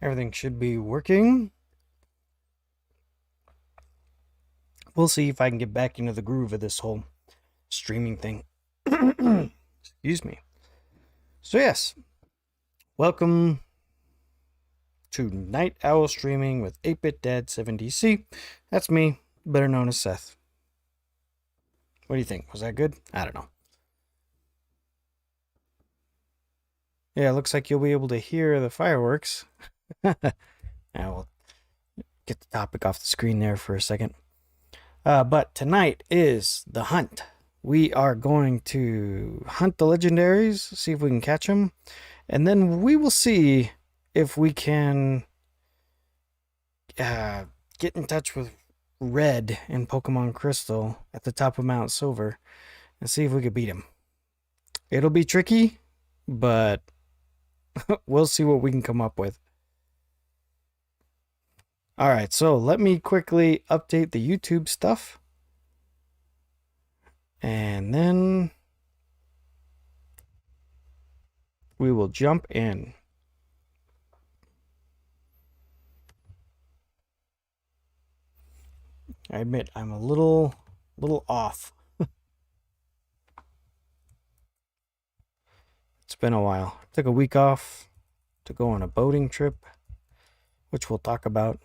Everything should be working. We'll see if I can get back into the groove of this whole streaming thing. Excuse me. So, yes, welcome to Night Owl Streaming with 8-Bit Dad 7DC. That's me, better known as Seth. What do you think? Was that good? I don't know. Yeah, it looks like you'll be able to hear the fireworks. I will get the topic off the screen there for a second. But tonight is the hunt. We are going to hunt the legendaries, see if we can catch them, and then we will see if we can get in touch with Red in Pokemon Crystal at the top of Mount Silver and see if we can beat him. It'll be tricky, but we'll see what we can come up with. Alright, so let me quickly update the YouTube stuff. And then we will jump in. I admit I'm a little off. It's been a while. I took a week off to go on a boating trip, which we'll talk about.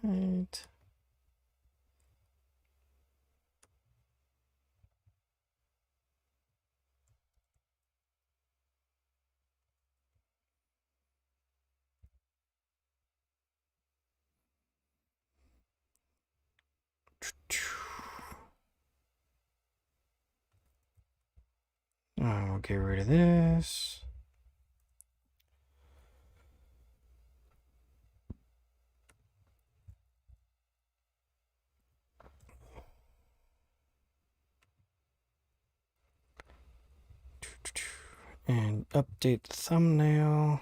Alright. I'll get rid of this. And update the thumbnail.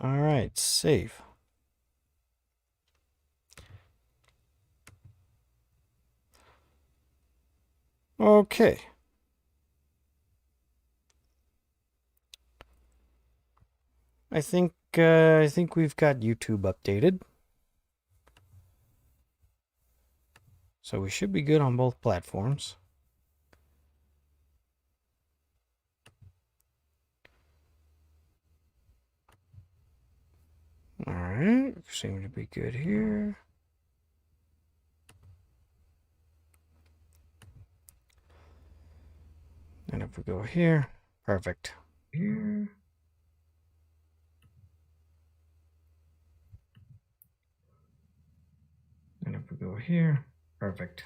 All right, save. Okay. I think we've got YouTube updated. So we should be good on both platforms. All right, seem to be good here. And if we go here, perfect. Here. And if we go here, perfect.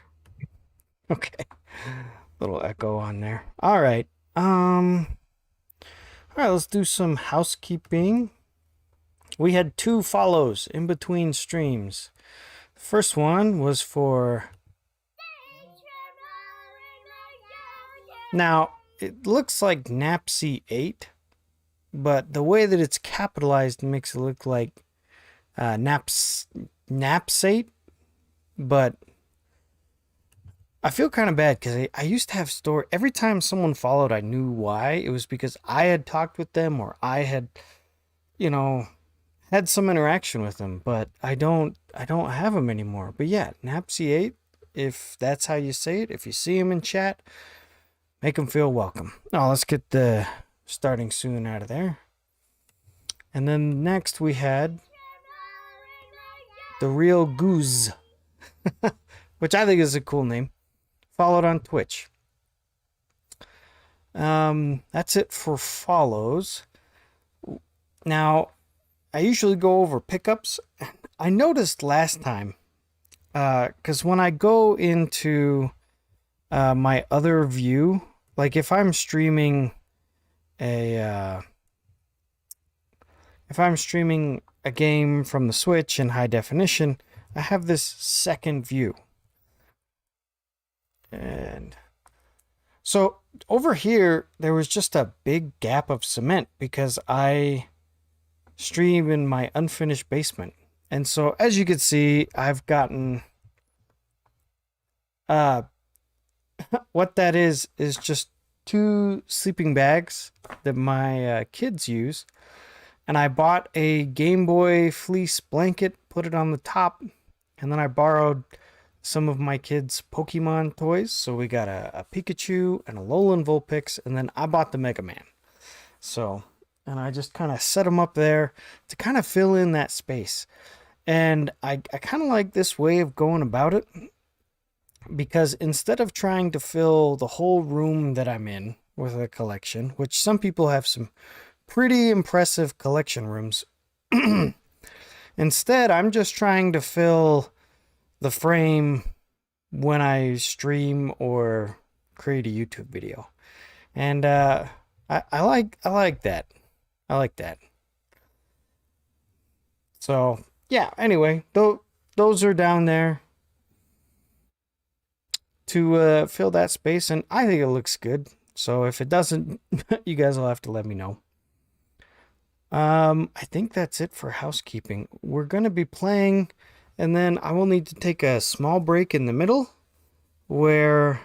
Okay. Little echo on there. All right. All right, let's do some housekeeping. We had 2 follows in between streams. The first one was for... Now, it looks like Napsy8, but the way that it's capitalized makes it look like Napsate, but I feel kind of bad because I used to have story. Every time someone followed, I knew why. It was because I had talked with them or I had, had some interaction with them, but I don't have them anymore. But yeah, Napsy8, if that's how you say it, if you see him in chat, make them feel welcome. Oh, let's get the starting soon out of there. And then next we had the Real Goose, which I think is a cool name. Followed on Twitch. That's it for follows. Now, I usually go over pickups. I noticed last time, because when I go into my other view, like if I'm streaming a game from the Switch in high definition, I have this second view. And so over here, there was just a big gap of cement because I stream in my unfinished basement. And so, as you can see, I've gotten, uh, what that is just 2 sleeping bags that my kids use. And I bought a Game Boy fleece blanket, put it on the top, and then I borrowed some of my kids' Pokemon toys. So we got a Pikachu and a Alolan Vulpix, and then I bought the Mega Man. So, and I just kind of set them up there to kind of fill in that space. And I kind of like this way of going about it, because instead of trying to fill the whole room that I'm in with a collection, which some people have some pretty impressive collection rooms, instead I'm just trying to fill the frame when I stream or create a YouTube video. And I like that. I like that. So yeah, anyway, those are down there to fill that space, and I think it looks good. So if it doesn't, you guys will have to let me know. I think that's it for housekeeping. We're gonna be playing, and then I will need to take a small break in the middle where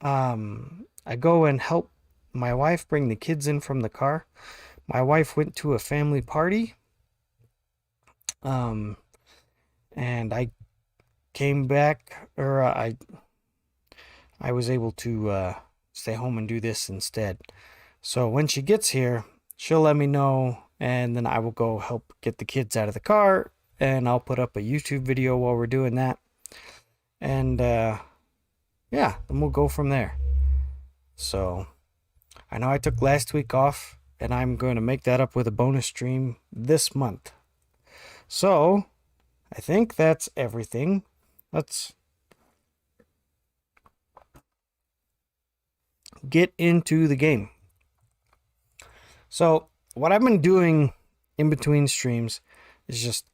I go and help my wife bring the kids in from the car. My wife went to a family party, and I came back, or I was able to stay home and do this instead. So when she gets here, she'll let me know, and then I will go help get the kids out of the car, and I'll put up a YouTube video while we're doing that. And yeah, then we'll go from there. So I know I took last week off, and I'm going to make that up with a bonus stream this month. So I think that's everything. Let's get into the game. So what I've been doing in between streams is just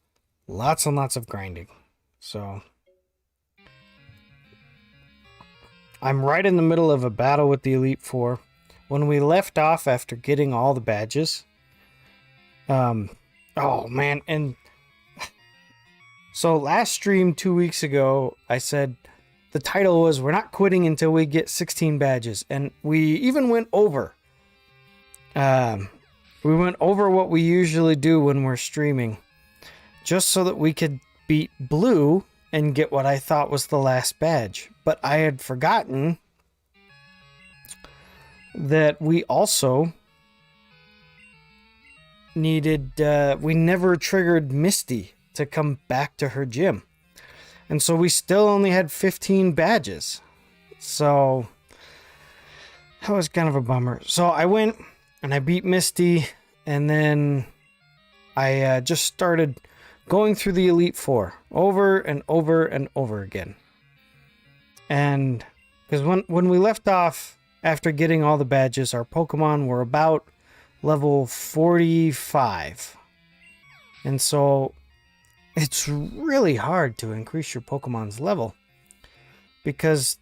lots and lots of grinding. So I'm right in the middle of a battle with the Elite Four. When we left off after getting all the badges, oh man, and so last stream 2 weeks ago, I said the title was "We're not quitting until we get 16 badges," and we even went over. We went over what we usually do when we're streaming, just so that we could beat Blue and get what I thought was the last badge. But I had forgotten that we also needed, we never triggered Misty to come back to her gym. And so we still only had 15 badges. So that was kind of a bummer. So I went and I beat Misty, and then I just started going through the Elite Four over and over and over again. And because when we left off after getting all the badges, our Pokemon were about level 45. And so it's really hard to increase your Pokemon's level, because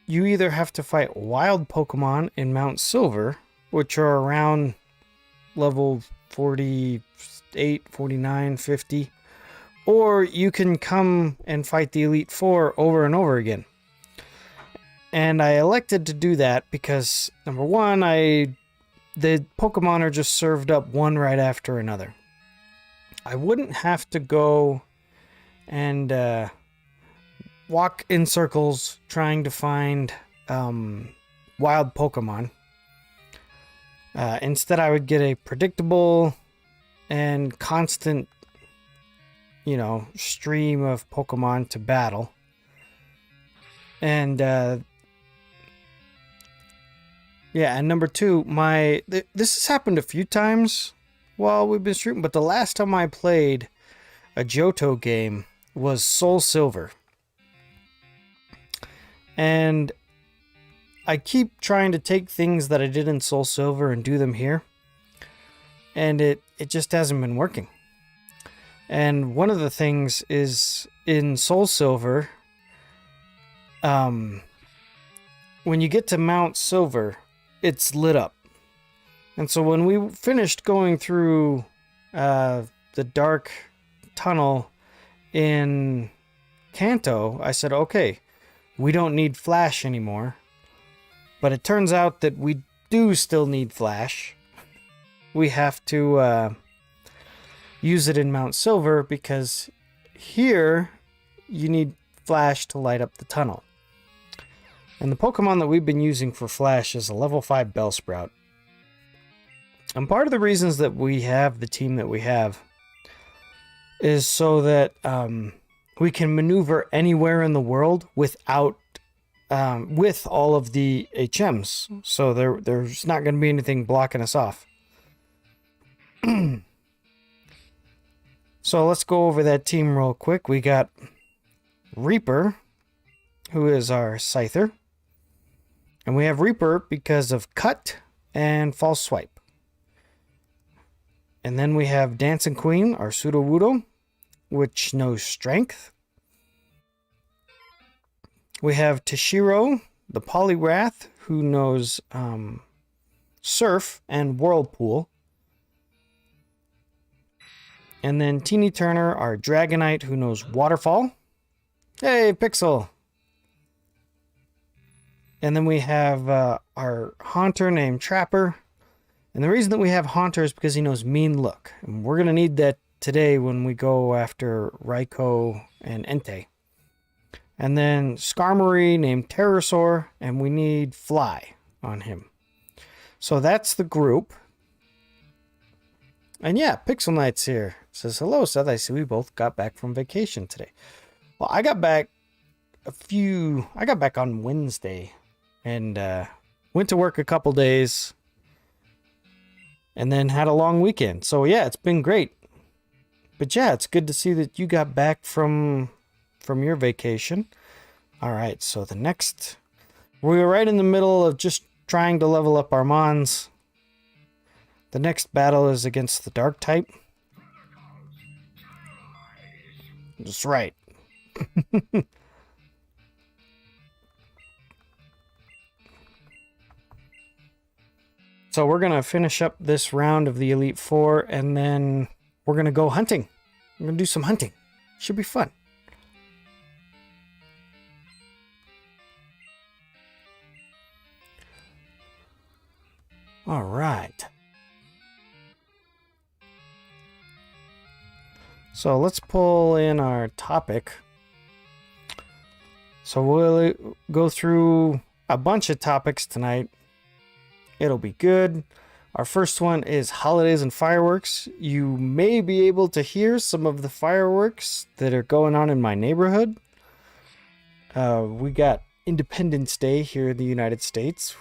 you either have to fight wild Pokemon in Mount Silver, which are around level 48, 49, 50, or you can come and fight the Elite Four over and over again. And I elected to do that because, number one, the Pokemon are just served up one right after another. I wouldn't have to go and walk in circles trying to find wild Pokemon. Instead, I would get a predictable and constant, stream of Pokemon to battle. And yeah, and number two, this has happened a few times while we've been streaming, but the last time I played a Johto game was Soul Silver. And I keep trying to take things that I did in Soul Silver and do them here, and it just hasn't been working. And one of the things is in Soul Silver, when you get to Mount Silver, it's lit up. And so when we finished going through the dark tunnel in Kanto, I said, okay, we don't need flash anymore. But it turns out that we do still need flash. We have to use it in Mount Silver because here you need flash to light up the tunnel. And the Pokemon that we've been using for flash is a level 5 Bellsprout. And part of the reasons that we have the team that we have is so that we can maneuver anywhere in the world without with all of the HMs. So there's not going to be anything blocking us off. So let's go over that team real quick. We got Reaper, who is our Scyther. And we have Reaper because of Cut and False Swipe. And then we have Dancing Queen, our Sudowoodo, which knows Strength. We have Tashiro, the Poliwrath, who knows Surf and Whirlpool. And then Teeny Turner, our Dragonite, who knows Waterfall. Hey, Pixel! And then we have our Haunter named Trapper. And the reason that we have Haunter is because he knows Mean Look. And we're going to need that today when we go after Raikou and Entei. And then Skarmory named Terrorsaur, and we need Fly on him. So that's the group. And yeah, Pixel Knight's here. Says, hello, Seth. I see we both got back from vacation today. Well, I got back on Wednesday and went to work a couple days and then had a long weekend. So yeah, it's been great. But yeah, it's good to see that you got back from your vacation. All right, so we were right in the middle of just trying to level up our Mons. The next battle is against the Dark type. That's right. So we're going to finish up this round of the Elite Four, and then we're going to go hunting. We're going to do some hunting. Should be fun. All right. So let's pull in our topic. So we'll go through a bunch of topics tonight. It'll be good. Our first one is holidays and fireworks. You may be able to hear some of the fireworks that are going on in my neighborhood. We got Independence Day here in the United States,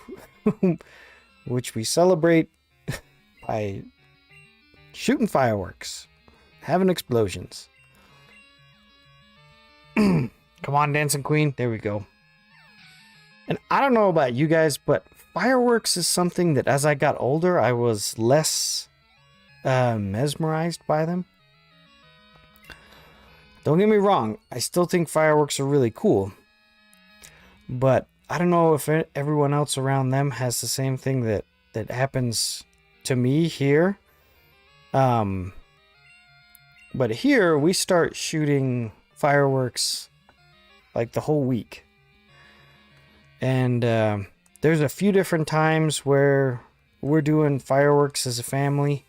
which we celebrate by shooting fireworks, having explosions. Come on, Dancing Queen. There we go. And I don't know about you guys, but fireworks is something that as I got older, I was less mesmerized by them. Don't get me wrong. I still think fireworks are really cool. But I don't know if everyone else around them has the same thing that happens to me here. But here we start shooting fireworks like the whole week. And there's a few different times where we're doing fireworks as a family.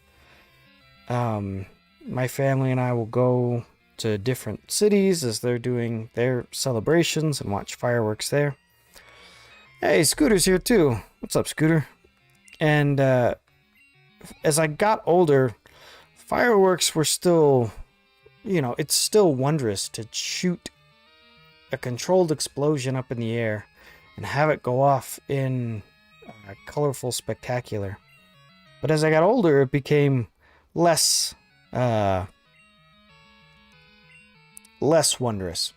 My family and I will go to different cities as they're doing their celebrations and watch fireworks there. Hey, Scooter's here too. What's up, Scooter? And as I got older, fireworks were still, it's still wondrous to shoot a controlled explosion up in the air and have it go off in colorful spectacular. But as I got older, it became less wondrous.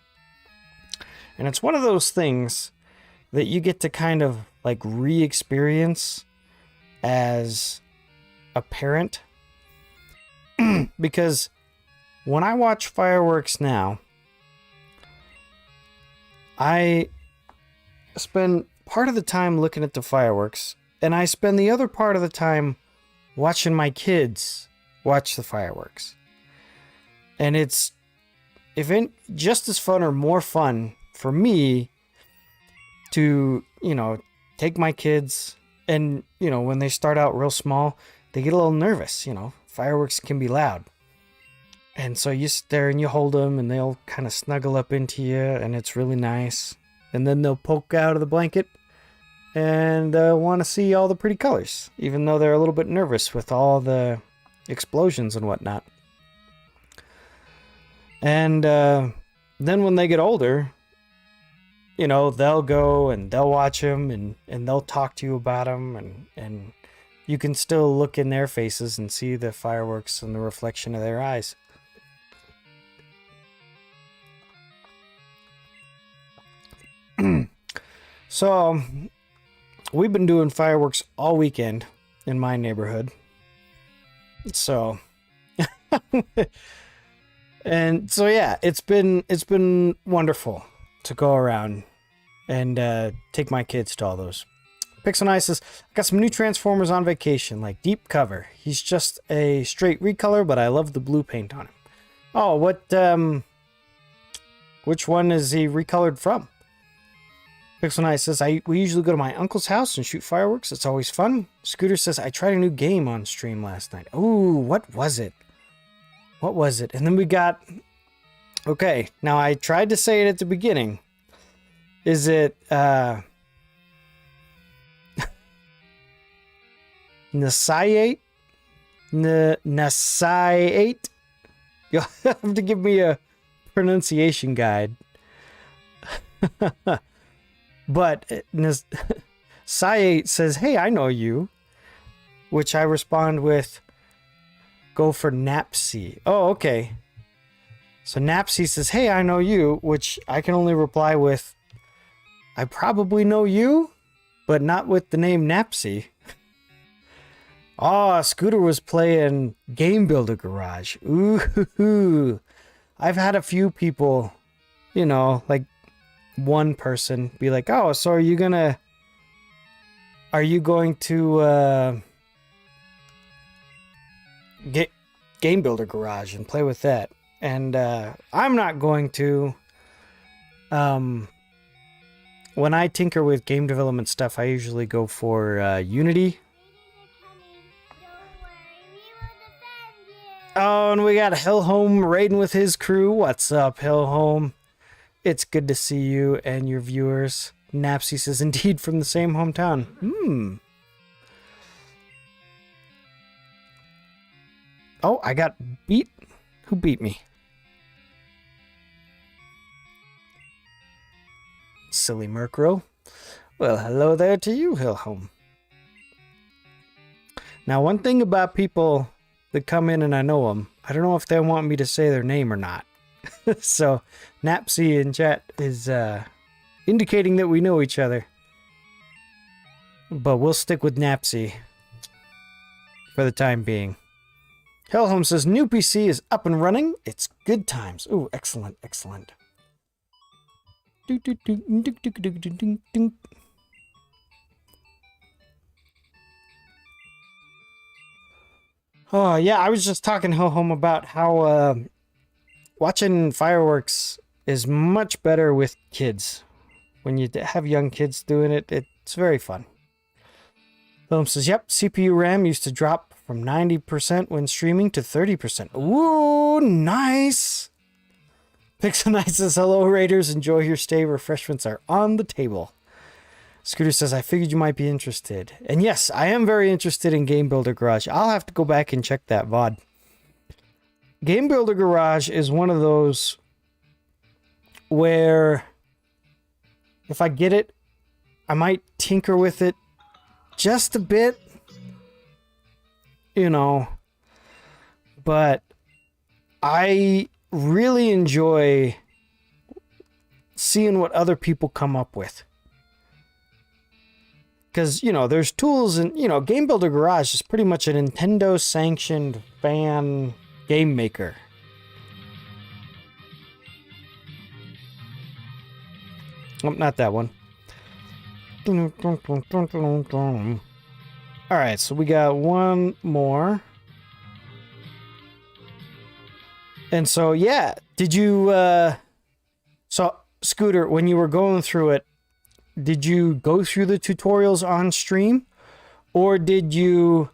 And it's one of those things that you get to kind of like re-experience as a parent. Because when I watch fireworks now, I spend part of the time looking at the fireworks And I spend the other part of the time watching my kids watch the fireworks. And it's just as fun or more fun for me to, take my kids and, when they start out real small, they get a little nervous, fireworks can be loud. And so you sit there and you hold them and they'll kind of snuggle up into you and it's really nice. And then they'll poke out of the blanket and want to see all the pretty colors, even though they're a little bit nervous with all the explosions and whatnot. And then when they get older, they'll go and they'll watch them and they'll talk to you about them. And you can still look in their faces and see the fireworks and the reflection of their eyes. So, we've been doing fireworks all weekend in my neighborhood. So, and so yeah, it's been wonderful to go around and take my kids to all those. Pixel says, I got some new Transformers on vacation, like Deep Cover. He's just a straight recolor, but I love the blue paint on him. Oh, which one is he recolored from? Pixel says, we usually go to my uncle's house and shoot fireworks. It's always fun. Scooter says, I tried a new game on stream last night. Ooh, what was it? And then we got... Okay, now I tried to say it at the beginning. Is it, Nasiate? Nasiate? You'll have to give me a pronunciation guide. But Nasiate says, hey, I know you. Which I respond with, go for Napsy. Oh, okay. So Napsy says, hey, I know you. Which I can only reply with, I probably know you, but not with the name Napsy. Oh, Scooter was playing Game Builder Garage. Ooh. I've had a few people, like one person be like, oh, so are you going to get Game Builder Garage and play with that? And I'm not going to. When I tinker with game development stuff, I usually go for Unity. Oh, and we got Hillhome raiding with his crew. What's up, Hillhome? It's good to see you and your viewers. Napsy says, indeed, from the same hometown. Oh, I got beat. Who beat me? Silly Murkrow. Well, hello there to you, Hillhome. Now, one thing about people that come in and I know them, I don't know if they want me to say their name or not. So, Napsy in chat is indicating that we know each other. But we'll stick with Napsy for the time being. Hellhome says, new PC is up and running. It's good times. Ooh, excellent, excellent. Oh, yeah, I was just talking to Hellhome about how watching fireworks is much better with kids. When you have young kids doing it, it's very fun. Hellhome says, yep, CPU RAM used to drop from 90% when streaming to 30%. Ooh, nice! Pixel says, hello, Raiders. Enjoy your stay. Refreshments are on the table. Scooter says, I figured you might be interested. And yes, I am very interested in Game Builder Garage. I'll have to go back and check that VOD. Game Builder Garage is one of those where if I get it, I might tinker with it just a bit, but I really enjoy seeing what other people come up with. Because, there's tools and, Game Builder Garage is pretty much a Nintendo-sanctioned fan game maker. Oh, not that one. All right, so we got one more. And so, yeah, did you, so Scooter, when you were going through it, did you go through the tutorials on stream, or did you,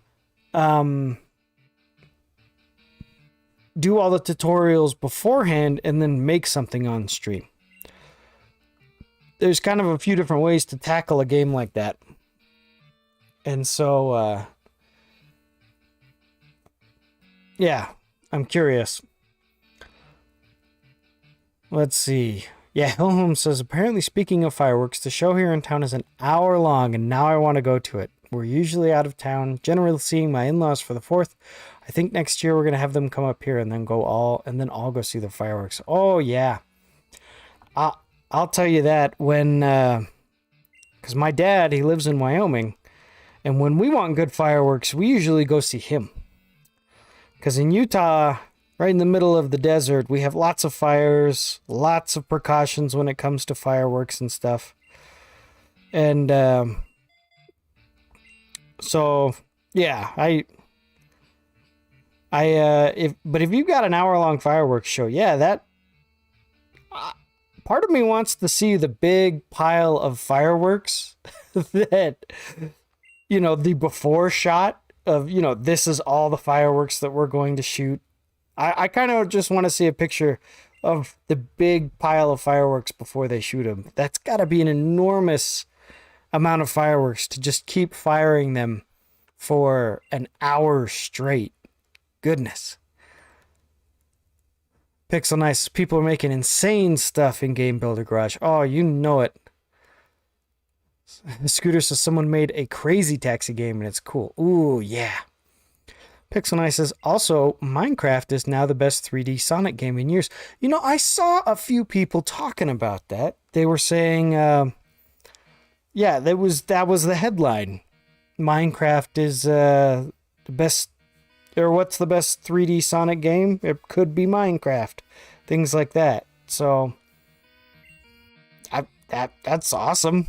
do all the tutorials beforehand and then make something on stream? There's kind of a few different ways to tackle a game like that. And so, yeah, I'm curious. Let's see. Yeah, Hilholm says, apparently speaking of fireworks, the show here in town is an hour long, and now I want to go to it. We're usually out of town, generally seeing my in-laws for the 4th. I think next year we're going to have them come up here and then all go see the fireworks. Oh, yeah. I'll tell you that when, because my dad, he lives in Wyoming, and when we want good fireworks, we usually go see him. Because in Utah, right in the middle of the desert, we have lots of fires, lots of precautions when it comes to fireworks and stuff. And so, yeah, if you've got an hour-long fireworks show, yeah, that part of me wants to see the big pile of fireworks that, the before shot of, this is all the fireworks that we're going to shoot. I kind of just want to see a picture of the big pile of fireworks before they shoot them. That's got to be an enormous amount of fireworks to just keep firing them for an hour straight. Goodness. Pixel Nice. People are making insane stuff in Game Builder Garage. Oh, you know it. Scooter says someone made a Crazy Taxi game and it's cool. Ooh, yeah. Pixel Nice says, also, Minecraft is now the best 3D Sonic game in years. I saw a few people talking about that. They were saying, yeah, that was the headline. Minecraft is the best, or what's the best 3D Sonic game? It could be Minecraft. Things like that. So, that's awesome.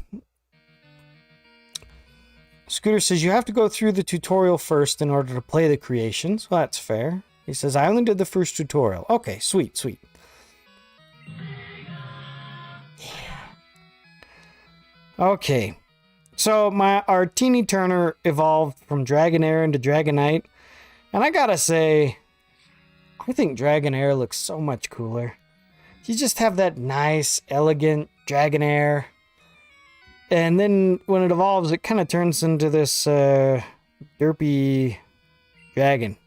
Scooter says, you have to go through the tutorial first in order to play the creations. Well, that's fair. He says, I only did the first tutorial. Okay, sweet. Yeah. Okay. So, our Teeny Turner evolved from Dragonair into Dragonite. And I gotta say, I think Dragonair looks so much cooler. You just have that nice, elegant Dragonair. And then when it evolves, it kind of turns into this derpy dragon.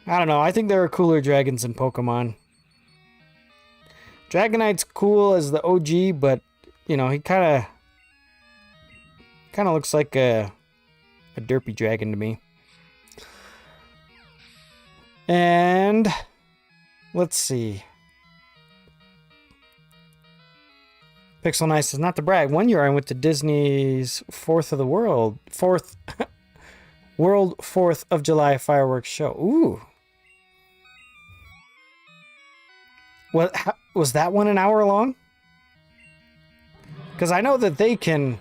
I don't know. I think there are cooler dragons in Pokemon. Dragonite's cool as the OG, but he kind of looks like a derpy dragon to me. And let's see. Pixel Nice says, not to brag, one year I went to Disney's World 4th of July fireworks show. Ooh. Was that one an hour long? Because I know that they can...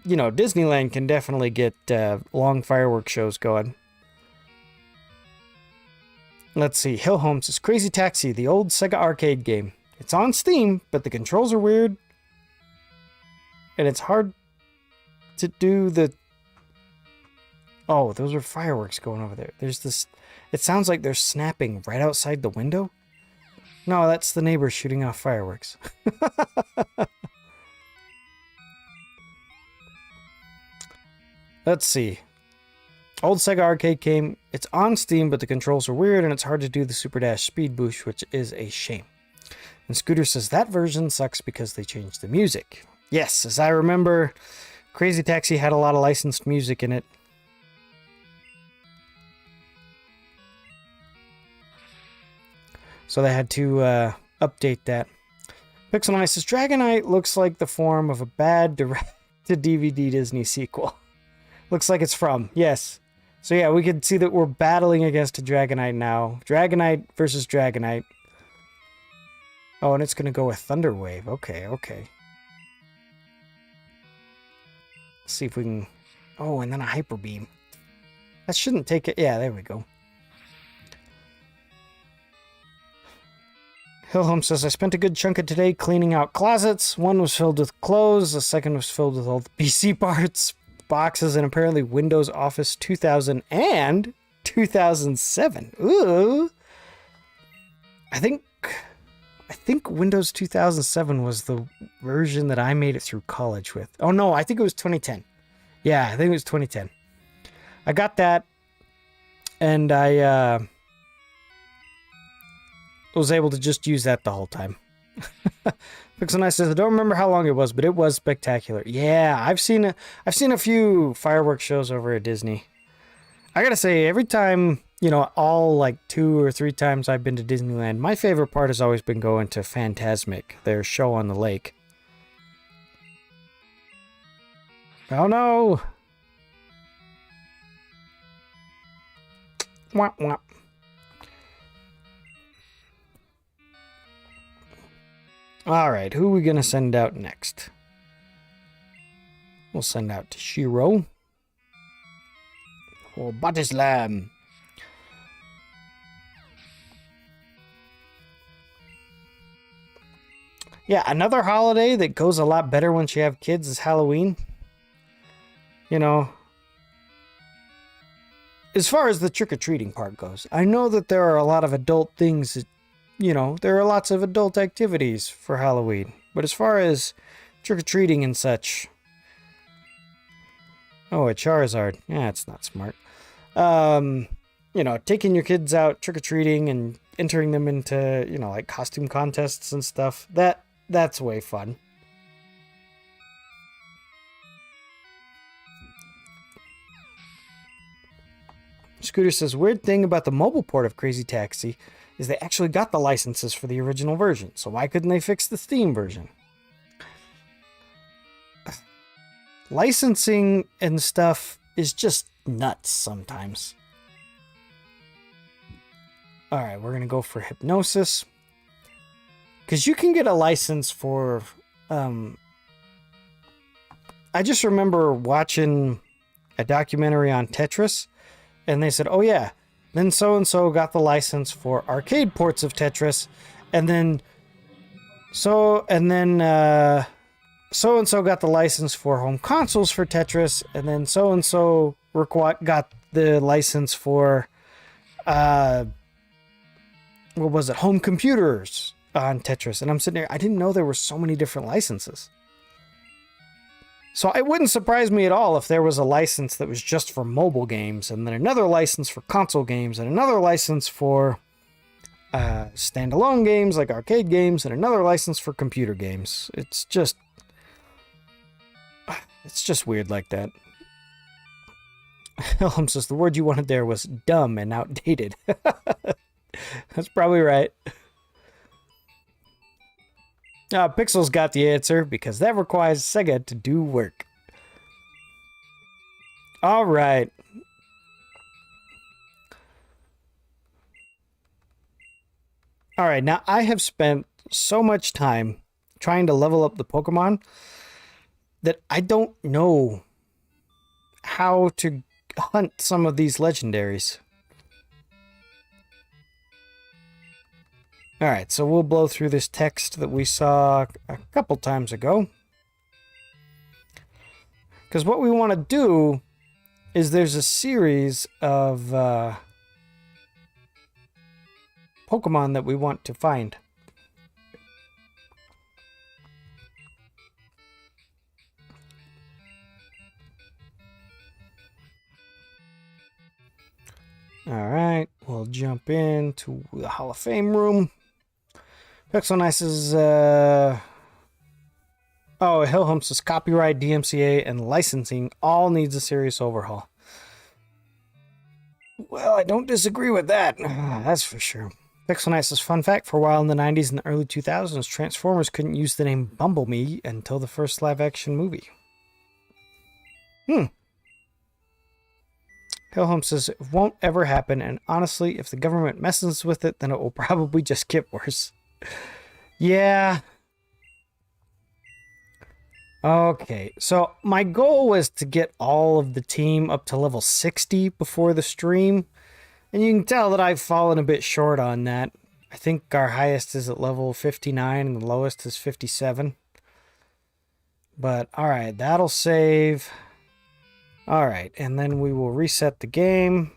Disneyland can definitely get long fireworks shows going. Let's see. Hill Holmes says, Crazy Taxi, the old Sega arcade game. It's on Steam, but the controls are weird. And it's hard to do the... Oh, those are fireworks going over there. There's this... It sounds like they're snapping right outside the window. No, that's the neighbor shooting off fireworks. Let's see. Old Sega arcade game. It's on Steam, but the controls are weird, and it's hard to do the Super Dash Speed Boost, which is a shame. And Scooter says that version sucks because they changed the music. Yes, as I remember, Crazy Taxi had a lot of licensed music in it. So they had to update that. Pixel Nice says, Dragonite looks like the form of a bad direct-to-DVD Disney sequel. Looks like it's from, yes. So yeah, we can see that we're battling against a Dragonite now. Dragonite versus Dragonite. Oh, and it's going to go with Thunder Wave. Okay, okay. Let's see if we can... Oh, and then a Hyper Beam. That shouldn't take it. Yeah, there we go. Hilholm says, I spent a good chunk of today cleaning out closets. One was filled with clothes. The second was filled with all the PC parts, boxes, and apparently Windows Office 2000 and 2007. Ooh. I think Windows 2007 was the version that I made it through college with. Oh, no, I think it was 2010. Yeah, I think it was 2010. I got that, and I was able to just use that the whole time. Pixel says, I don't remember how long it was, but it was spectacular. Yeah, I've seen a few fireworks shows over at Disney. I gotta say, every time, you know, all like 2 or 3 times I've been to Disneyland, my favorite part has always been going to Fantasmic, their show on the lake. Oh no! Wah, wah. Alright, who are we gonna send out next? We'll send out to Shiro. Or Batislam. Yeah, another holiday that goes a lot better once you have kids is Halloween. You know, as far as the trick-or-treating part goes, I know that there are a lot of adult things that, you know, there are lots of adult activities for Halloween. But as far as trick-or-treating and such... Oh, a Charizard. Yeah, it's not smart. You know, taking your kids out trick-or-treating and entering them into, you know, like costume contests and stuff, that's way fun. Scooter says, weird thing about the mobile port of Crazy Taxi is they actually got the licenses for the original version, so why couldn't they fix the Steam version? Licensing and stuff is just nuts sometimes. Alright, we're going to go for Hypnosis. Because you can get a license for... I just remember watching a documentary on Tetris, and they said, oh yeah, then so-and-so got the license for arcade ports of Tetris, and then so-and-so got the license for home consoles for Tetris, and then so-and-so got the license for, what was it, home computers on Tetris. And I'm sitting there, I didn't know there were so many different licenses. So it wouldn't surprise me at all if there was a license that was just for mobile games, and then another license for console games, and another license for standalone games like arcade games, and another license for computer games. It's just weird like that. Helm says the word you wanted there was dumb and outdated. That's probably right. Pixel's got the answer, because that requires Sega to do work. Alright. Alright, now I have spent so much time trying to level up the Pokemon that I don't know how to hunt some of these legendaries. Alright, so we'll blow through this text that we saw a couple times ago. Because what we want to do is there's a series of Pokemon that we want to find. Alright, we'll jump into the Hall of Fame room. Pixel Nice is, oh, Hillhump says copyright, DMCA, and licensing all needs a serious overhaul. Well, I don't disagree with that. That's for sure. Pixel Nice says, fun fact, for a while in the 90s and the early 2000s, Transformers couldn't use the name Bumblebee until the first live-action movie. Hillhump says, it won't ever happen, and honestly, if the government messes with it, then it will probably just get worse. Yeah. Okay, so my goal was to get all of the team up to level 60 before the stream, and you can tell that I've fallen a bit short on that. I think our highest is at level 59 and the lowest is 57. But alright, that'll save. Alright, and then we will reset the game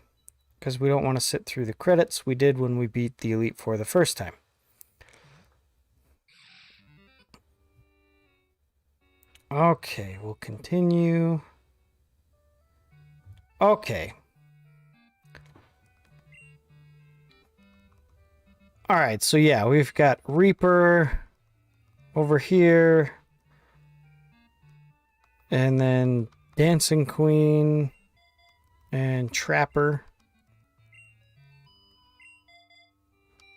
because we don't want to sit through the credits we did when we beat the Elite Four the first time. Okay, we'll continue. Okay. Alright, so yeah, we've got Reaper over here. And then Dancing Queen and Trapper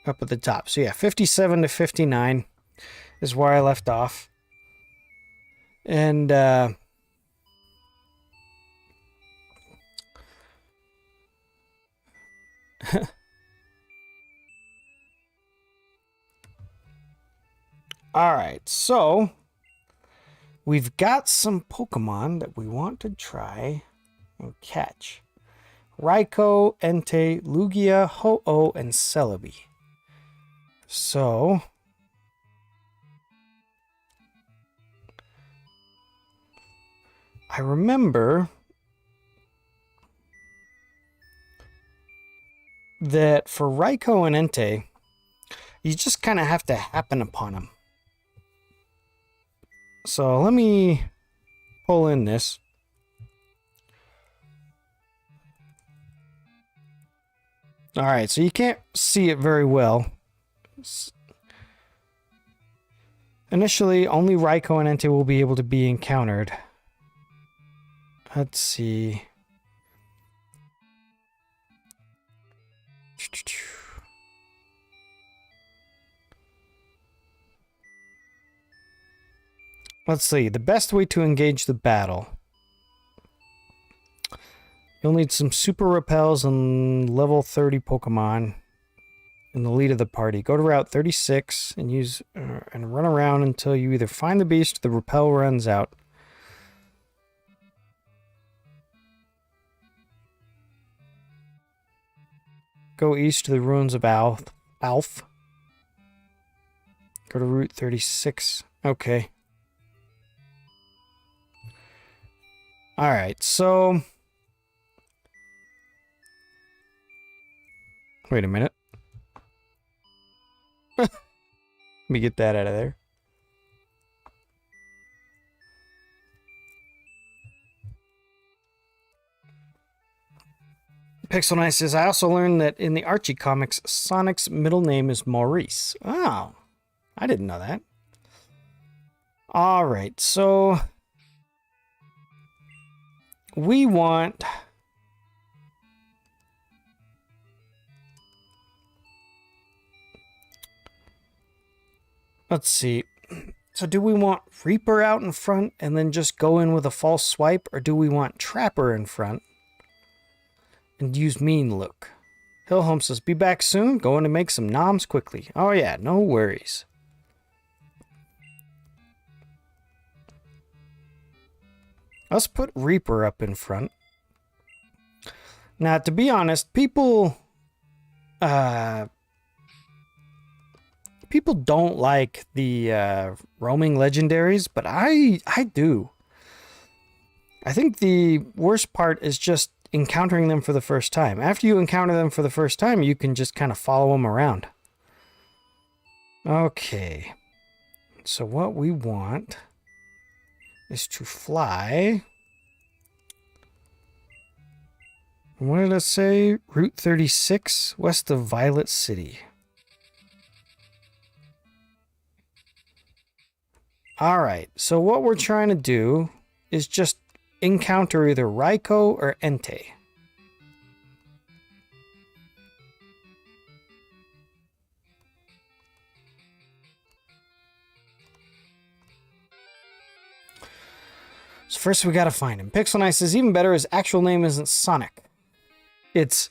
up at the top. So yeah, 57 to 59 is where I left off. And alright, so we've got some Pokemon that we want to try and catch. Raikou, Entei, Lugia, Ho-Oh, and Celebi. So I remember that for Raikou and Entei, you just kind of have to happen upon them. So let me pull in this. Alright, so you can't see it very well. Initially, only Raikou and Entei will be able to be encountered. Let's see. Let's see. The best way to engage the battle. You'll need some super repels and level 30 Pokemon in the lead of the party. Go to Route 36 and use and run around until you either find the beast or the repel runs out. Go east to the ruins of Alf. Go to Route 36. Okay. Alright, so... Wait a minute. Let me get that out of there. Pixel Knight says, I also learned that in the Archie comics, Sonic's middle name is Maurice. Oh, I didn't know that. Alright, so... we want... let's see. So do we want Reaper out in front and then just go in with a false swipe? Or do we want Trapper in front and use Mean Look? Hillholm says, be back soon. Going to make some noms quickly. Oh yeah, no worries. Let's put Reaper up in front. Now, to be honest, people don't like the roaming legendaries, but I do. I think the worst part is just encountering them for the first time. After you encounter them for the first time, you can just kind of follow them around. Okay. So what we want is to fly. What did I say? Route 36, west of Violet City. Alright, so what we're trying to do is just encounter either Raikou or Entei. So first we gotta find him. Pixel Knight says, even better, his actual name isn't Sonic. It's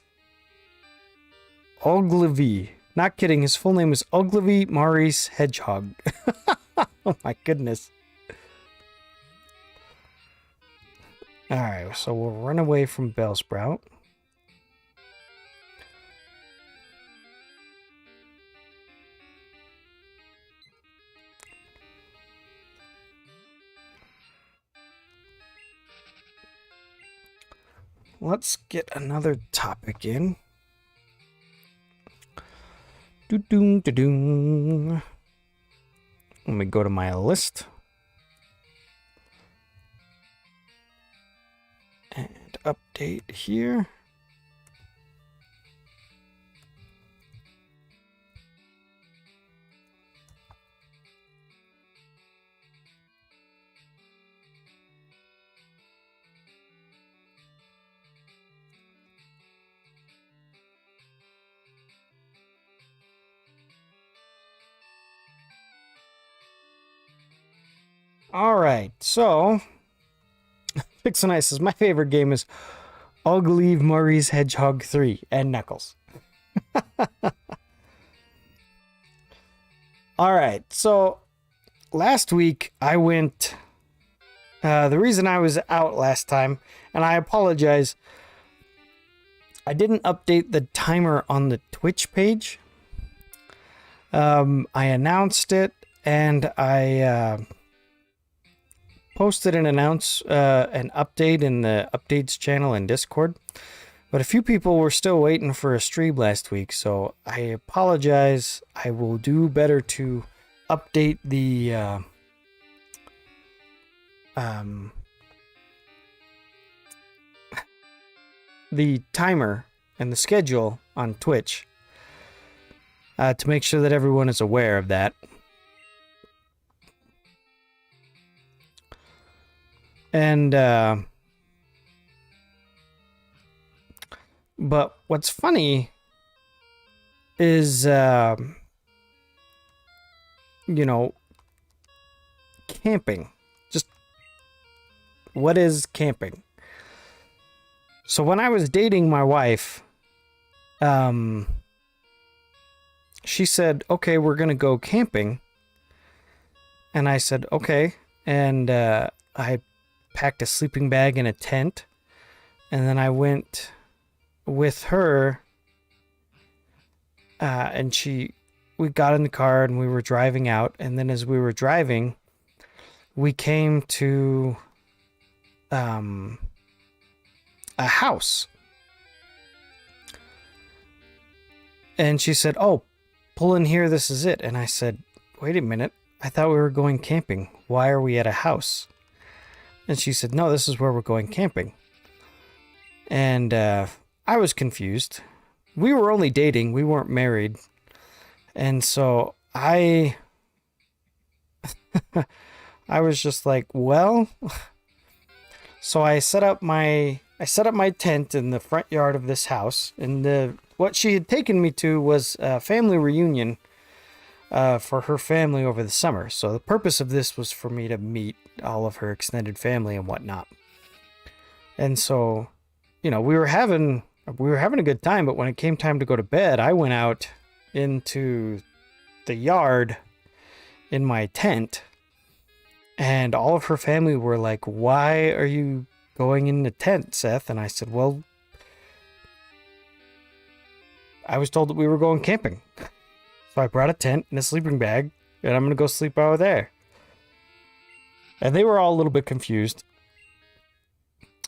Ogilvy. Not kidding. His full name is Ogilvy Maurice Hedgehog. Oh my goodness. Alright, so we'll run away from Bellsprout. Let's get another topic in. Do-doom-da-doom. Let me go to my list. And update here. Alright, so Pixel says my favorite game is Ogilvy Maurice Hedgehog 3 and Knuckles. Alright, so last week I went. The reason I was out last time, and I apologize, I didn't update the timer on the Twitch page. I announced it and I posted an update in the updates channel in Discord, but a few people were still waiting for a stream last week, so I apologize. I will do better to update the timer and the schedule on Twitch to make sure that everyone is aware of that. And, but what's funny is, camping. Just, what is camping? So when I was dating my wife, she said, okay, we're going to go camping. And I said, okay. And, I packed a sleeping bag and a tent, and then I went with her, and we got in the car and we were driving out, and then as we were driving, we came to a house, and she said, oh, pull in here, this is it. And I said, wait a minute, I thought we were going camping. Why are we at a house? And she said, no, this is where we're going camping. And I was confused. We were only dating. We weren't married. And so I was just like, well. So I set up my tent in the front yard of this house. And what she had taken me to was a family reunion for her family over the summer. So the purpose of this was for me to meet all of her extended family and whatnot. And so, we were having a good time, but when it came time to go to bed, I went out into the yard in my tent, and all of her family were like, why are you going in the tent, Seth? And I said, well, I was told that we were going camping. So I brought a tent and a sleeping bag, and I'm going to go sleep over there. And they were all a little bit confused.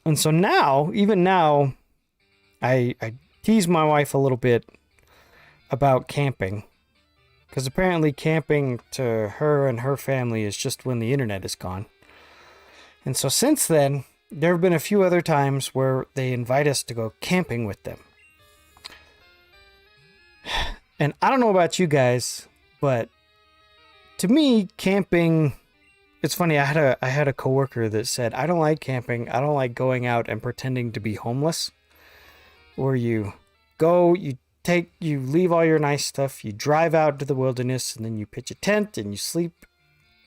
And so now, even now, I tease my wife a little bit about camping. Because apparently camping to her and her family is just when the internet is gone. And so since then, there have been a few other times where they invite us to go camping with them. And I don't know about you guys, but to me, camping, it's funny. I had a coworker that said, I don't like camping. I don't like going out and pretending to be homeless. Where you go, you leave all your nice stuff, you drive out to the wilderness, and then you pitch a tent and you sleep.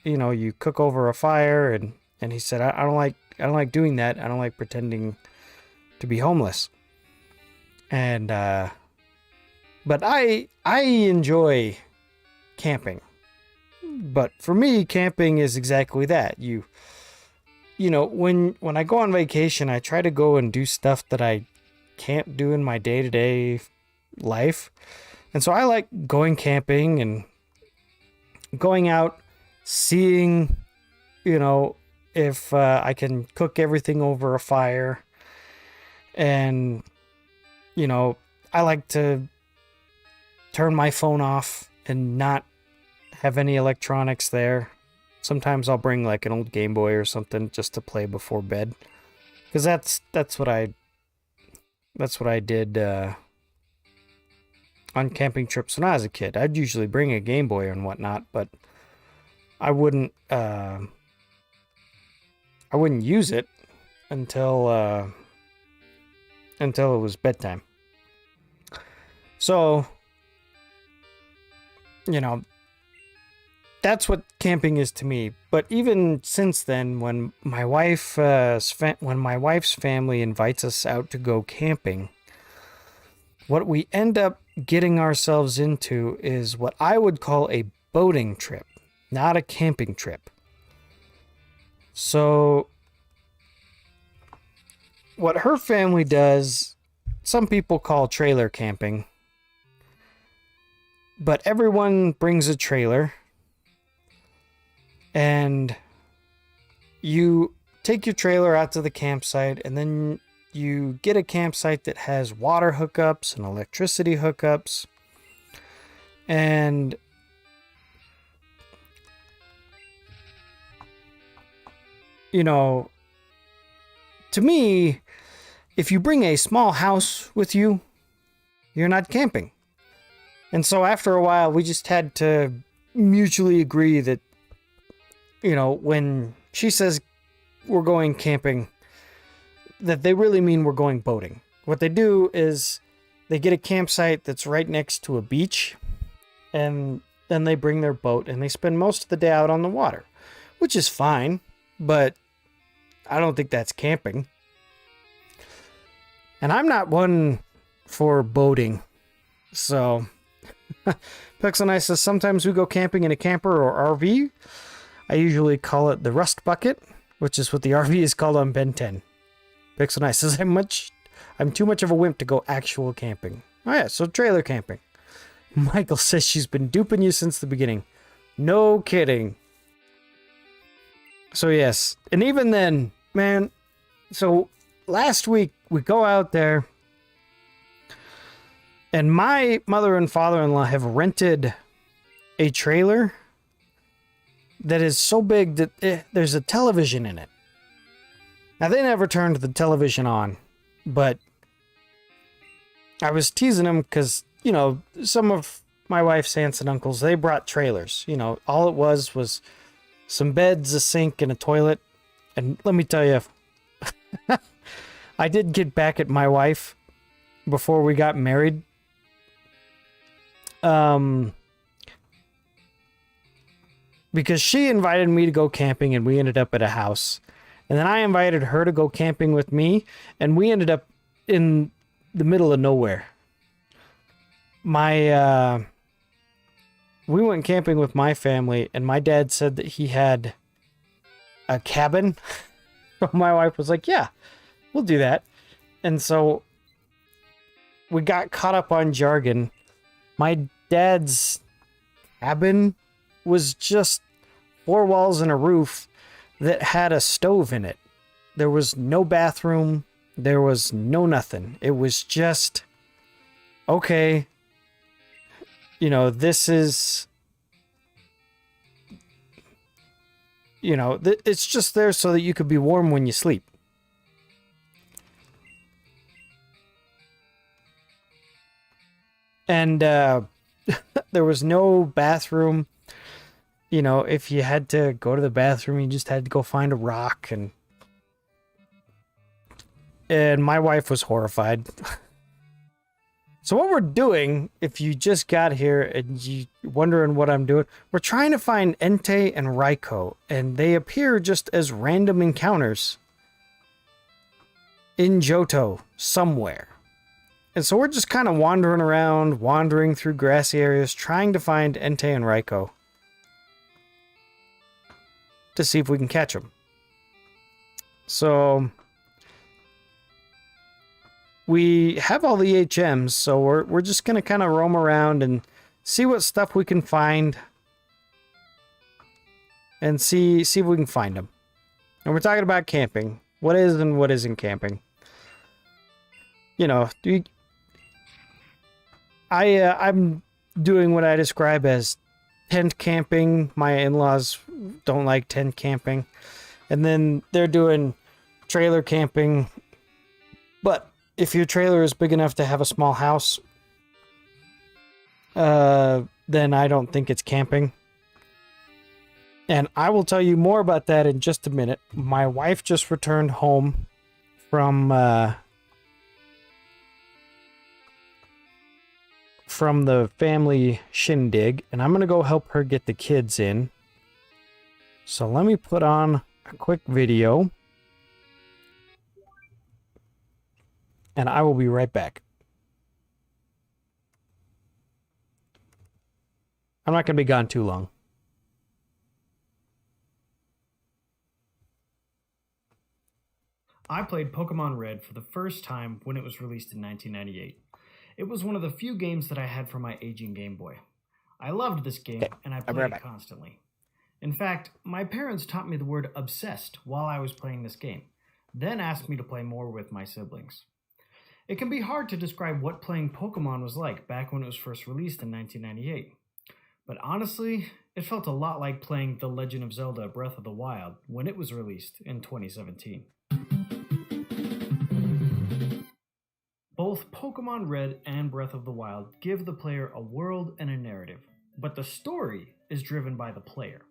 You cook over a fire, and he said, I don't like doing that. I don't like pretending to be homeless. And But I enjoy camping. But for me, camping is exactly that. You know, when I go on vacation, I try to go and do stuff that I can't do in my day-to-day life. And so I like going camping and going out, seeing, you know, if I can cook everything over a fire. And, you know, I like to turn my phone off and not have any electronics there. Sometimes I'll bring like an old Game Boy or something just to play before bed. Because that's what I did on camping trips when I was a kid. I'd usually bring a Game Boy and whatnot, but I wouldn't use it until it was bedtime. So, you know, that's what camping is to me. But even since then, when my wife's family invites us out to go camping, what we end up getting ourselves into is what I would call a boating trip, not a camping trip. So what her family does, some people call trailer camping, but everyone brings a trailer and you take your trailer out to the campsite, and then you get a campsite that has water hookups and electricity hookups. And you know, to me, if you bring a small house with you, you're not camping. And so after a while, we just had to mutually agree that, you know, when she says we're going camping, that they really mean we're going boating. What they do is they get a campsite that's right next to a beach, and then they bring their boat and they spend most of the day out on the water, which is fine, but I don't think that's camping. And I'm not one for boating. So Pex and I says sometimes we go camping in a camper or RV. I usually call it the rust bucket, which is what the RV is called on Ben 10. Pex and I says I'm too much of a wimp to go actual camping. Oh yeah, so trailer camping. Michael says she's been duping you since the beginning. No kidding. So yes, and even then, man, so last week we go out there and my mother and father-in-law have rented a trailer that is so big that there's a television in it. Now, they never turned the television on, but I was teasing them because, you know, some of my wife's aunts and uncles, they brought trailers. You know, all it was some beds, a sink, and a toilet. And let me tell you, I did get back at my wife before we got married. Because she invited me to go camping and we ended up at a house. And then I invited her to go camping with me and we ended up in the middle of nowhere. We went camping with my family and my dad said that he had a cabin. My wife was like, yeah, we'll do that. And so we got caught up on jargon. My dad's cabin was just 4 walls and a roof that had a stove in it. There was no bathroom. There was no nothing. It was just, okay, you know, this is, you know, it's just there so that you could be warm when you sleep. And there was no bathroom. You know, if you had to go to the bathroom, you just had to go find a rock. And my wife was horrified. So what we're doing, if you just got here and you're wondering what I'm doing, we're trying to find Entei and Raiko. And they appear just as random encounters in Johto somewhere. And so we're just kind of wandering through grassy areas, trying to find Entei and Raiko to see if we can catch them. So we have all the HMs, so we're just gonna kind of roam around and see what stuff we can find, and see if we can find them. And we're talking about camping. What is and what isn't camping? You know, I'm doing what I describe as tent camping. My in-laws don't like tent camping, and then they're doing trailer camping. But if your trailer is big enough to have a small house, then I don't think it's camping. And I will tell you more about that in just a minute. My wife just returned home from the family shindig, and I'm going to go help her get the kids in. So let me put on a quick video, and I will be right back. I'm not going to be gone too long. I played Pokemon Red for the first time when it was released in 1998. It was one of the few games that I had for my aging Game Boy. I loved this game, and I played it constantly. In fact, my parents taught me the word obsessed while I was playing this game, then asked me to play more with my siblings. It can be hard to describe what playing Pokemon was like back when it was first released in 1998. But honestly, it felt a lot like playing The Legend of Zelda Breath of the Wild when it was released in 2017. Both Pokemon Red and Breath of the Wild give the player a world and a narrative, but the story is driven by the player.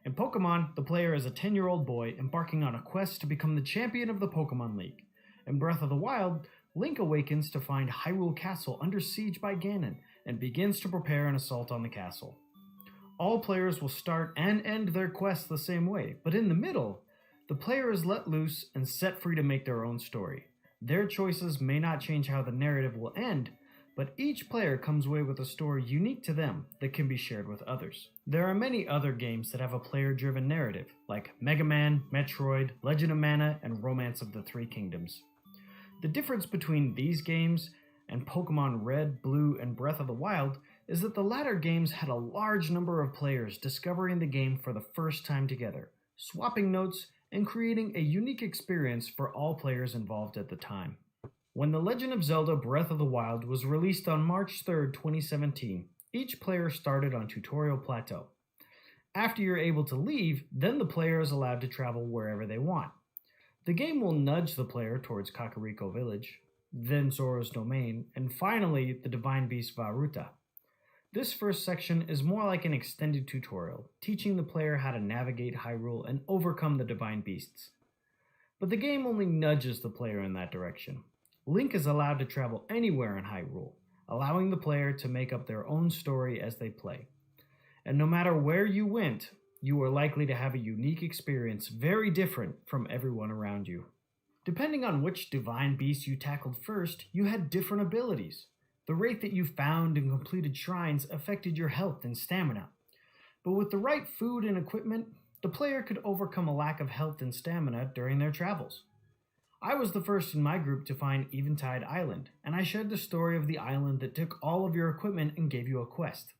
In Pokemon, the player is a 10-year-old boy embarking on a quest to become the champion of the Pokemon League. In Breath of the Wild, Link awakens to find Hyrule Castle under siege by Ganon and begins to prepare an assault on the castle. All players will start and end their quests the same way, but in the middle, the player is let loose and set free to make their own story. Their choices may not change how the narrative will end, but each player comes away with a story unique to them that can be shared with others. There are many other games that have a player-driven narrative, like Mega Man, Metroid, Legend of Mana, and Romance of the Three Kingdoms. The difference between these games and Pokemon Red, Blue, and Breath of the Wild is that the latter games had a large number of players discovering the game for the first time together, swapping notes, and creating a unique experience for all players involved at the time. When The Legend of Zelda Breath of the Wild was released on March 3rd, 2017, each player started on Tutorial Plateau. After you're able to leave, then the player is allowed to travel wherever they want. The game will nudge the player towards Kakariko Village, then Zora's Domain, and finally the Divine Beast Vah Ruta. This first section is more like an extended tutorial, teaching the player how to navigate Hyrule and overcome the Divine Beasts. But the game only nudges the player in that direction. Link is allowed to travel anywhere in Hyrule, allowing the player to make up their own story as they play. And no matter where you went, you are likely to have a unique experience very different from everyone around you. Depending on which Divine Beast you tackled first, you had different abilities. The rate that you found and completed shrines affected your health and stamina. But with the right food and equipment, the player could overcome a lack of health and stamina during their travels. I was the first in my group to find Eventide Island, and I shared the story of the island that took all of your equipment and gave you a quest.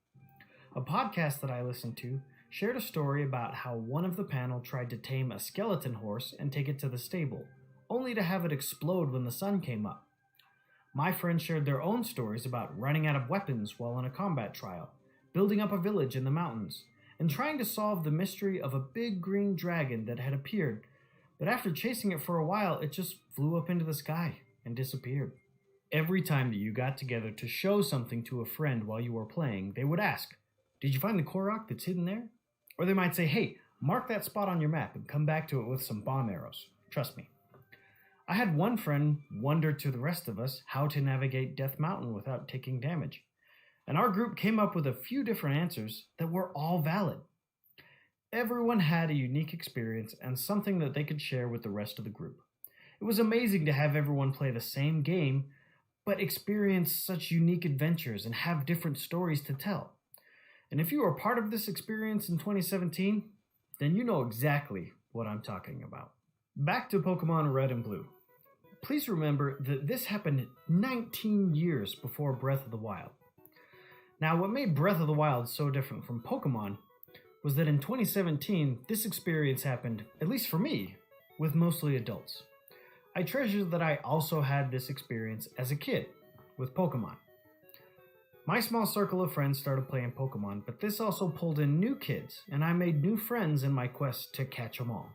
A podcast that I listened to shared a story about how one of the panel tried to tame a skeleton horse and take it to the stable, only to have it explode when the sun came up. My friends shared their own stories about running out of weapons while in a combat trial, building up a village in the mountains, and trying to solve the mystery of a big green dragon that had appeared, but after chasing it for a while, it just flew up into the sky and disappeared. Every time that you got together to show something to a friend while you were playing, they would ask, "Did you find the Korok that's hidden there?" Or they might say, "Hey, mark that spot on your map and come back to it with some bomb arrows. Trust me." I had one friend wonder to the rest of us how to navigate Death Mountain without taking damage, and our group came up with a few different answers that were all valid. Everyone had a unique experience and something that they could share with the rest of the group. It was amazing to have everyone play the same game, but experience such unique adventures and have different stories to tell. And if you were part of this experience in 2017, then you know exactly what I'm talking about. Back to Pokemon Red and Blue. Please remember that this happened 19 years before Breath of the Wild. Now, what made Breath of the Wild so different from Pokemon was that in 2017, this experience happened, at least for me, with mostly adults. I treasure that I also had this experience as a kid with Pokemon. My small circle of friends started playing Pokemon, but this also pulled in new kids, and I made new friends in my quest to catch them all.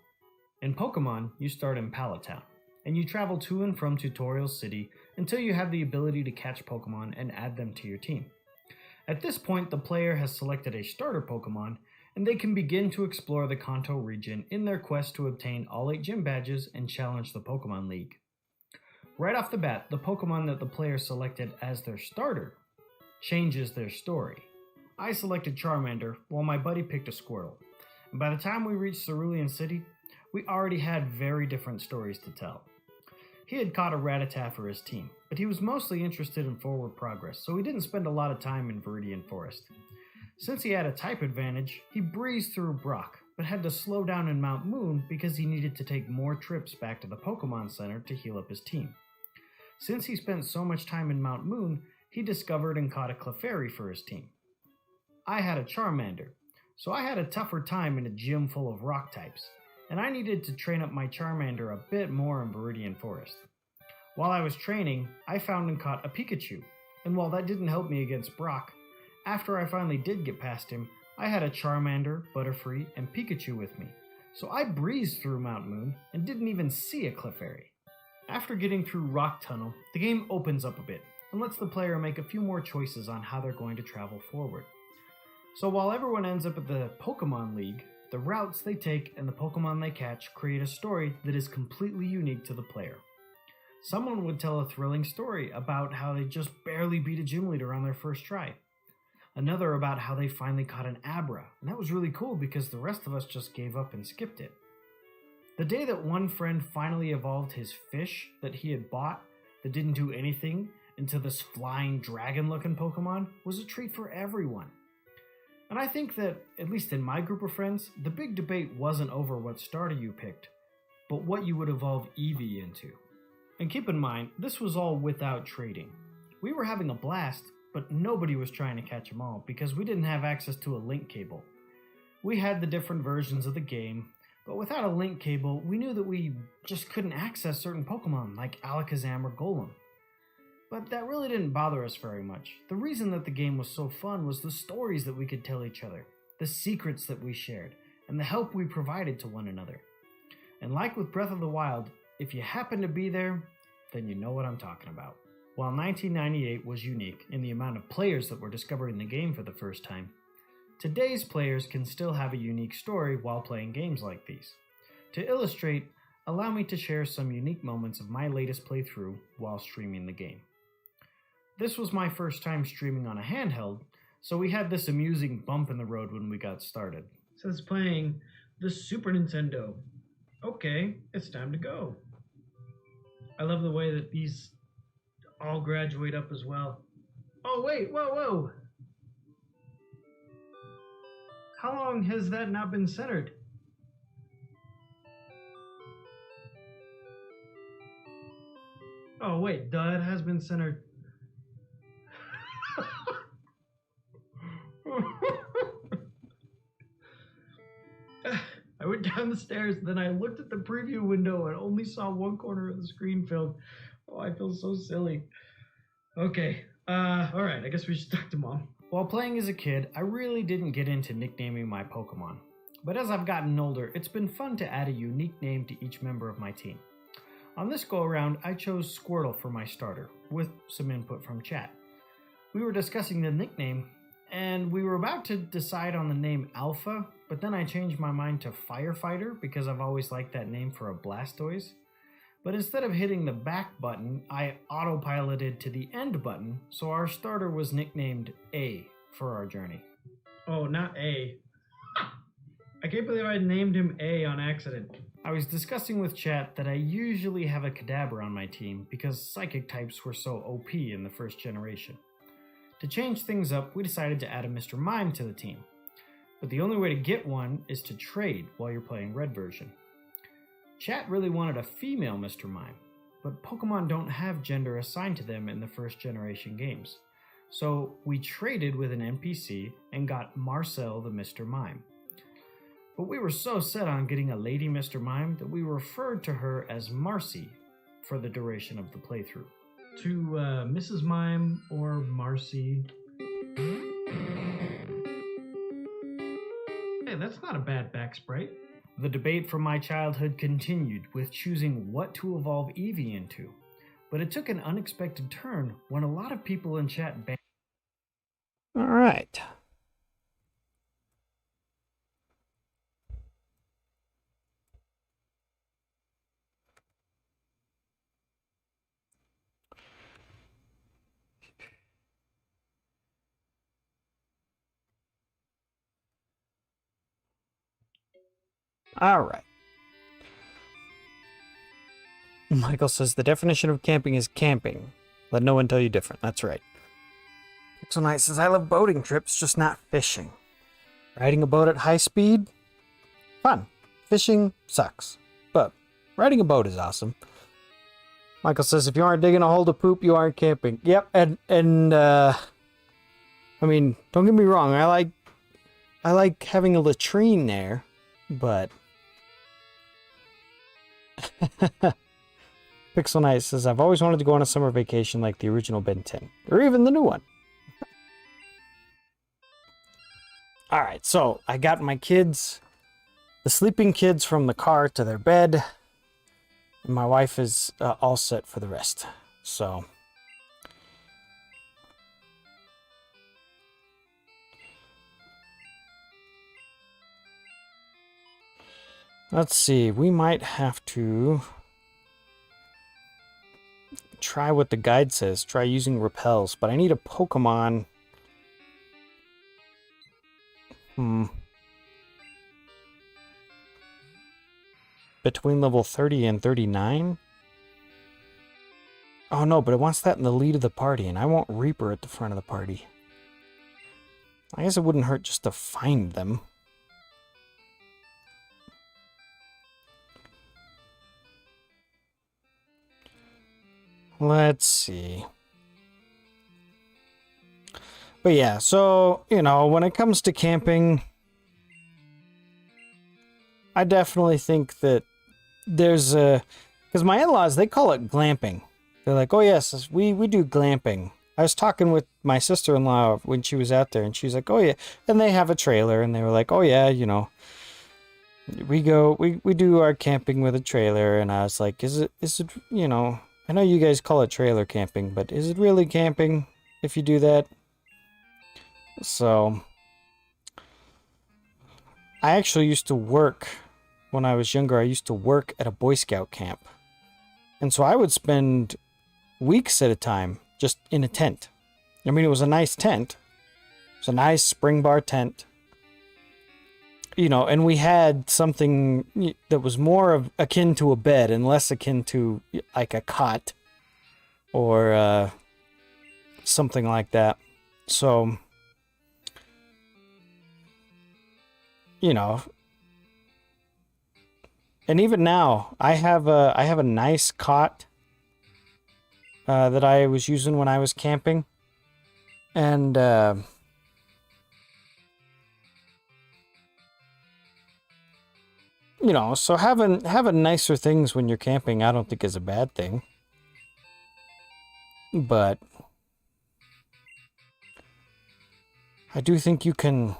In Pokemon, you start in Pallet Town, and you travel to and from Tutorial City until you have the ability to catch Pokemon and add them to your team. At this point, the player has selected a starter Pokemon, and they can begin to explore the Kanto region in their quest to obtain all 8 gym badges and challenge the Pokemon League. Right off the bat, the Pokemon that the player selected as their starter changes their story. I selected Charmander, while my buddy picked a Squirtle, and by the time we reached Cerulean City, we already had very different stories to tell. He had caught a Rattata for his team, but he was mostly interested in forward progress, so he didn't spend a lot of time in Viridian Forest. Since he had a type advantage, he breezed through Brock, but had to slow down in Mount Moon because he needed to take more trips back to the Pokemon Center to heal up his team. Since he spent so much time in Mount Moon, he discovered and caught a Clefairy for his team. I had a Charmander, so I had a tougher time in a gym full of rock types, and I needed to train up my Charmander a bit more in Viridian Forest. While I was training, I found and caught a Pikachu, and while that didn't help me against Brock, after I finally did get past him, I had a Charmander, Butterfree, and Pikachu with me, so I breezed through Mount Moon and didn't even see a Clefairy. After getting through Rock Tunnel, the game opens up a bit and lets the player make a few more choices on how they're going to travel forward. So while everyone ends up at the Pokemon League, the routes they take and the Pokemon they catch create a story that is completely unique to the player. Someone would tell a thrilling story about how they just barely beat a gym leader on their first try. Another about how they finally caught an Abra, and that was really cool because the rest of us just gave up and skipped it. The day that one friend finally evolved his fish that he had bought that didn't do anything into this flying dragon-looking Pokemon was a treat for everyone. And I think that, at least in my group of friends, the big debate wasn't over what starter you picked, but what you would evolve Eevee into. And keep in mind, this was all without trading. We were having a blast, but nobody was trying to catch them all because we didn't have access to a link cable. We had the different versions of the game, but without a link cable, we knew that we just couldn't access certain Pokemon like Alakazam or Golem. But that really didn't bother us very much. The reason that the game was so fun was the stories that we could tell each other, the secrets that we shared, and the help we provided to one another. And like with Breath of the Wild, if you happen to be there, then you know what I'm talking about. While 1998 was unique in the amount of players that were discovering the game for the first time, today's players can still have a unique story while playing games like these. To illustrate, allow me to share some unique moments of my latest playthrough while streaming the game. This was my first time streaming on a handheld, so we had this amusing bump in the road when we got started. So it's playing the Super Nintendo. Okay, it's time to go. I love the way that these all graduate up as well. Oh wait, whoa! How long has that not been centered? Oh wait, duh, it has been centered. I went down the stairs, then I looked at the preview window and only saw one corner of the screen filled. Oh, I feel so silly. Okay, alright, I guess we should talk to Mom. While playing as a kid, I really didn't get into nicknaming my Pokemon. But as I've gotten older, it's been fun to add a unique name to each member of my team. On this go-around, I chose Squirtle for my starter, with some input from chat. We were discussing the nickname, and we were about to decide on the name Alpha, but then I changed my mind to Firefighter because I've always liked that name for a Blastoise. But instead of hitting the back button, I autopiloted to the end button, so our starter was nicknamed A for our journey. Oh, not A. I can't believe I named him A on accident. I was discussing with chat that I usually have a Kadabra on my team because psychic types were so OP in the first generation. To change things up, we decided to add a Mr. Mime to the team. But the only way to get one is to trade while you're playing red version. Chat really wanted a female Mr. Mime, but Pokemon don't have gender assigned to them in the first generation games. So we traded with an NPC and got Marcel the Mr. Mime. But we were so set on getting a lady Mr. Mime that we referred to her as Marcy for the duration of the playthrough. To Mrs. Mime or Marcy. Hey, that's not a bad back sprite. The debate from my childhood continued with choosing what to evolve Eevee into, but it took an unexpected turn when a lot of people in chat banned. All right. All right. Michael says the definition of camping is camping. Let no one tell you different. That's right. Pixel Knight says I love boating trips, just not fishing. Riding a boat at high speed? Fun. Fishing sucks. But riding a boat is awesome. Michael says if you aren't digging a hole to poop, you aren't camping. Yep, and I mean, don't get me wrong, I like having a latrine there, but Pixel Knight says, I've always wanted to go on a summer vacation like the original Ben 10. Or even the new one. Alright, so I got my kids, the sleeping kids from the car to their bed. And my wife is all set for the rest. So let's see, we might have to try what the guide says. Try using repels, but I need a Pokemon. Between level 30 and 39? Oh no, but it wants that in the lead of the party, and I want Reaper at the front of the party. I guess it wouldn't hurt just to find them. Let's see. But yeah, so, you know, when it comes to camping, I definitely think that there's a... Because my in-laws, they call it glamping. They're like, oh yes, we do glamping. I was talking with my sister-in-law when she was out there, and she's like, oh yeah. And they have a trailer, and they were like, oh yeah, you know, we do our camping with a trailer. And I was like, is it, you know, I know you guys call it trailer camping, but is it really camping if you do that? So, I actually used to work, when I was younger, I used to work at a Boy Scout camp. And so I would spend weeks at a time just in a tent. I mean, it was a nice tent. It was a nice spring bar tent. You know, and we had something that was more of akin to a bed and less akin to like a cot or something like that. So, you know, and even now I have a nice cot that I was using when I was camping, and you know, so having nicer things when you're camping, I don't think is a bad thing. But I do think you can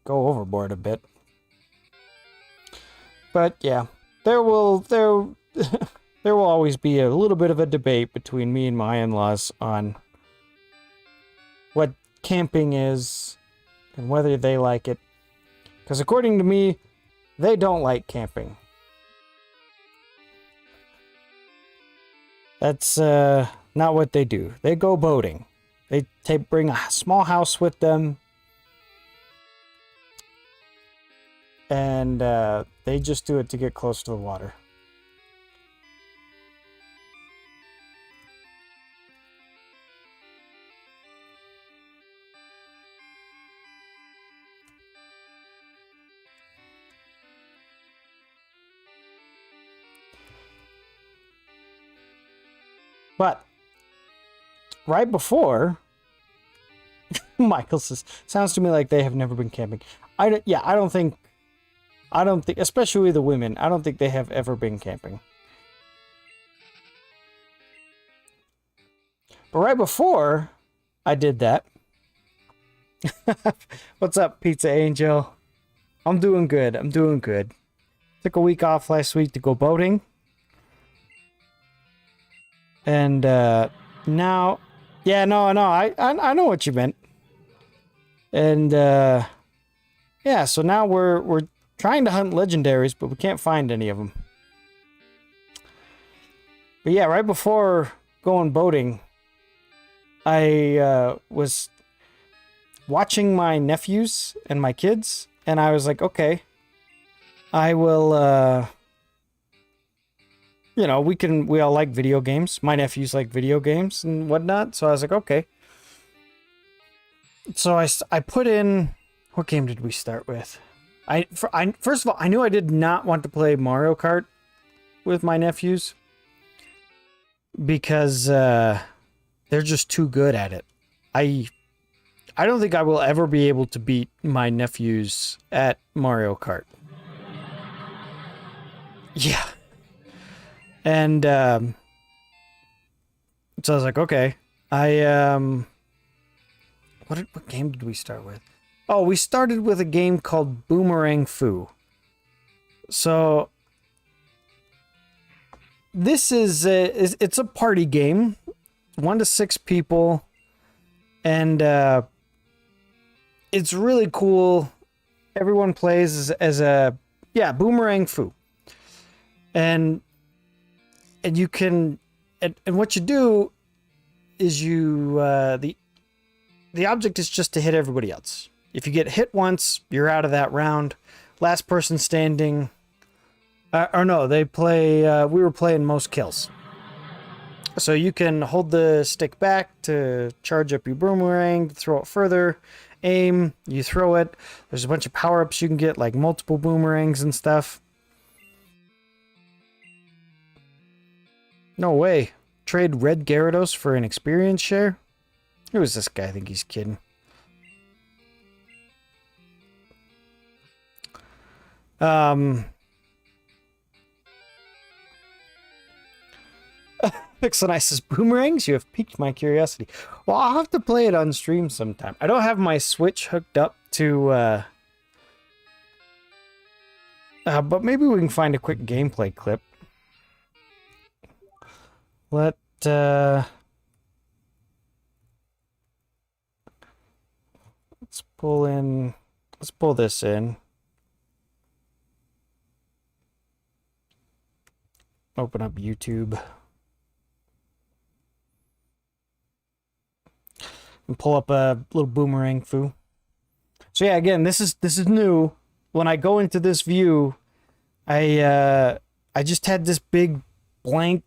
go overboard a bit. But yeah, there will always be a little bit of a debate between me and my in-laws on what camping is and whether they like it. Because according to me, they don't like camping. That's not what they do. They go boating. They bring a small house with them. and they just do it to get close to the water. But right before, Michael says, sounds to me like they have never been camping. I don't think, especially the women, I don't think they have ever been camping. But right before I did that, what's up, Pizza Angel? I'm doing good. I'm doing good. Took a week off last week to go boating. And now, yeah, no, I know what you meant. And yeah, so now we're trying to hunt legendaries, but we can't find any of them. But yeah, right before going boating, I was watching my nephews and my kids, and I was like, okay, I will, you know, we all like video games. My nephews like video games and whatnot, so I was like, okay. So I put in, what game did we start with? First of all, I knew I did not want to play Mario Kart with my nephews because they're just too good at it. I don't think I will ever be able to beat my nephews at Mario Kart. Yeah. And so I was like, okay. What game did we start with? Oh, we started with a game called Boomerang Fu. So this is it's a party game, 1 to 6 people, and it's really cool. Everyone plays as a Boomerang Fu, and you can and what you do is you the object is just to hit everybody else. If you get hit once, you're out of that round. Last person standing. Or no, they play. We were playing most kills. So you can hold the stick back to charge up your boomerang, throw it further, aim, you throw it. There's a bunch of power-ups you can get, like multiple boomerangs and stuff. No way. Trade red Gyarados for an experience share? Who is this guy? I think he's kidding. Pixel says, boomerangs? You have piqued my curiosity. Well, I'll have to play it on stream sometime. I don't have my Switch hooked up to, but maybe we can find a quick gameplay clip. Let's pull this in. Open up YouTube. And pull up a little Boomerang Fu. So yeah, again, this is new. When I go into this view, I just had this big blank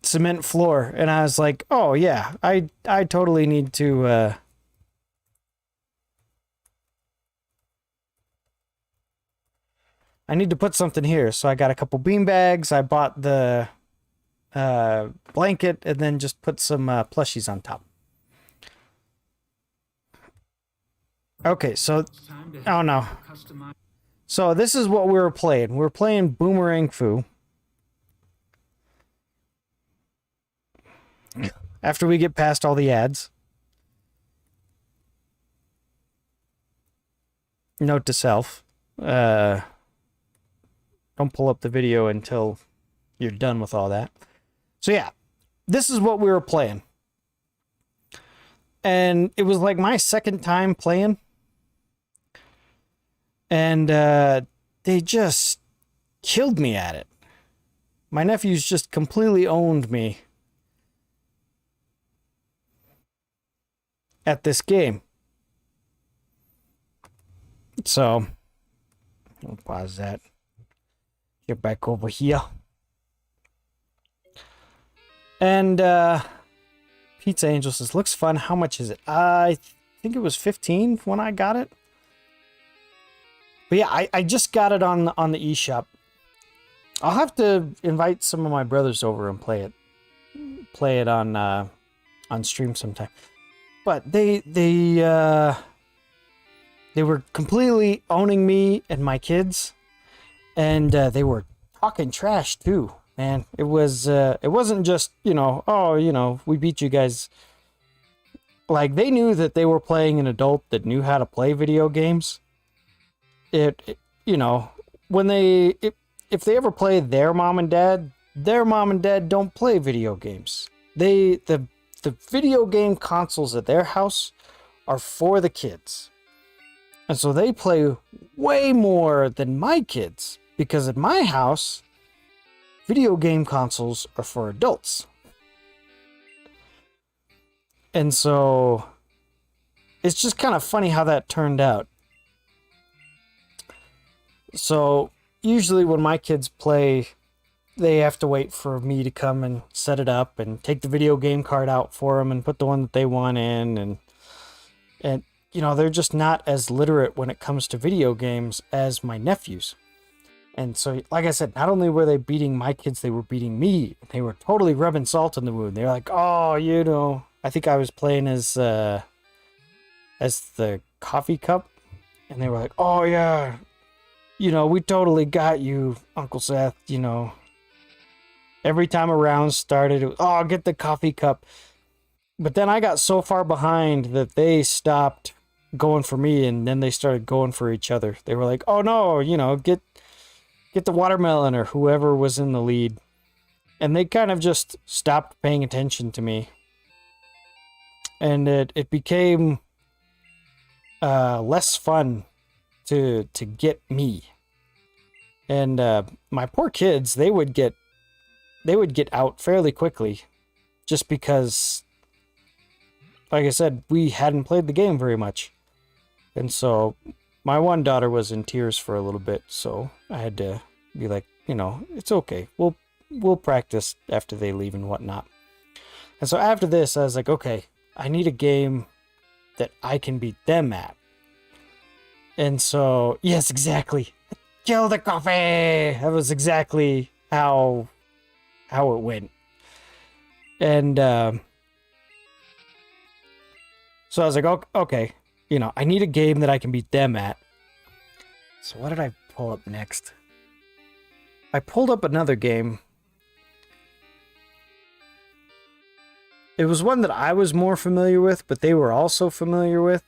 cement floor, and I was like, oh yeah, I totally need to I need to put something here. So I got a couple bean bags, I bought the blanket, and then just put some plushies on top. Okay, so oh no. So this is what we were playing. We're playing Boomerang Fu. After we get past all the ads. Note to self. Don't pull up the video until you're done with all that. So yeah, this is what we were playing. And it was like my second time playing. And they just killed me at it. My nephews just completely owned me at this game. So, pause that. Get back over here. And Pizza Angel says, looks fun. How much is it? I think it was 15 when I got it. But yeah, I just got it on the eShop. I'll have to invite some of my brothers over and play it on stream sometime. But they were completely owning me and my kids, and they were talking trash too. Man, it wasn't just, we beat you guys. Like, they knew that they were playing an adult that knew how to play video games. When if they ever play their mom and dad don't play video games. The video game consoles at their house are for the kids. And so they play way more than my kids, because at my house, video game consoles are for adults. And so it's just kind of funny how that turned out. So usually when my kids play, they have to wait for me to come and set it up and take the video game card out for them and put the one that they want in. And they're just not as literate when it comes to video games as my nephews. And so, like I said, not only were they beating my kids, they were beating me. They were totally rubbing salt in the wound. They're like, oh, I think I was playing as the coffee cup. And they were like, oh yeah, we totally got you, Uncle Seth, Every time a round started, it was, get the coffee cup. But then I got so far behind that they stopped going for me, and then they started going for each other. They were like, oh no, get the watermelon, or whoever was in the lead. And they kind of just stopped paying attention to me. And it became less fun to get me. And my poor kids, they would get out fairly quickly, just because, like I said, we hadn't played the game very much. And so my one daughter was in tears for a little bit, so I had to be like, it's okay. We'll practice after they leave and whatnot. And so after this, I was like, okay, I need a game that I can beat them at. And so, yes, exactly. Kill the coffee! That was exactly how it went. And so I was like, okay, I need a game that I can beat them at. So what did I pull up next? I pulled up another game. It was one that I was more familiar with, but they were also familiar with.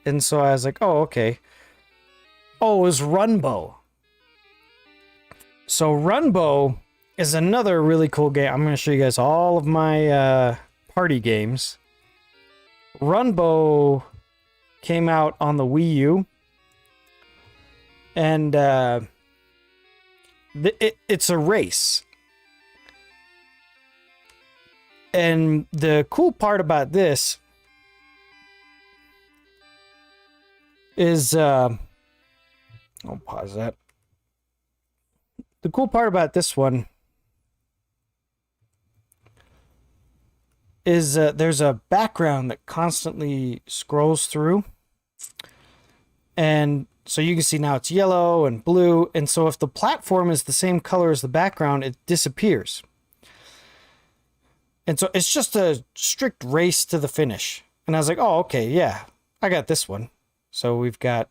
And so I was like, oh, okay. Oh, it was Runbow. So Runbow is another really cool game. I'm going to show you guys all of my party games. Runbow came out on the Wii U. And it's a race. And the cool part about this is... I'll pause that. The cool part about this one is there's a background that constantly scrolls through. And so you can see now it's yellow and blue. And so if the platform is the same color as the background, it disappears. And so it's just a strict race to the finish. And I was like, oh, okay, yeah, I got this one. So we've got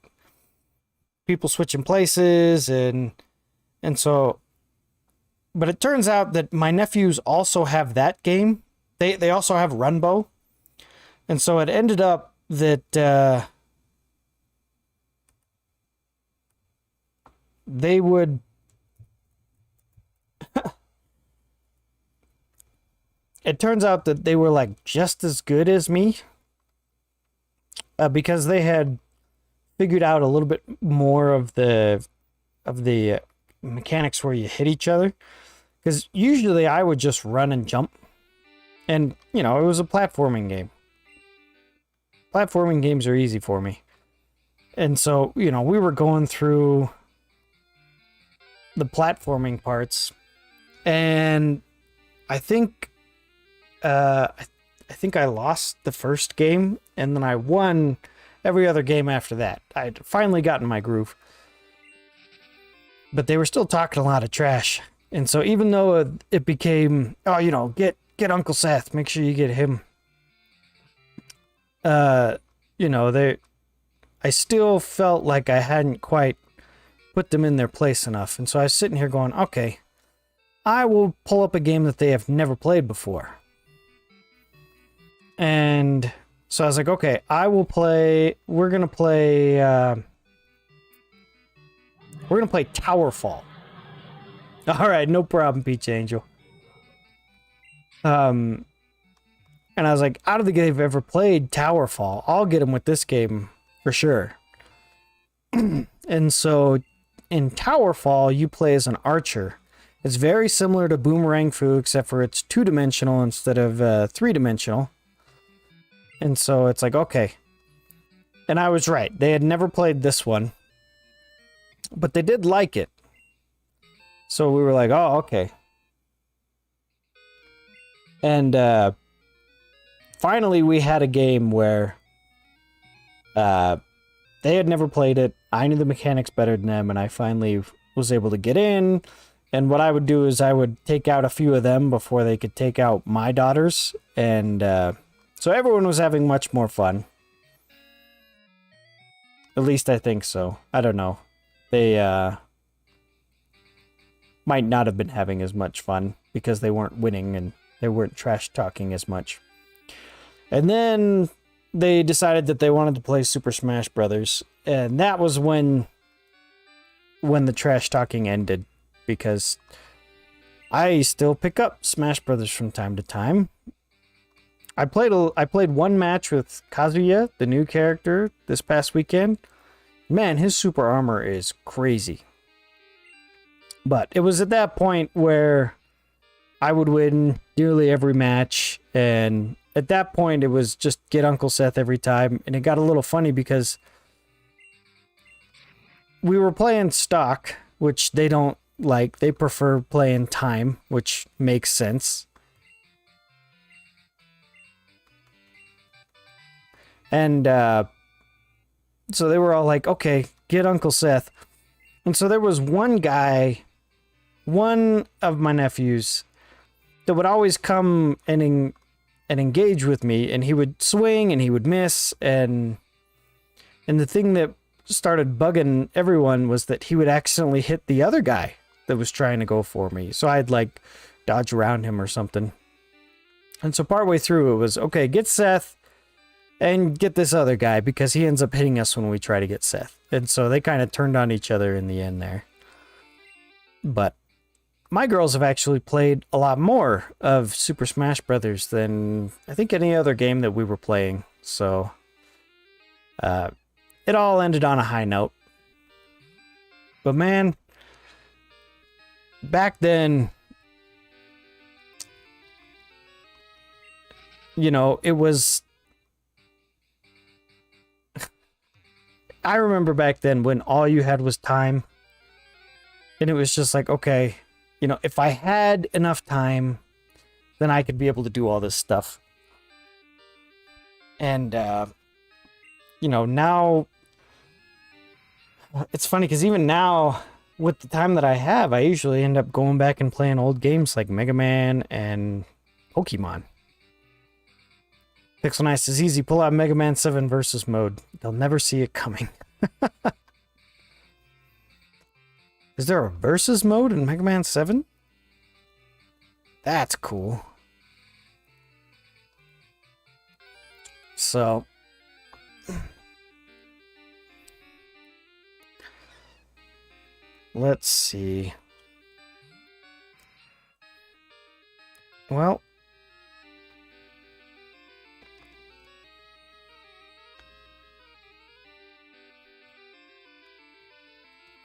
people switching places and so, but it turns out that my nephews also have that game. They also have Runbow. And so it ended up that they would it turns out that they were like just as good as me, because they had figured out a little bit more of the mechanics where you hit each other. Because usually I would just run and jump, and it was a platforming game. Platforming games are easy for me, and so we were going through the platforming parts, and I think I think I lost the first game, and then I won every other game after that. I'd finally gotten my groove. But they were still talking a lot of trash. And so even though it became, oh, you know, get Uncle Seth, make sure you get him. You know, I still felt like I hadn't quite put them in their place enough. And so I was sitting here going, okay, I will pull up a game that they have never played before. And so I was like, okay, we're going to play Towerfall. All right, no problem, Peach Angel. And I was like, I don't think they've ever played Towerfall. I'll get them with this game for sure. And so in Towerfall, you play as an archer. It's very similar to Boomerang Fu, except for it's 2-dimensional instead of 3-dimensional. And so it's like, okay. And I was right. They had never played this one. But they did like it. So we were like, oh, okay. And finally we had a game where they had never played it. I knew the mechanics better than them, and I finally was able to get in. And what I would do is I would take out a few of them before they could take out my daughters. And so everyone was having much more fun. At least I think so. I don't know. They might not have been having as much fun because they weren't winning and they weren't trash talking as much. And then they decided that they wanted to play Super Smash Brothers, and that was when the trash talking ended, because I still pick up Smash Brothers from time to time. I played one match with Kazuya, the new character, this past weekend. Man, his super armor is crazy. But it was at that point where I would win nearly every match, and at that point it was just get Uncle Seth every time, and it got a little funny because we were playing stock, which they don't like. They prefer playing time, which makes sense. And so they were all like, okay, get Uncle Seth. And so there was one guy, one of my nephews, that would always come and engage with me, and he would swing and he would miss, and the thing that started bugging everyone was that he would accidentally hit the other guy that was trying to go for me. So I'd like dodge around him or something. And so partway through it was, okay, get Seth and get this other guy, because he ends up hitting us when we try to get Seth. And so they kind of turned on each other in the end there. But my girls have actually played a lot more of Super Smash Brothers than I think any other game that we were playing. So it all ended on a high note. But man, back then, you know, it was... I remember back then when all you had was time, and it was just like, okay, you know, if I had enough time, then I could be able to do all this stuff. And, you know, now, it's funny because even now, with the time that I have, I usually end up going back and playing old games like Mega Man and Pokemon. Pixel Nice is easy. Pull out Mega Man 7 versus mode. They'll never see it coming. Is there a versus mode in Mega Man 7? That's cool. So... let's see. Well...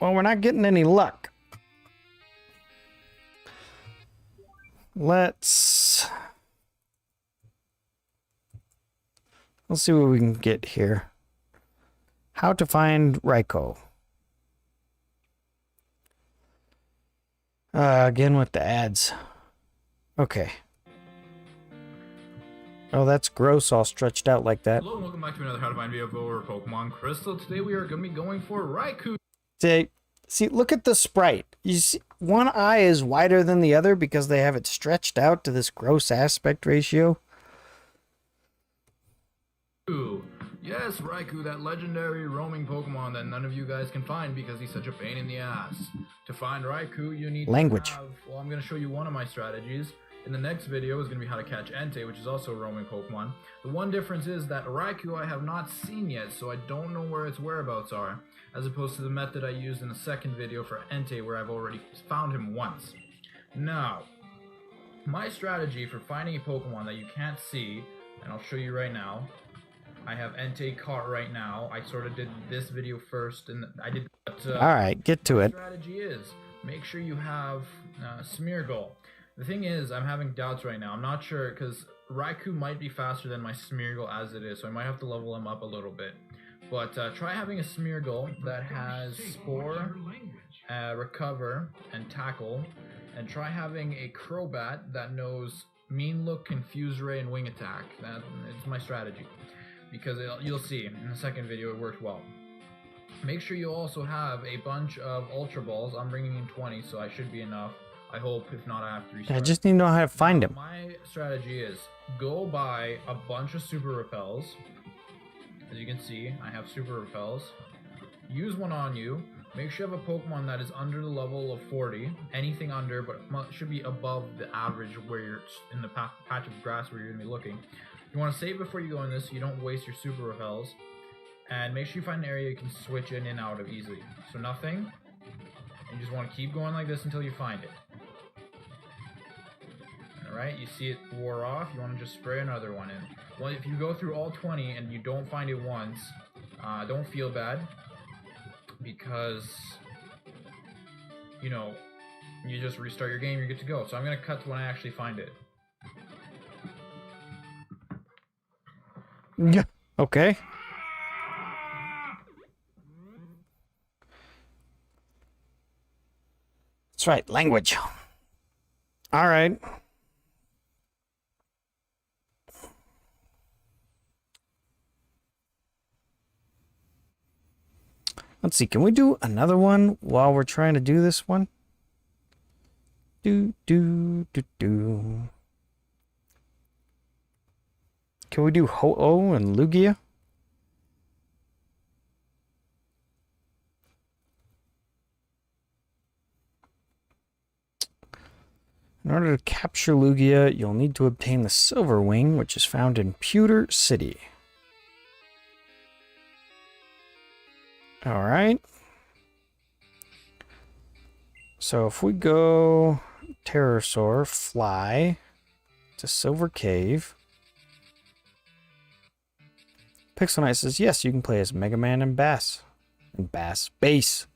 well, we're not getting any luck. Let's see what we can get here. How to find Raikou. Again with the ads. Okay. Oh, that's gross, all stretched out like that. Hello and welcome back to another How to Find video for Pokemon Crystal. Today we are going to be going for Raikou. See, look at the sprite. You see, one eye is wider than the other because they have it stretched out to this gross aspect ratio. Yes, Raikou, that legendary roaming Pokemon that none of you guys can find because he's such a pain in the ass. To find Raikou, you need language. Well, I'm going to show you one of my strategies. In the next video is going to be how to catch Entei, which is also a roaming Pokemon. The one difference is that Raikou I have not seen yet, so I don't know where its whereabouts are, as opposed to the method I used in the second video for Entei, where I've already found him once. Now, my strategy for finding a Pokemon that you can't see, and I'll show you right now. I have Entei caught right now. I sort of did this video first, and I did. Alright, get to it. The strategy is make sure you have Smeargle. The thing is, I'm having doubts right now. I'm not sure, because Raikou might be faster than my Smeargle as it is, so I might have to level him up a little bit. But try having a Smeargle that has Spore, Recover, and Tackle, and try having a Crobat that knows Mean Look, Confuse Ray, and Wing Attack. It's my strategy, because you'll see in the second video it worked well. Make sure you also have a bunch of Ultra Balls. I'm bringing in 20, so I should be enough. I hope. If not, I have to restart. I just need to know how to find him. My strategy is go buy a bunch of Super Repels. As you can see, I have Super Repels. Use one on you. Make sure you have a Pokemon that is under the level of 40. Anything under, but should be above the average where you're in the patch of grass where you're going to be looking. You want to save before you go in this so you don't waste your Super Repels. And make sure you find an area you can switch in and out of easily. So nothing. You just want to keep going like this until you find it. Alright, you see it wore off, you want to just spray another one in. Well, if you go through all 20 and you don't find it once, don't feel bad. Because, you know, you just restart your game, you're good to go. So I'm going to cut to when I actually find it. Yeah, okay. That's right, language. Alright. Let's see, can we do another one while we're trying to do this one? Can we do Ho-Oh and Lugia? In order to capture Lugia, you'll need to obtain the Silver Wing, which is found in Pewter City. Alright. So if we go Terrorsaur, fly to Silver Cave. Pixel Knight says, yes, you can play as Mega Man and Bass. Bass.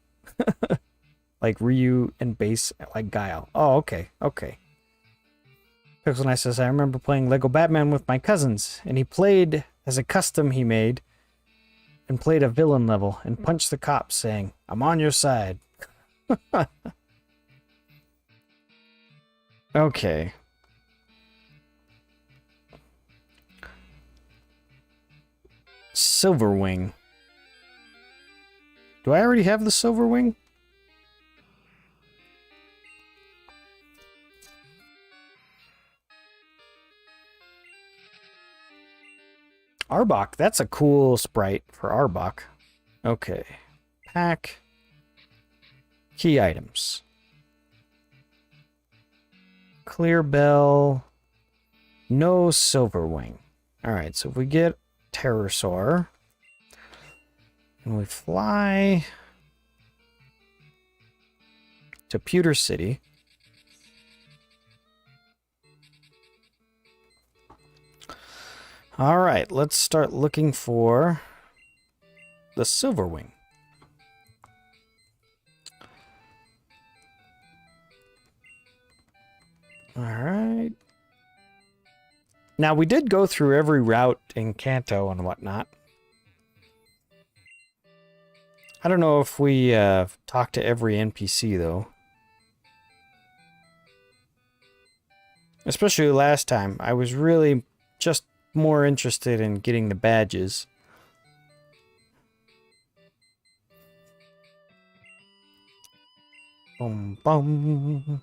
Like Ryu and Bass, like Guile. Oh, okay, okay. Pixel Knight says, I remember playing Lego Batman with my cousins, and he played as a custom he made, and played a villain level, and punched the cops, saying, I'm on your side. Okay. Silver Wing. Do I already have the Silver Wing? Arbok, that's a cool sprite for Arbok. Okay. Pack. Key items. Clear Bell. No Silver Wing. Alright, so if we get Terrorsaur and we fly to Pewter City. Alright, let's start looking for the Silver Wing. Alright. Now, we did go through every route in Kanto and whatnot. I don't know if we talked to every NPC, though. Especially last time. I was really just more interested in getting the badges. Boom, boom.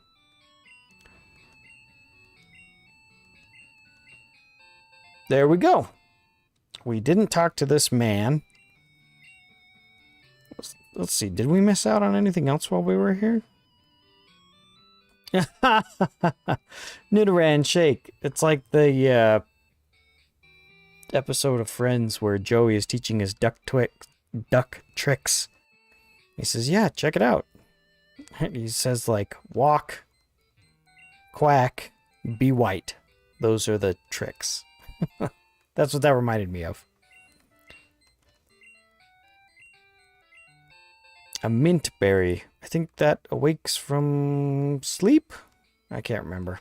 There we go. We didn't talk to this man. Let's see. Did we miss out on anything else while we were here? Nidoran Shake. It's like the episode of Friends where Joey is teaching his duck tricks. He says, yeah, check it out. He says, like, walk, quack, be white. Those are the tricks. That's what that reminded me of. A mint berry. I think that awakes from sleep? I can't remember.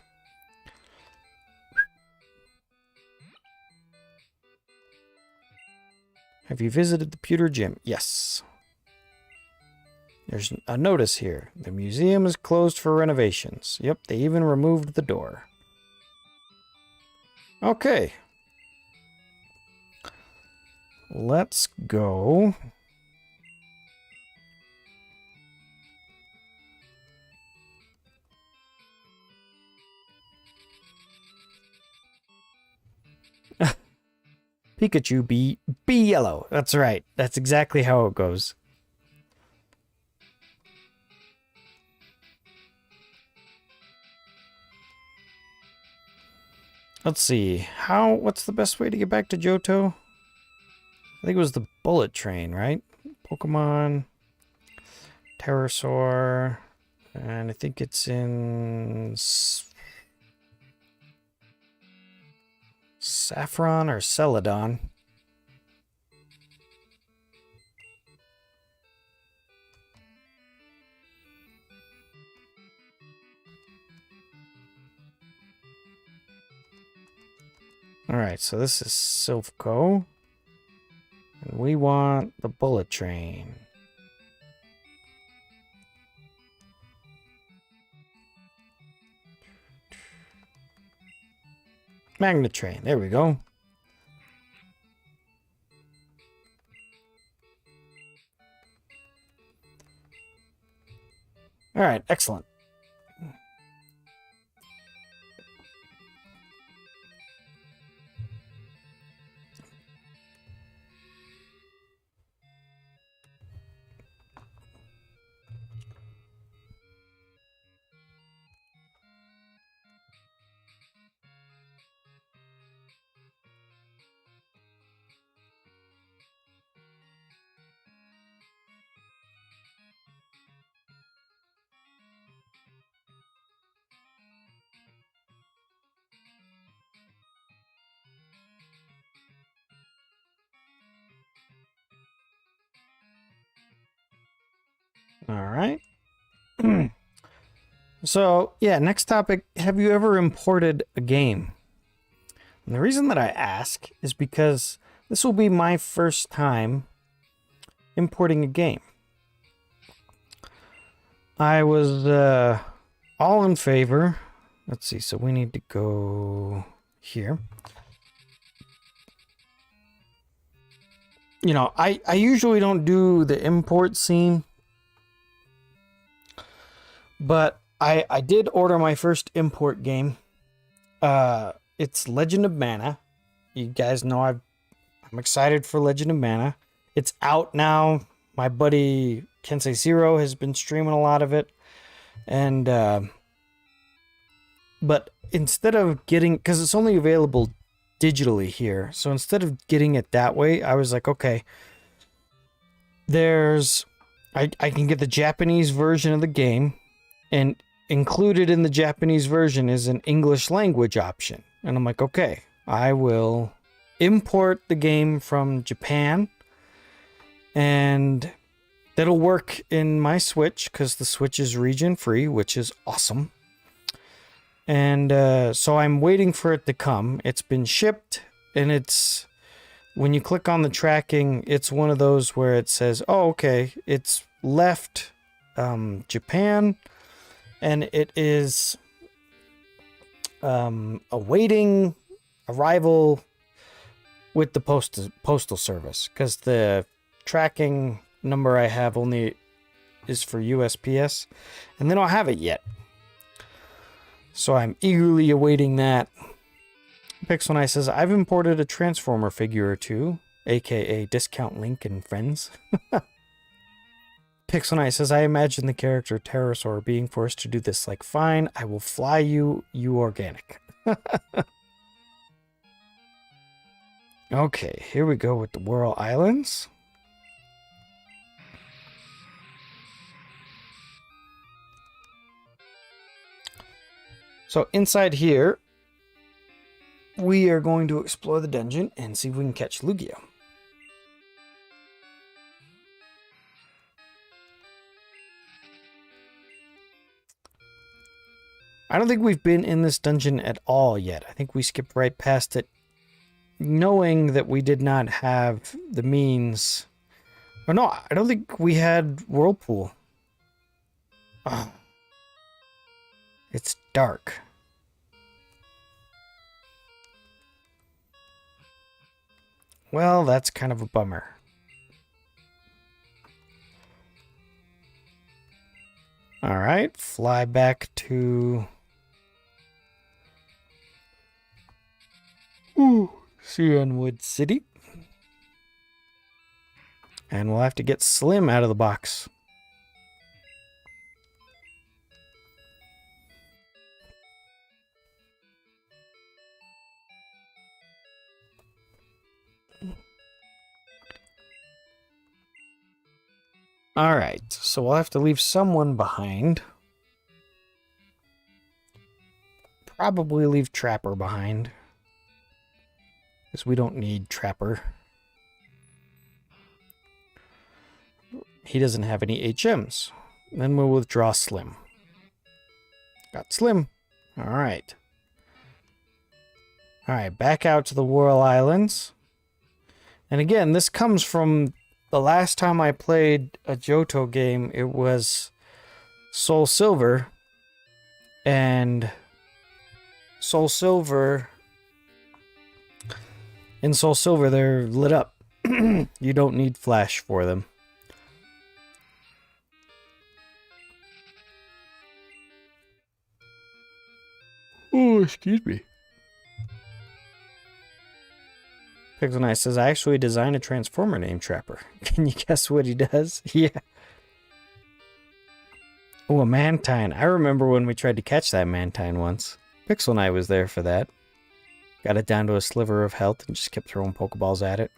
Have you visited the pewter gym? Yes. There's a notice here. The museum is closed for renovations. Yep, they even removed the door. Okay. Let's go. Pikachu be yellow. That's right. That's exactly how it goes. Let's see. What's the best way to get back to Johto? I think it was the bullet train, right? Pokemon, Pterosaur, and I think it's in Saffron or Celadon. Alright, so this is Silphco. And we want the bullet train. Magnet train, there we go. Alright, excellent. Alright. So, yeah, next topic. Have you ever imported a game? And the reason that I ask is because this will be my first time importing a game. I was all in favor. Let's see, so we need to go here. You know, I usually don't do the import scene, but I did order my first import game. It's Legend of Mana. You guys know I'm excited for Legend of Mana. It's out now. My buddy Kensei Zero has been streaming a lot of it. And but instead of getting, because it's only available digitally here, so instead of getting it that way, I was like, okay, I can get the Japanese version of the game, and included in the Japanese version is an English language option. And I'm like, okay, I will import the game from Japan, and that'll work in my Switch because the Switch is region free, which is awesome. And so I'm waiting for it to come. It's been shipped, and it's, when you click on the tracking, it's one of those where it says, oh, okay, it's left Japan, and it is awaiting arrival with the postal service, because the tracking number I have only is for USPS, and they don't have it yet. So I'm eagerly awaiting that. Pixel says, I've imported a Transformer figure or two, aka Discount Link and Friends. Pixel says, I imagine the character Pterosaur being forced to do this. Like, fine, I will fly you, you organic. Okay, here we go with the Whirl Islands. So inside here, we are going to explore the dungeon and see if we can catch Lugia. I don't think we've been in this dungeon at all yet. I think we skipped right past it, knowing that we did not have the means. Or no, I don't think we had Whirlpool. Oh. It's dark. Well, that's kind of a bummer. All right, fly back to Cianwood City. And we'll have to get Slim out of the box. Alright, so we'll have to leave someone behind. Probably leave Trapper behind, because we don't need Trapper. He doesn't have any HMs. Then we'll withdraw Slim. Got Slim. Alright. Alright, back out to the Whirl Islands. And again, this comes from the last time I played a Johto game. It was Soul Silver. And Soul Silver... In Soul Silver, they're lit up. You don't need flash for them. Oh, excuse me. Pixel says, I actually designed a Transformer named Trapper. Can you guess what he does? Yeah. Oh, a Mantine. I remember when we tried to catch that Mantine once. Pixel was there for that. Got it down to a sliver of health and just kept throwing Pokeballs at it.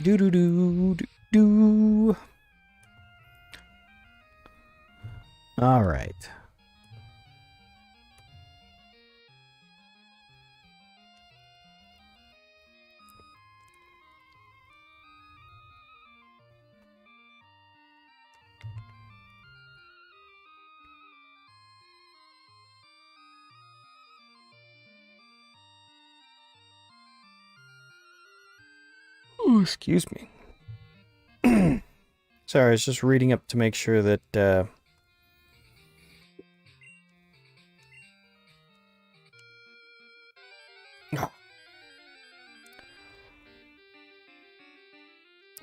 Do-do-do-do-do. All right. Ooh, excuse me. Sorry, I was just reading up to make sure that to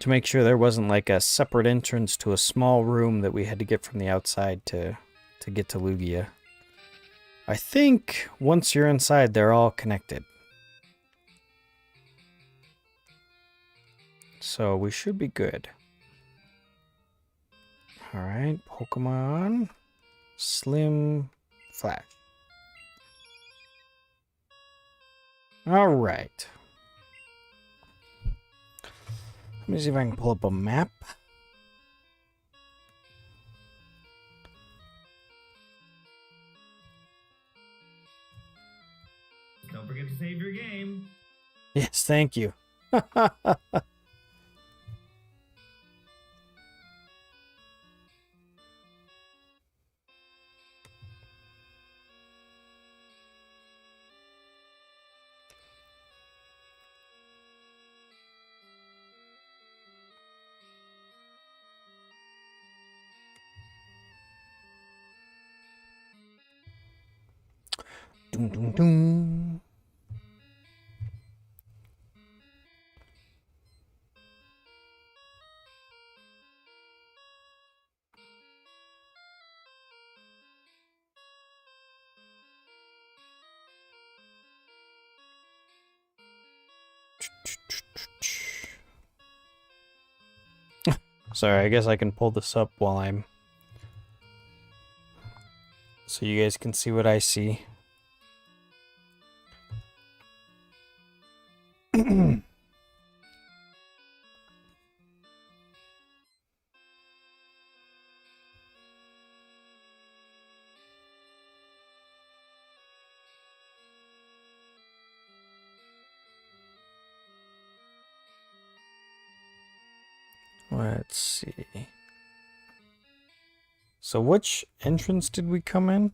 make sure there wasn't like a separate entrance to a small room that we had to get from the outside to get to Lugia. I think once you're inside, they're all connected. So we should be good. Alright, Pokemon. Slim. Flash. Alright. Let me see if I can pull up a map. Don't forget to save your game. Yes, thank you. Dun, dun, dun. Sorry, I guess I can pull this up while I'm... so you guys can see what I see. Let's see. So which entrance did we come in?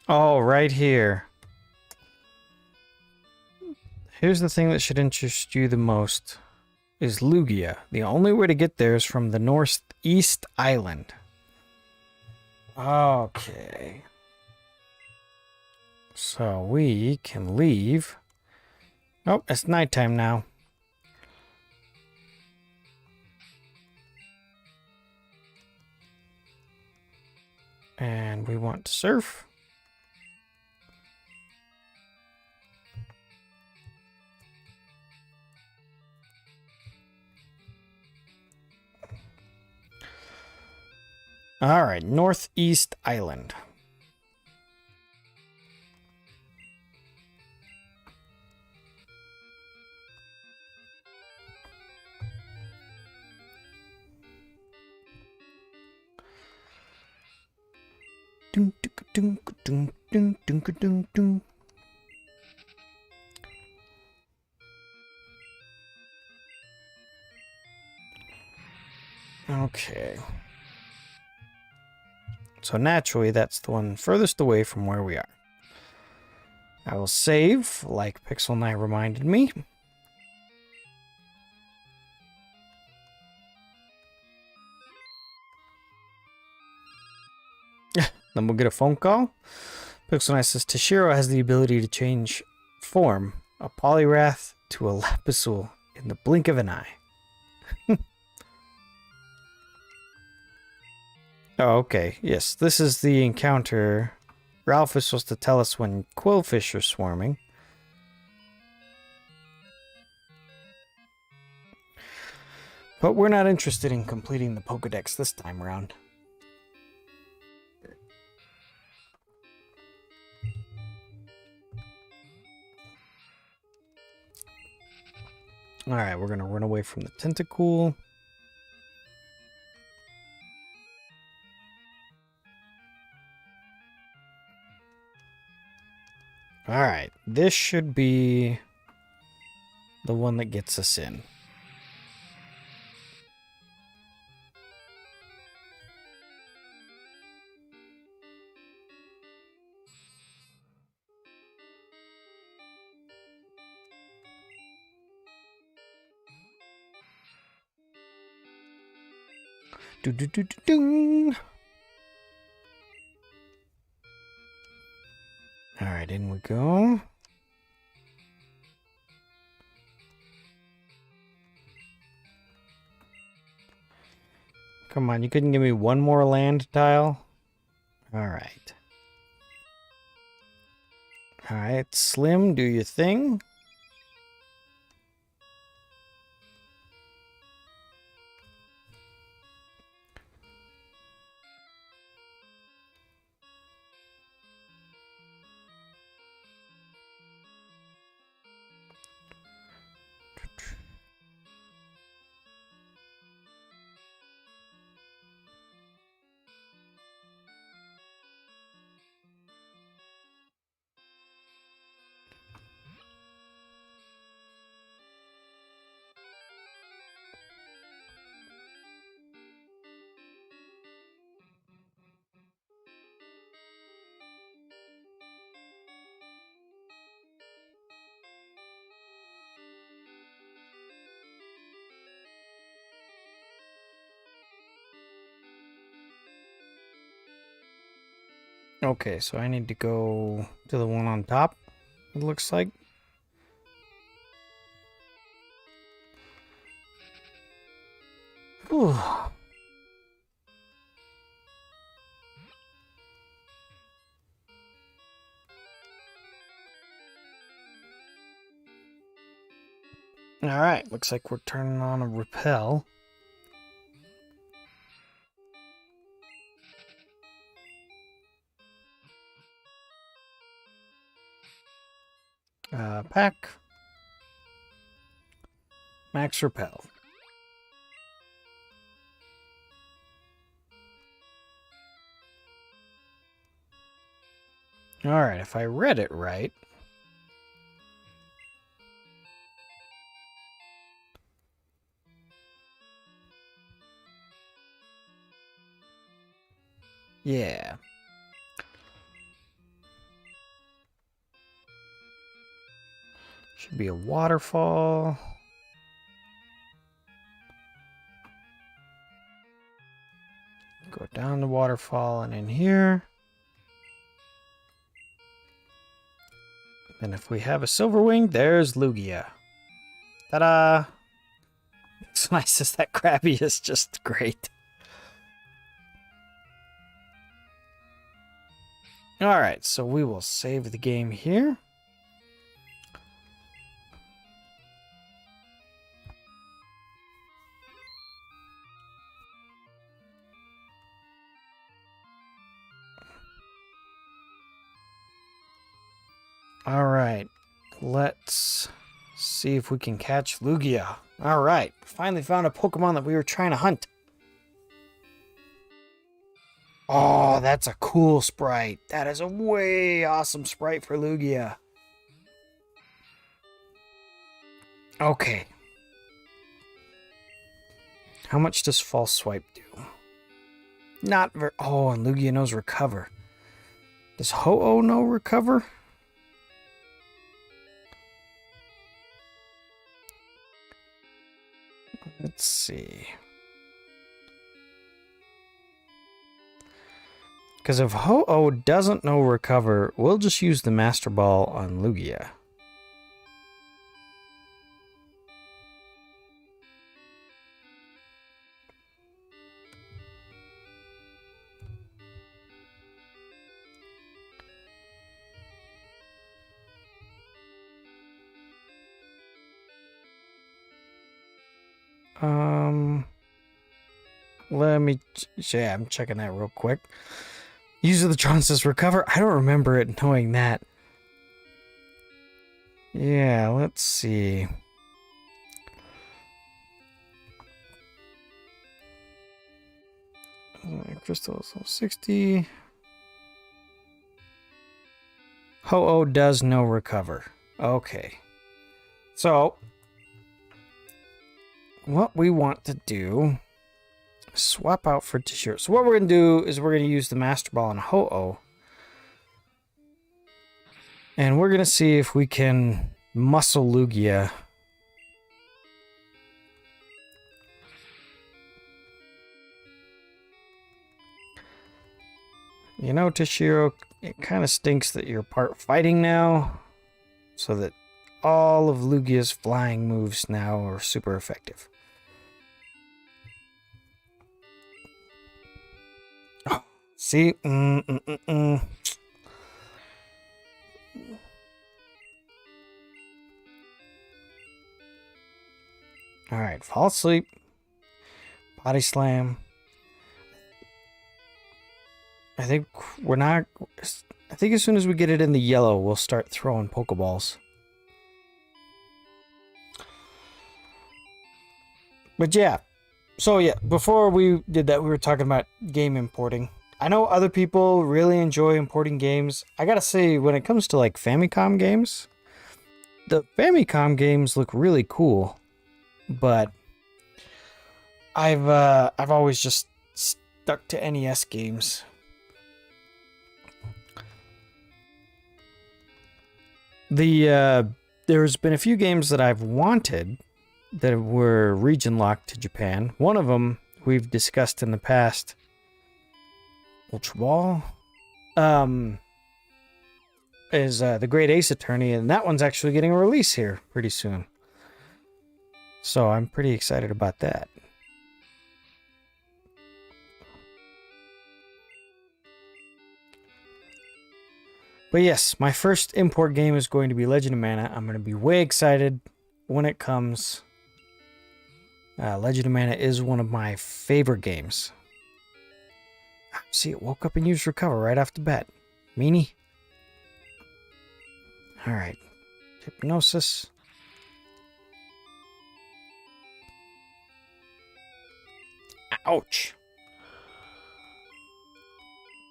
Oh, right here. Here's the thing that should interest you the most. Is Lugia. The only way to get there is from the northeast island. Okay. So we can leave. Oh, it's nighttime now. And we want to surf. All right, Northeast Island. Dun, dun, dun, dun, dun, dun, dun, dun. Okay. So naturally, that's the one furthest away from where we are. I will save, like Pixel Knight reminded me. Then we'll get a phone call. Pixel Knight says Toshiro has the ability to change form, a Poliwrath to a Lapisul in the blink of an eye. Oh, okay. Yes, this is the encounter. Ralph is supposed to tell us when quillfish are swarming. But we're not interested in completing the Pokedex this time around. Alright, we're going to run away from the Tentacool. Alright, this should be the one that gets us in. Do do do do do. All right, in we go. Come on, you couldn't give me one more land tile? All right. All right, Slim, do your thing. Okay, so I need to go to the one on top, it looks like. Whew. Alright, looks like we're turning on a repel. Pack. Max repel. Alright, if I read it right. Yeah. Should be a waterfall. Go down the waterfall and in here. And if we have a silver wing, there's Lugia. Ta-da! As nice as that Krabby is, just great. Alright, so we will save the game here. Alright, let's see if we can catch Lugia. Alright, finally found a Pokemon that we were trying to hunt. Oh, that's a cool sprite. That is a way awesome sprite for Lugia. Okay. How much does False Swipe do? Not very... Oh, and Lugia knows Recover. Does Ho-Oh know Recover? Let's see. Because if Ho-Oh doesn't know Recover, we'll just use the Master Ball on Lugia. Let me... Yeah, I'm checking that real quick. Use of the Tron says Recover. I don't remember it knowing that. Yeah, let's see. Crystal 60. Ho-Oh does no Recover. Okay. So, what we want to do... Swap out for T-shirt. So what we're going to do is we're going to use the Master Ball on Ho-Oh. And we're going to see if we can muscle Lugia. You know, Toshiro, it kind of stinks that you're part fighting now. So that all of Lugia's flying moves now are super effective. See? Alright, fall asleep. Body slam. I think we're not... I think as soon as we get it in the yellow, we'll start throwing Pokeballs. But yeah. So yeah, before we did that, we were talking about game importing. I know other people really enjoy importing games. I gotta say, when it comes to like Famicom games, the Famicom games look really cool, but I've always just stuck to NES games. There's been a few games that I've wanted that were region locked to Japan. One of them we've discussed in the past. Ultra Ball. is the Great Ace Attorney, and that one's actually getting a release here pretty soon. So I'm pretty excited about that. But yes, my first import game is going to be Legend of Mana. I'm going to be way excited when it comes. Legend of Mana is one of my favorite games. See, it woke up and used Recover right off the bat. Meanie. Alright. Hypnosis. Ouch.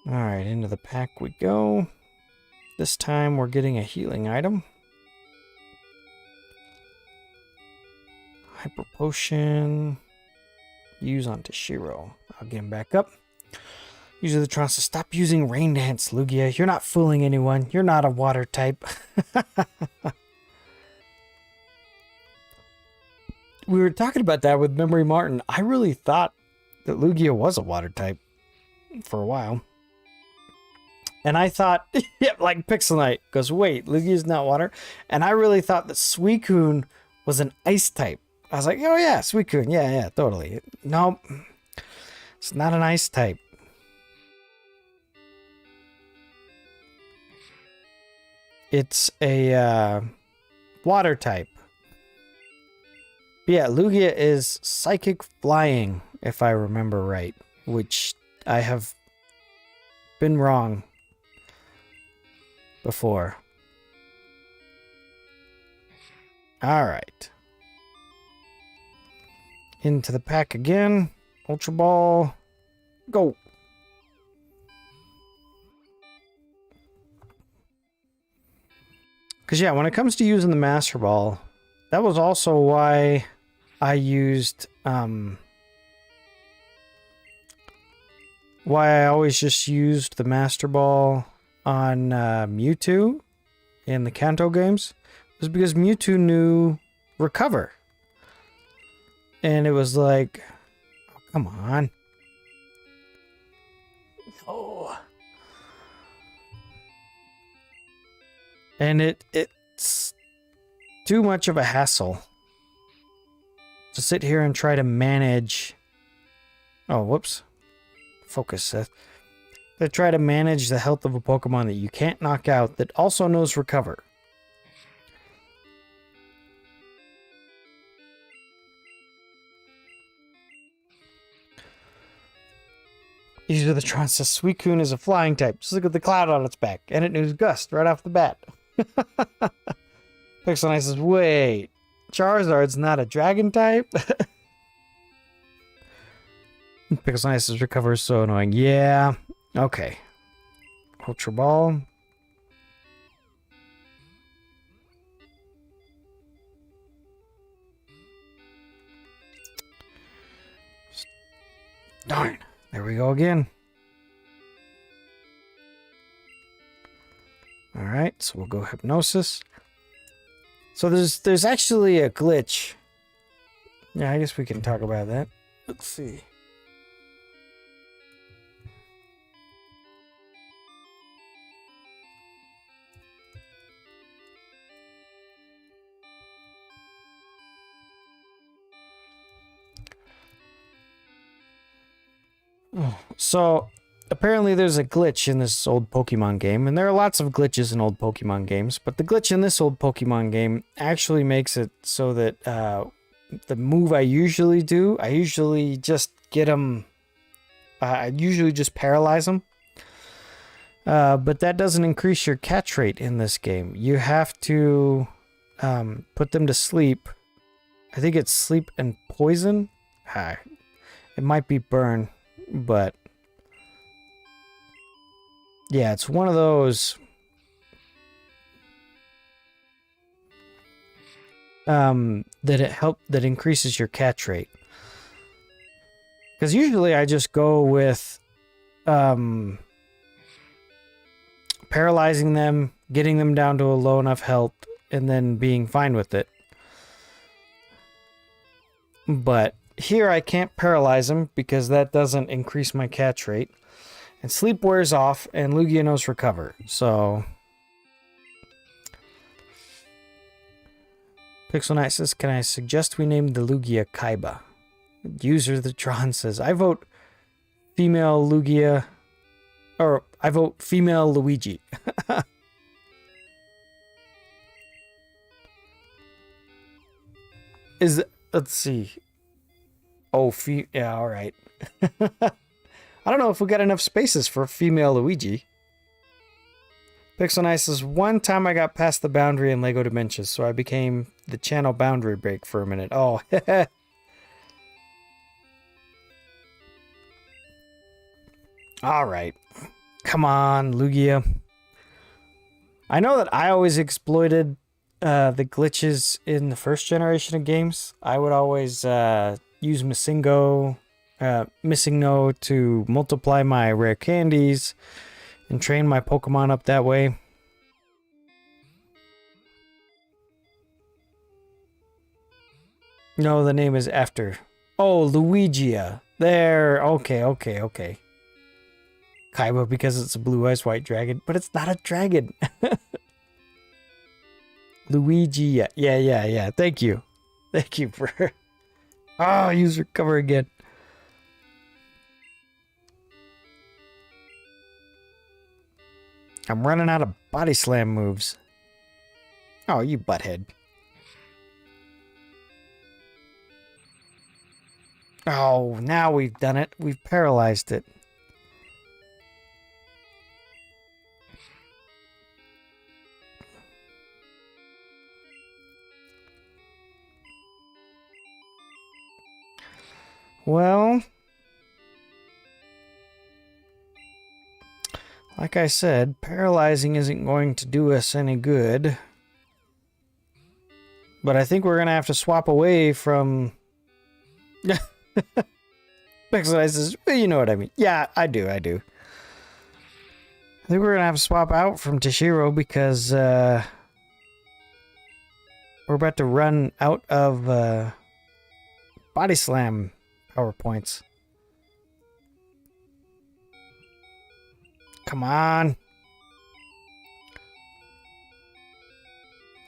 Alright, into the pack we go. This time we're getting a healing item. Hyper Potion. Use on Tashiro. I'll get him back up. User the Trance to stop using Rain Dance, Lugia. You're not fooling anyone. You're not a water type. We were talking about that with Memory Martin. I really thought that Lugia was a water type for a while. And I thought, yeah, like Pixel Knight goes, wait, Lugia's not water? And I really thought that Suicune was an ice type. I was like, oh yeah, Suicune, yeah, totally. No, it's not an ice type. It's a water type. But yeah, Lugia is Psychic Flying, if I remember right, which I have been wrong before. Alright. Into the pack again. Ultra Ball. Go. Because yeah, when it comes to using the Master Ball, that was also why I used, why I always just used the Master Ball on Mewtwo in the Kanto games, was because Mewtwo knew Recover. And it was like, oh, come on. No. And it's too much of a hassle to sit here and try to manage. Oh, whoops. Focus, Seth. To try to manage the health of a Pokemon that you can't knock out that also knows Recover. These are the Trance. Suicune is a flying type. Just look at the cloud on its back. And it knows Gust right off the bat. Pixel Knight says, wait, Charizard's not a dragon type? Pixel Knight says, Recover is so annoying. Yeah, okay. Ultra Ball. Darn. There we go again. Alright, so we'll go Hypnosis. So there's actually a glitch. Yeah, I guess we can talk about that. Let's see. So, apparently there's a glitch in this old Pokemon game, and there are lots of glitches in old Pokemon games, but the glitch in this old Pokemon game actually makes it so that the move I usually do, I usually just get them, I usually just paralyze them, but that doesn't increase your catch rate in this game. You have to put them to sleep. I think it's sleep and poison. It might be burn. But yeah, it's one of those that increases your catch rate. Because usually I just go with paralyzing them, getting them down to a low enough health, and then being fine with it. But here I can't paralyze them because that doesn't increase my catch rate. And sleep wears off, and Lugia knows recover. So, Pixel Knight says, can I suggest we name the Lugia Kaiba? User the Tron says, I vote female Lugia, or I vote female Luigi. Let's see. Oh, yeah, all right. I don't know if we got enough spaces for female Luigi. Pixel Nice says, one time I got past the boundary in Lego Dimensions, so I became the channel boundary break for a minute. Oh, all right. Come on, Lugia. I know that I always exploited the glitches in the first generation of games. I would always use Missing No to multiply my rare candies and train my Pokemon up that way. No, the name is after. Oh, Luigia. There. Okay. Kaiba because it's a blue-eyes white dragon, but it's not a dragon. Luigi. Yeah. Thank you for... Oh, use recover again. I'm running out of body slam moves. Oh, you butthead. Oh, now we've done it. We've paralyzed it. Well, like I said, paralyzing isn't going to do us any good. But I think we're going to have to swap away from... Pixelize says, well, you know what I mean. Yeah, I do. I think we're going to have to swap out from Tashiro because we're about to run out of body slam PowerPoints. Come on.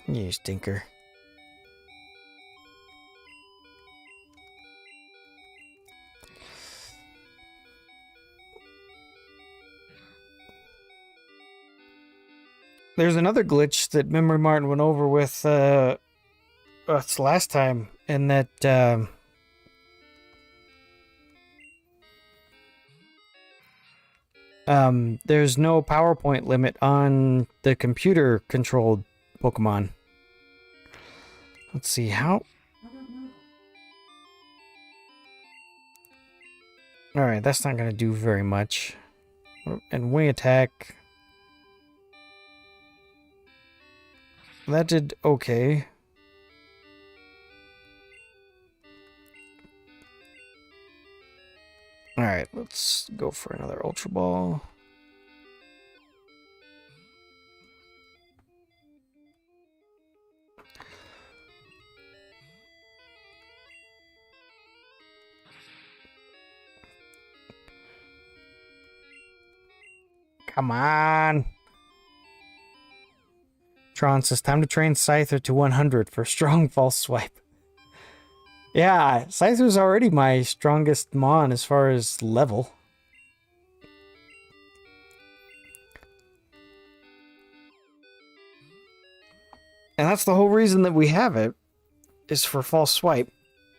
You stinker. There's another glitch that Memory Martin went over with us last time, and that there's no PowerPoint limit on the computer-controlled Pokemon. Let's see, how... Alright, that's not going to do very much. And Wing Attack... That did okay. Alright, let's go for another Ultra Ball. Come on. Tron says, time to train Scyther to 100 for strong false swipe. Yeah, Scyther's already my strongest Mon as far as level. And that's the whole reason that we have it, is for false swipe.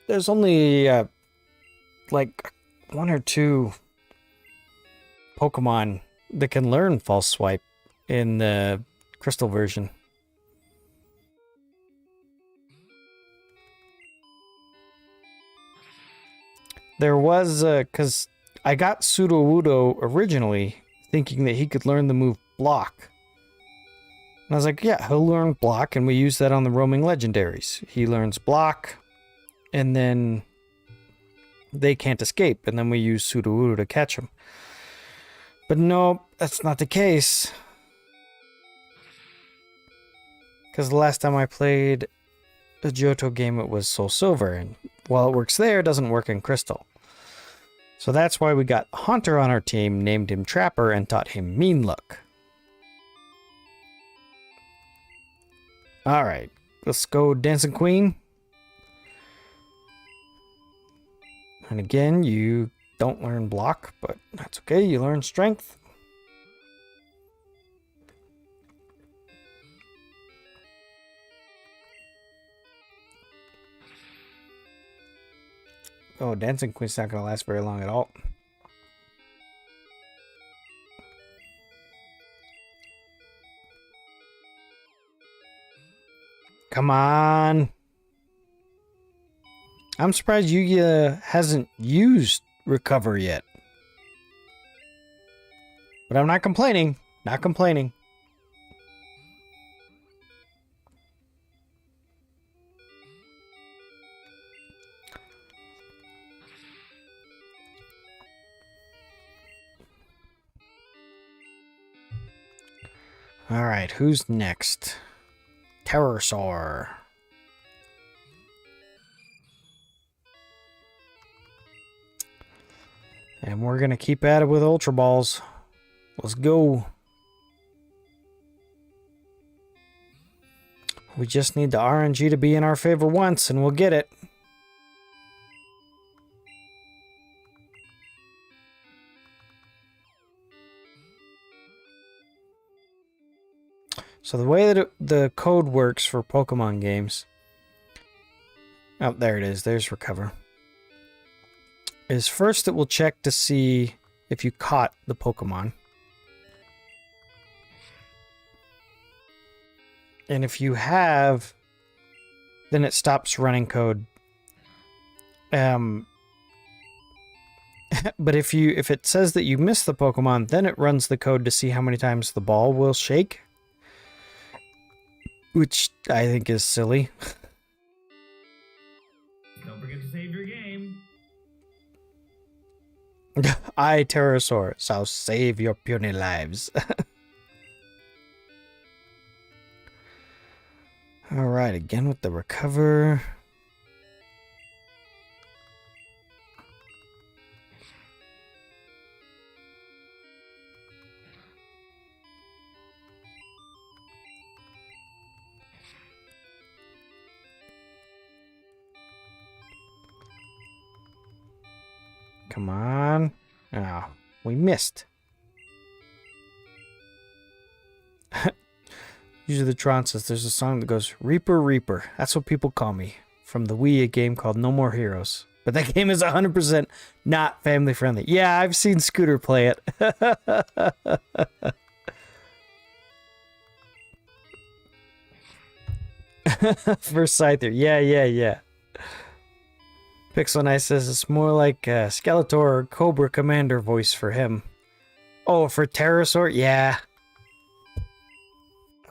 There's only, like, 1 or 2 Pokemon that can learn false swipe in the Crystal version. There was, because I got Sudowoodo originally thinking that he could learn the move Block. And I was like, yeah, he'll learn Block, and we use that on the roaming legendaries. He learns Block, and then they can't escape, and then we use Sudowoodo to catch him. But no, that's not the case. Because the last time I played a Johto game, it was Soul Silver, and while it works there, it doesn't work in Crystal. So that's why we got Hunter on our team, named him Trapper, and taught him Mean Look. Alright, let's go Dancing Queen. And again, you don't learn block, but that's okay, you learn strength. Oh, Dancing Queen's not going to last very long at all. Come on. I'm surprised Yugia hasn't used Recover yet. But I'm not complaining. Not complaining. Alright, who's next? Pterosaur. And we're going to keep at it with Ultra Balls. Let's go. We just need the RNG to be in our favor once, and we'll get it. So the way that the code works for Pokemon games... Oh, there it is. There's Recover. Is first it will check to see if you caught the Pokemon. And if you have, then it stops running code. But if it says that you missed the Pokemon, then it runs the code to see how many times the ball will shake. Which I think is silly. Don't forget to save your game. I, Pterosaur, shall save your puny lives. Alright, again with the Recover. Come on. Ah, oh, we missed. Usually the Tron says there's a song that goes, Reaper, Reaper. That's what people call me. From the Wii, a game called No More Heroes. But that game is 100% not family friendly. Yeah, I've seen Scooter play it. First Scyther. Yeah. Pixel Nice says it's more like Skeletor or Cobra Commander voice for him. Oh, for Pterosaur? Yeah.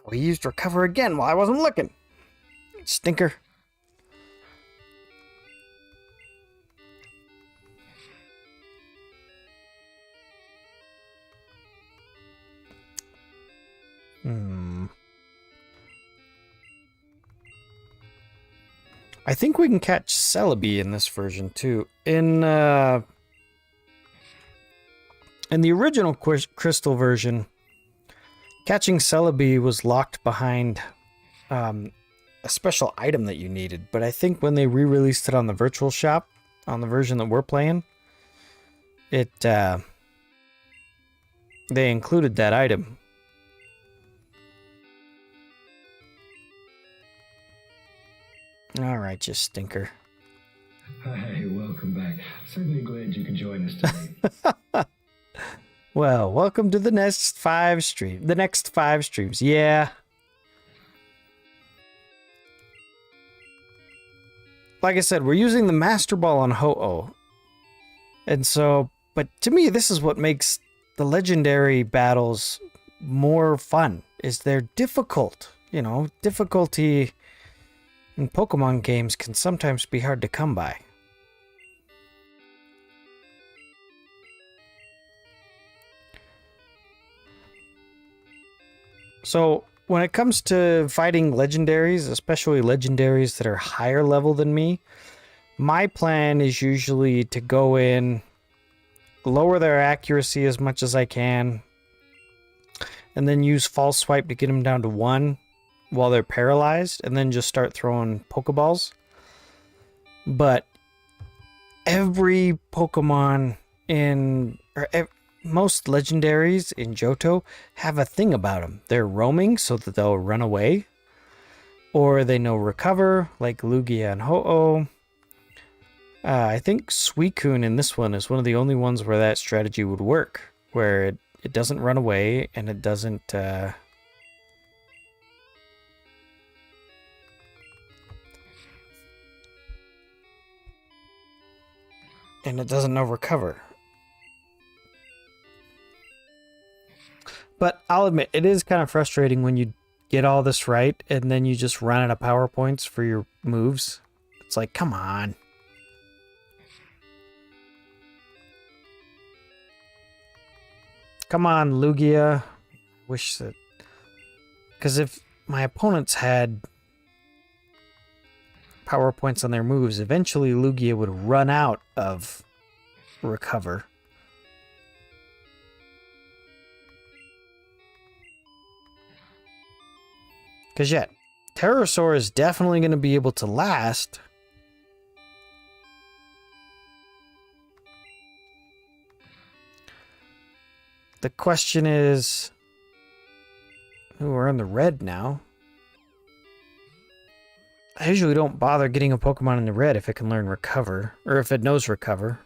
We used Recover again while I wasn't looking. Stinker. I think we can catch Celebi in this version too. In the original Crystal version, catching Celebi was locked behind a special item that you needed. But I think when they re-released it on the Virtual Shop, on the version that we're playing, they included that item. All right, you stinker. Hi, welcome back. Certainly glad you could join us today. Well, welcome to the next 5 streams. The next 5 streams, yeah. Like I said, we're using the Master Ball on Ho-Oh. And so, but to me, this is what makes the legendary battles more fun, is they're difficult. You know, difficulty in Pokemon games can sometimes be hard to come by. So, when it comes to fighting legendaries, especially legendaries that are higher level than me, my plan is usually to go in lower their accuracy as much as I can, and then use false swipe to get them down to 1 while they're paralyzed, and then just start throwing Pokeballs. But every Pokemon most legendaries in Johto have a thing about them. They're roaming so that they'll run away, or they know recover, like Lugia and Ho-Oh. I think Suicune in this one is one of the only ones where that strategy would work, where it doesn't run away and it doesn't know recover. But I'll admit, it is kind of frustrating when you get all this right and then you just run out of power points for your moves. It's like, come on. Come on, Lugia. Wish that... Because if my opponents had power points on their moves, eventually Lugia would run out of recover. Because yet, Terrorsaur is definitely going to be able to last. The question is... Ooh, we're in the red now. I usually don't bother getting a Pokemon in the red if it can learn Recover. Or if it knows Recover.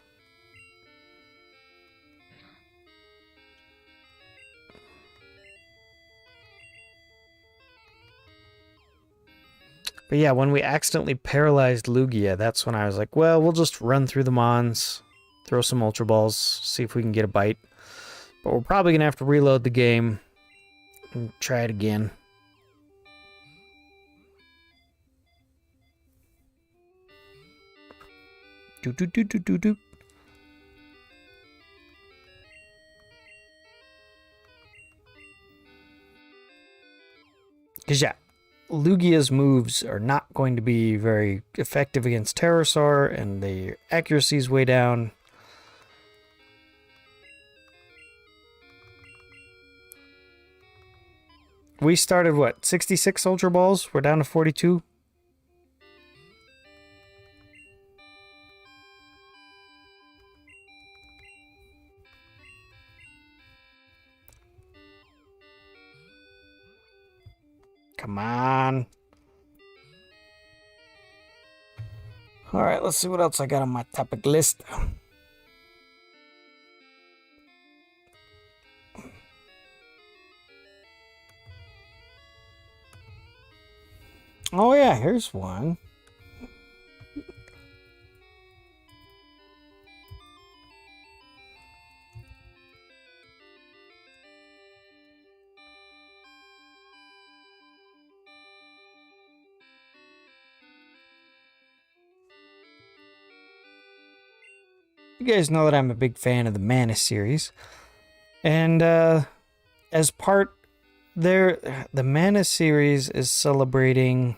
But yeah, when we accidentally paralyzed Lugia, that's when I was like, well, we'll just run through the Mons, throw some Ultra Balls, see if we can get a bite. But we're probably going to have to reload the game and try it again. Do. Because yeah, Lugia's moves are not going to be very effective against Terrorsaur, and the accuracy is way down. We started, what, 66 Ultra Balls? We're down to 42? Come on. Alright, let's see what else I got on my topic list. Oh yeah, here's one. You guys know that I'm a big fan of the Mana series. And as part there, the Mana series is celebrating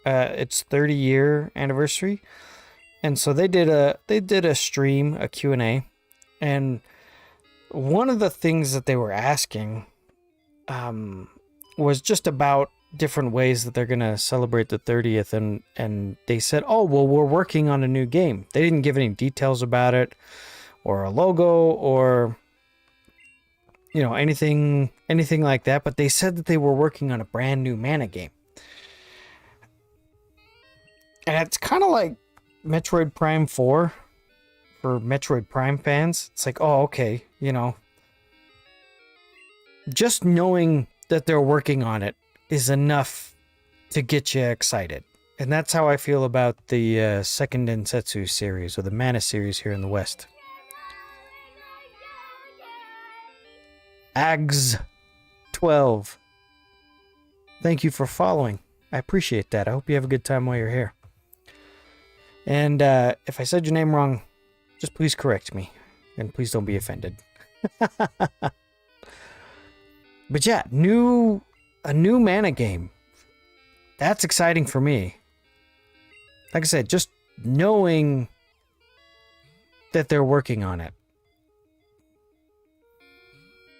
its 30-year anniversary. And so they did a stream, a Q&A, and one of the things that they were asking was just about different ways that they're going to celebrate the 30th, and they said, oh, well, we're working on a new game. They didn't give any details about it or a logo or, you know, anything like that, but they said that they were working on a brand new Mana game. And it's kind of like Metroid Prime 4 for Metroid Prime fans. It's like, oh, okay, you know, just knowing that they're working on it is enough to get you excited. And that's how I feel about the second Densetsu series, or the Mana series here in the West. Ags12. Thank you for following. I appreciate that. I hope you have a good time while you're here. And if I said your name wrong, just please correct me. And please don't be offended. But yeah, a new Mana game. That's exciting for me. Like I said, just knowing that they're working on it.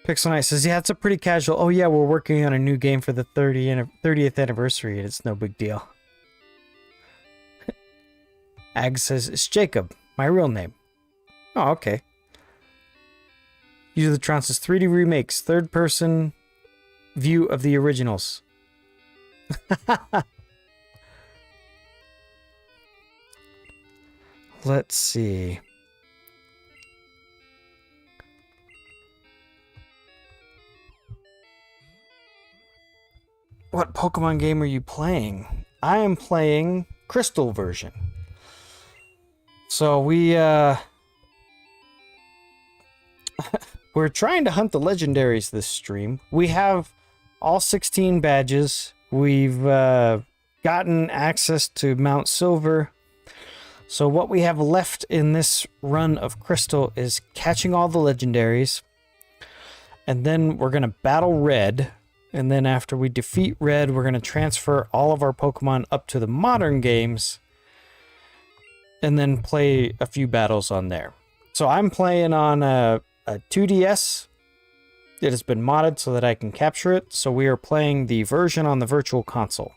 Pixel Knight says, yeah, it's a pretty casual. Oh yeah, we're working on a new game for the 30th anniversary, and it's no big deal. Ag says, it's Jacob, my real name. Oh, okay. User the Tron says, 3D remakes, third person view of the originals. Let's see. What Pokemon game are you playing? I am playing Crystal version. So we're trying to hunt the legendaries this stream. We have all 16 badges. We've gotten access to Mount Silver. So what we have left in this run of Crystal is catching all the legendaries. And then we're going to battle Red. And then after we defeat Red, we're going to transfer all of our Pokemon up to the modern games. And then play a few battles on there. So I'm playing on a 2DS. It has been modded so that I can capture it. So we are playing the version on the Virtual Console.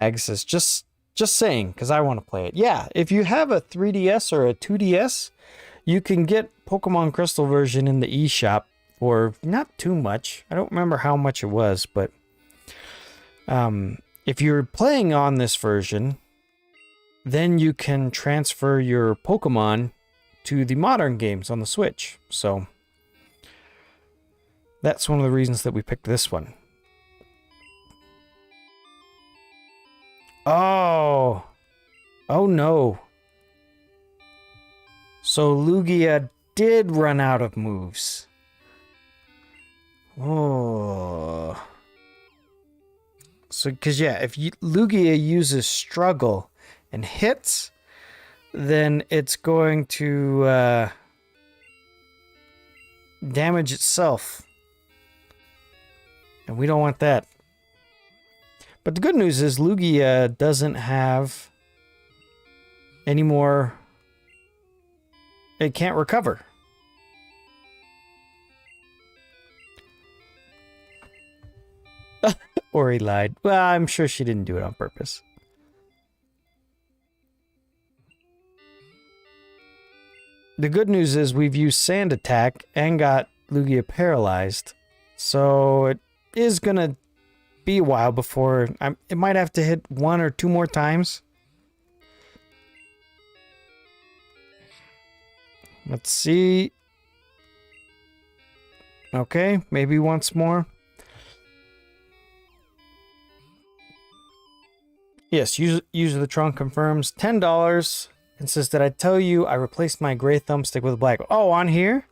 Ag says, just saying, because I want to play it. Yeah, if you have a 3DS or a 2DS, you can get Pokemon Crystal version in the eShop for not too much. I don't remember how much it was, but if you're playing on this version, then you can transfer your Pokemon to the modern games on the Switch. So that's one of the reasons that we picked this one. Oh no. So Lugia did run out of moves. Oh. So, because yeah, if Lugia uses Struggle and hits, then it's going to damage itself. And we don't want that. But the good news is Lugia doesn't have any more. It can't recover. Or he lied. Well, I'm sure she didn't do it on purpose. The good news is we've used Sand Attack and got Lugia paralyzed. So it is going to be a while before it might have to hit 1 or 2 more times. Let's see. Okay, maybe once more. Yes, user the trunk confirms $10 and says, did I tell you I replaced my gray thumbstick with a black? Oh, on here?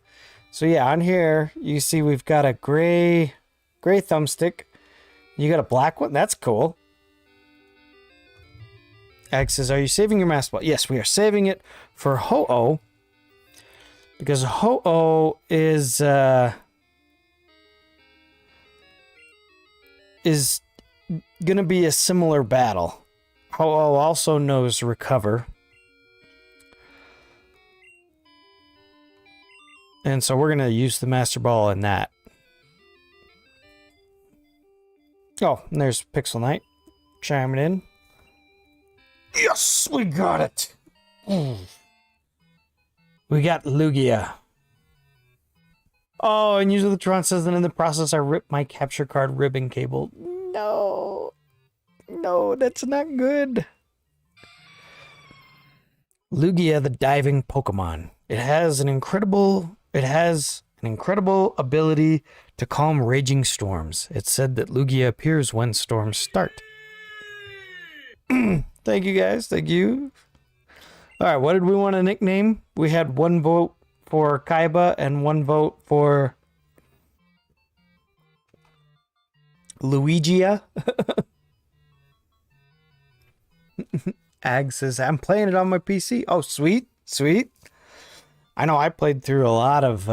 So yeah, on here you see we've got a gray thumbstick. You got a black one? That's cool. Alex says, are you saving your master ball? Yes, we are saving it for Ho-Oh. Because Ho-Oh is gonna be a similar battle. Ho-Oh also knows Recover. And so we're gonna use the Master Ball in that. Oh, and there's Pixel Knight chiming in. Yes, we got it. We got Lugia. Oh, and User the Tron says that in the process I ripped my capture card ribbon cable. No, that's not good. Lugia, the diving Pokemon. It has an incredible ability to calm raging storms. It's said that Lugia appears when storms start. Thank you guys. Thank you. All right, what did we want to nickname? We had 1 vote for Kaiba and 1 vote for Luigia. Ag says, I'm playing it on my PC. Oh, sweet. I know I played through a lot of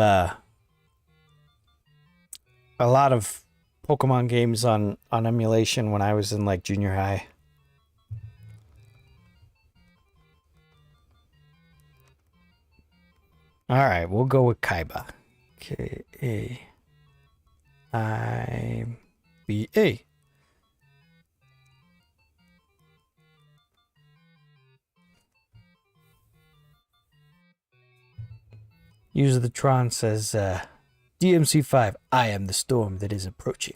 Pokemon games on emulation when I was in like junior high. All right, we'll go with Kaiba. K-A-I-B-A. User the Tron says, DMC5, I am the storm that is approaching.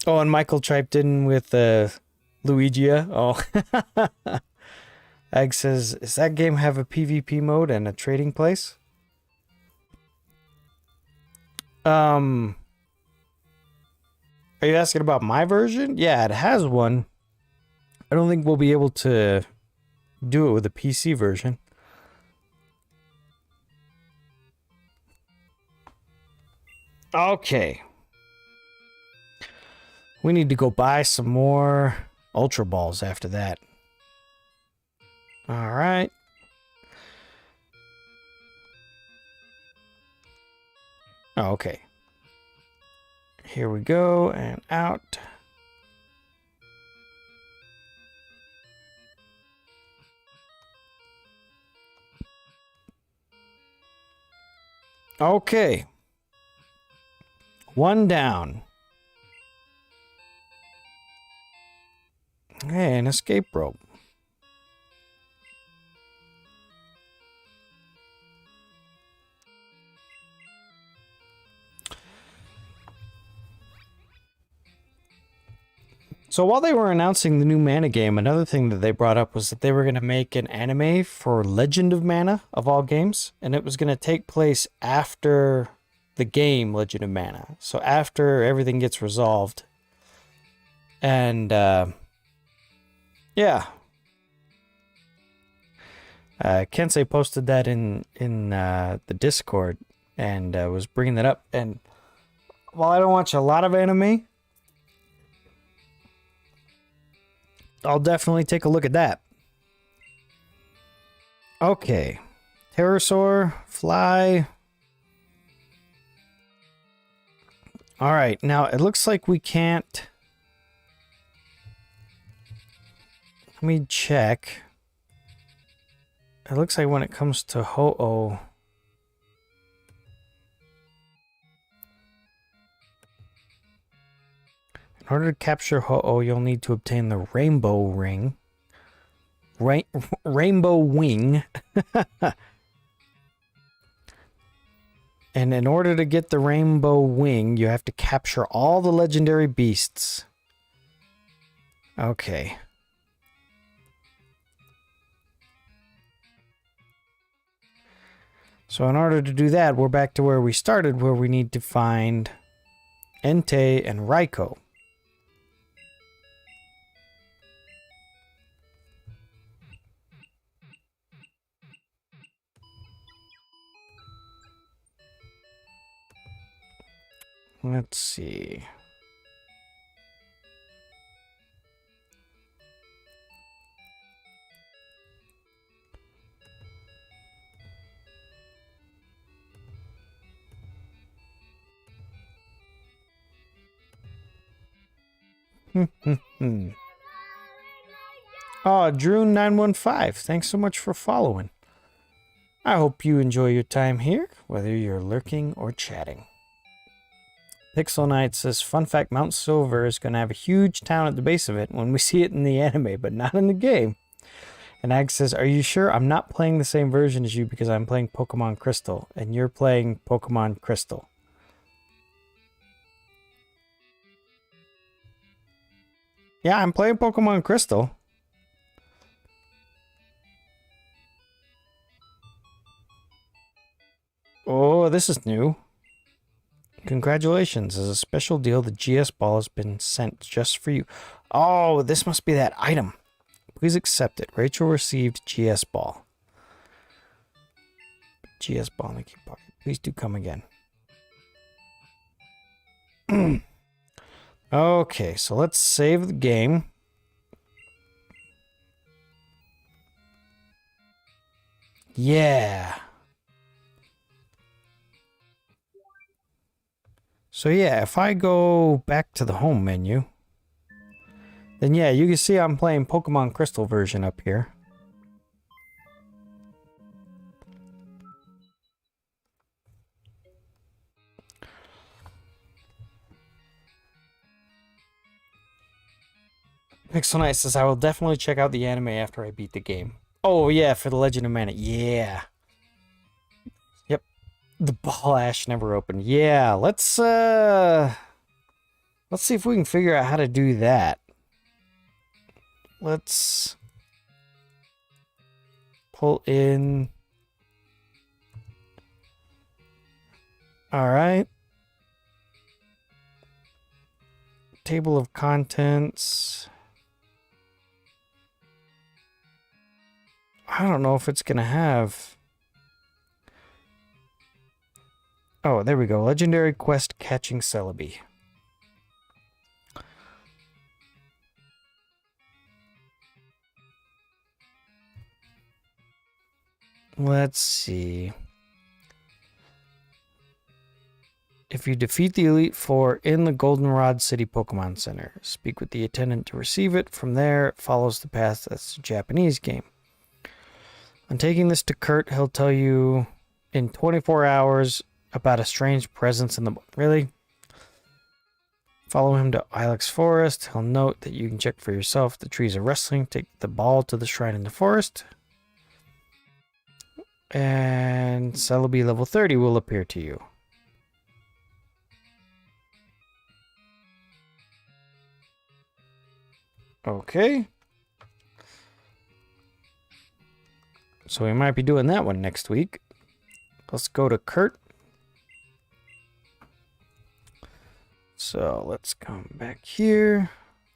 Oh, and Michael chiped in with Luigia. Oh. Ag says, does that game have a PvP mode and a trading place? Are you asking about my version? Yeah, it has one. I don't think we'll be able to do it with a PC version. Okay. We need to go buy some more Ultra Balls after that. All right. Oh, okay. Here we go, and out. Okay. One down. Hey, an escape rope. So while they were announcing the new Mana game, another thing that they brought up was that they were going to make an anime for Legend of Mana, of all games, and it was going to take place after the game Legend of Mana. So after everything gets resolved. And, yeah. Kensei posted that in the Discord and was bringing that up. And while I don't watch a lot of anime, I'll definitely take a look at that. Okay. Pterosaur, fly. All right. Now, it looks like we can't... Let me check. It looks like when it comes to Ho-Oh... In order to capture Ho-Oh, you'll need to obtain the Rainbow Ring. Rainbow Wing. And in order to get the Rainbow Wing, you have to capture all the legendary beasts. Okay. So in order to do that, we're back to where we started, where we need to find Entei and Raikou. Let's see. Oh, Drew915, thanks so much for following. I hope you enjoy your time here, whether you're lurking or chatting. Pixel Knight says, fun fact, Mount Silver is going to have a huge town at the base of it when we see it in the anime, but not in the game. And Ag says, are you sure I'm not playing the same version as you because I'm playing Pokemon Crystal and you're playing Pokemon Crystal? Yeah, I'm playing Pokemon Crystal. Oh, this is new. Congratulations. As a special deal, the GS ball has been sent just for you. Oh, this must be that item. Please accept it. Rachel received GS ball. GS ball in the key pocket. Please do come again. Okay, so let's save the game. Yeah. So yeah, if I go back to the home menu, then yeah, you can see I'm playing Pokemon Crystal version up here. Pixel Knight says, I will definitely check out the anime after I beat the game. Oh yeah, for the Legend of Mana. Yeah. Yep. The ball ash never opened. Yeah, let's see if we can figure out how to do that. Let's pull in. All right. Table of contents. I don't know if it's going to have... Oh, there we go. Legendary quest catching Celebi. Let's see. If you defeat the Elite Four in the Goldenrod City Pokemon Center, speak with the attendant to receive it. From there, it follows the path that's the Japanese game. On taking this to Kurt, he'll tell you in 24 hours about a strange presence in the... Really? Follow him to Ilex Forest. He'll note that you can check for yourself. The trees are rustling. Take the ball to the shrine in the forest. And Celebi level 30 will appear to you. Okay. So we might be doing that one next week. Let's go to Kurt. So let's come back here.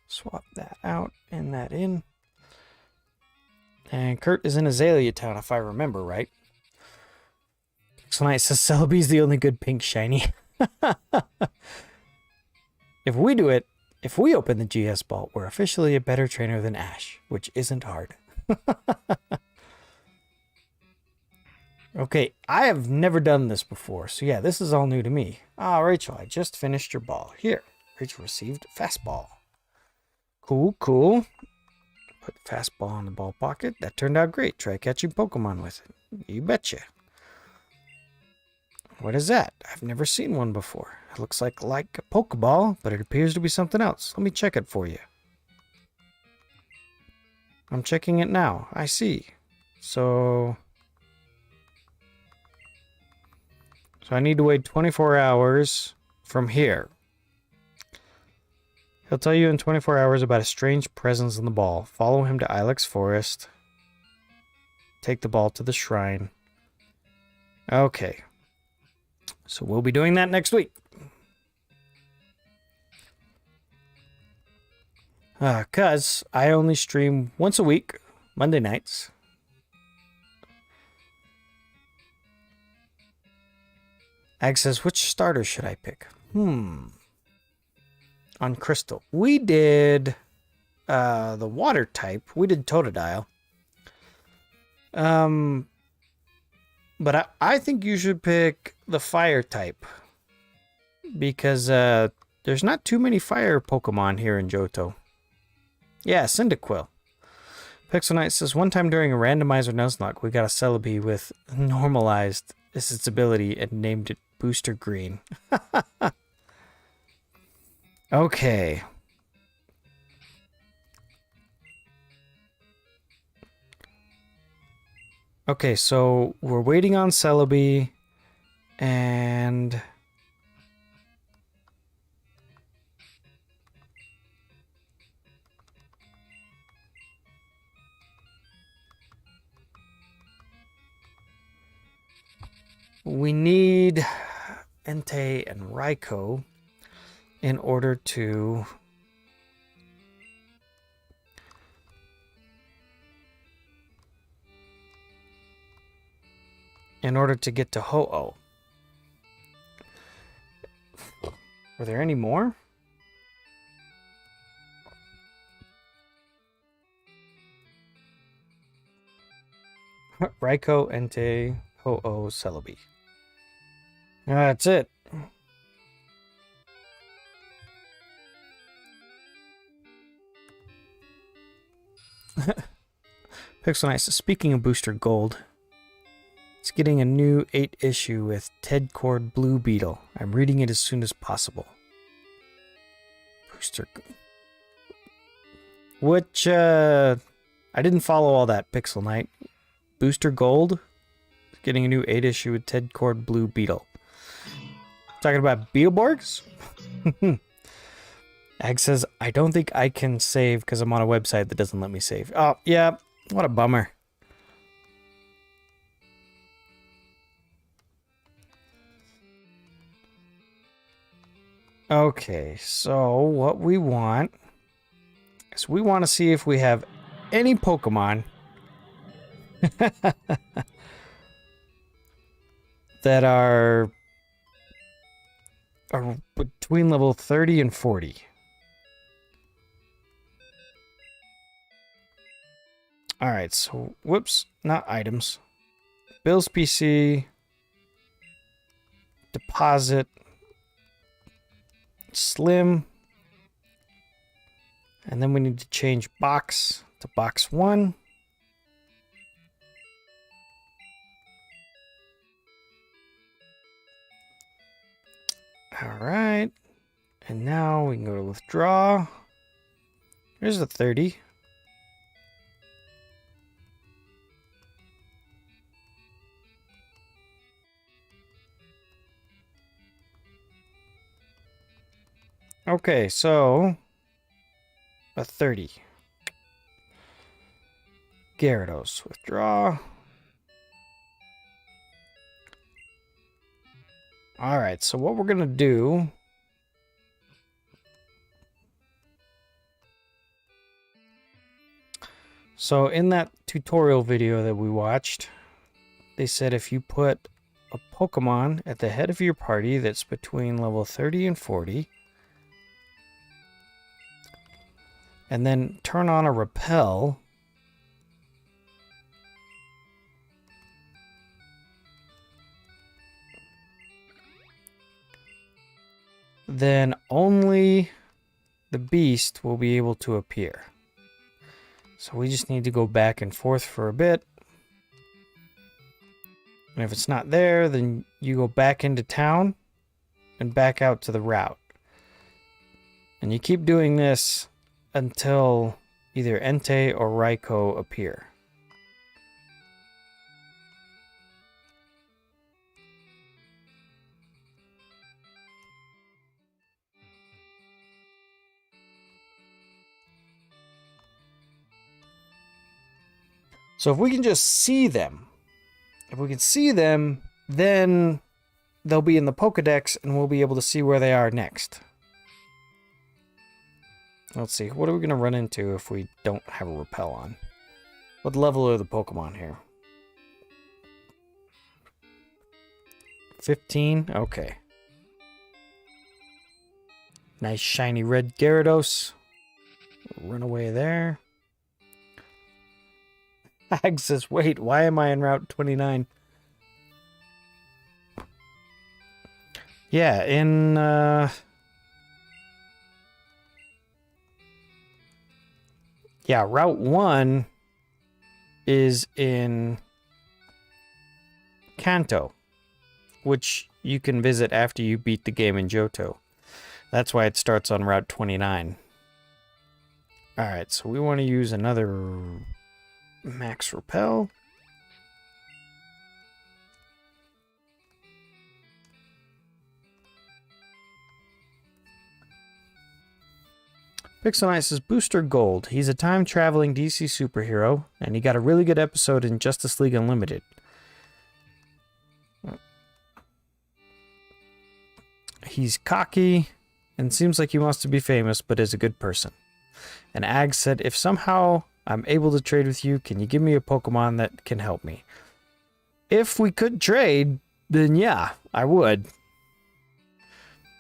Swap that out and that in. And Kurt is in Azalea Town, if I remember right. Tonight says Celebi's the only good pink shiny. If we do it, if we open the GS Vault, we're officially a better trainer than Ash, which isn't hard. Okay, I have never done this before, so yeah, this is all new to me. Ah, Rachel, I just finished your ball. Here, Rachel received fastball. Cool, cool. Put fastball in the ball pocket. That turned out great. Try catching Pokemon with it. You betcha. What is that? I've never seen one before. It looks like a Pokeball, but it appears to be something else. Let me check it for you. I'm checking it now. I see. So I need to wait 24 hours from here. He'll tell you in 24 hours about a strange presence in the ball. Follow him to Ilex Forest. Take the ball to the shrine. Okay. So we'll be doing that next week. Because I only stream once a week, Monday nights. Ag says, which starter should I pick? On Crystal. We did the water type. We did Totodile. But I think you should pick the fire type. Because there's not too many fire Pokemon here in Johto. Yeah, Cyndaquil. Pixel Knight says, one time during a randomizer Nuzlocke, we got a Celebi with normalized its ability and named it Booster Green. Okay. Okay, so we're waiting on Celebi, and we need Entei and Raikou in order to get to Ho-Oh. Were there any more? Raikou, Entei, Ho-Oh, Celebi. That's it. Pixel Nice. Speaking of Booster Gold, it's getting a new 8 issue with Ted Cord Blue Beetle. I'm reading it as soon as possible. Booster. Which, I didn't follow all that, Pixel Knight. Booster Gold is getting a new 8 issue with Ted Cord Blue Beetle. Talking about Beetleborgs? Ag says, I don't think I can save because I'm on a website that doesn't let me save. Oh, yeah. What a bummer. Okay, so what we want is we want to see if we have any Pokemon that are between level 30 and 40. Alright, so, whoops, not items. Bill's PC, deposit, Slim, and then we need to change box to box 1. Alright, and now we can go to withdraw. Here's the 30. Okay, so a 30. Gyarados, withdraw. Alright, so what we're going to do... So in that tutorial video that we watched, they said if you put a Pokemon at the head of your party that's between level 30 and 40, and then turn on a repel, then only the beast will be able to appear. So we just need to go back and forth for a bit. And if it's not there, then you go back into town and back out to the route. And you keep doing this until either Entei or Raikou appear. So if we can just see them, then they'll be in the Pokedex and we'll be able to see where they are next. Let's see, what are we going to run into if we don't have a repel on? What level are the Pokemon here? 15? Okay. Nice shiny red Gyarados. Run away there. Hag says, wait, why am I in Route 29? Yeah, in, yeah, Route 1 is in Kanto, which you can visit after you beat the game in Johto. That's why it starts on Route 29. Alright, so we want to use another Max Repel. Pixel Knight says Booster Gold. He's a time-traveling DC superhero, and he got a really good episode in Justice League Unlimited. He's cocky and seems like he wants to be famous, but is a good person. And Ag said, if somehow I'm able to trade with you, can you give me a Pokemon that can help me? If we could trade, then yeah, I would.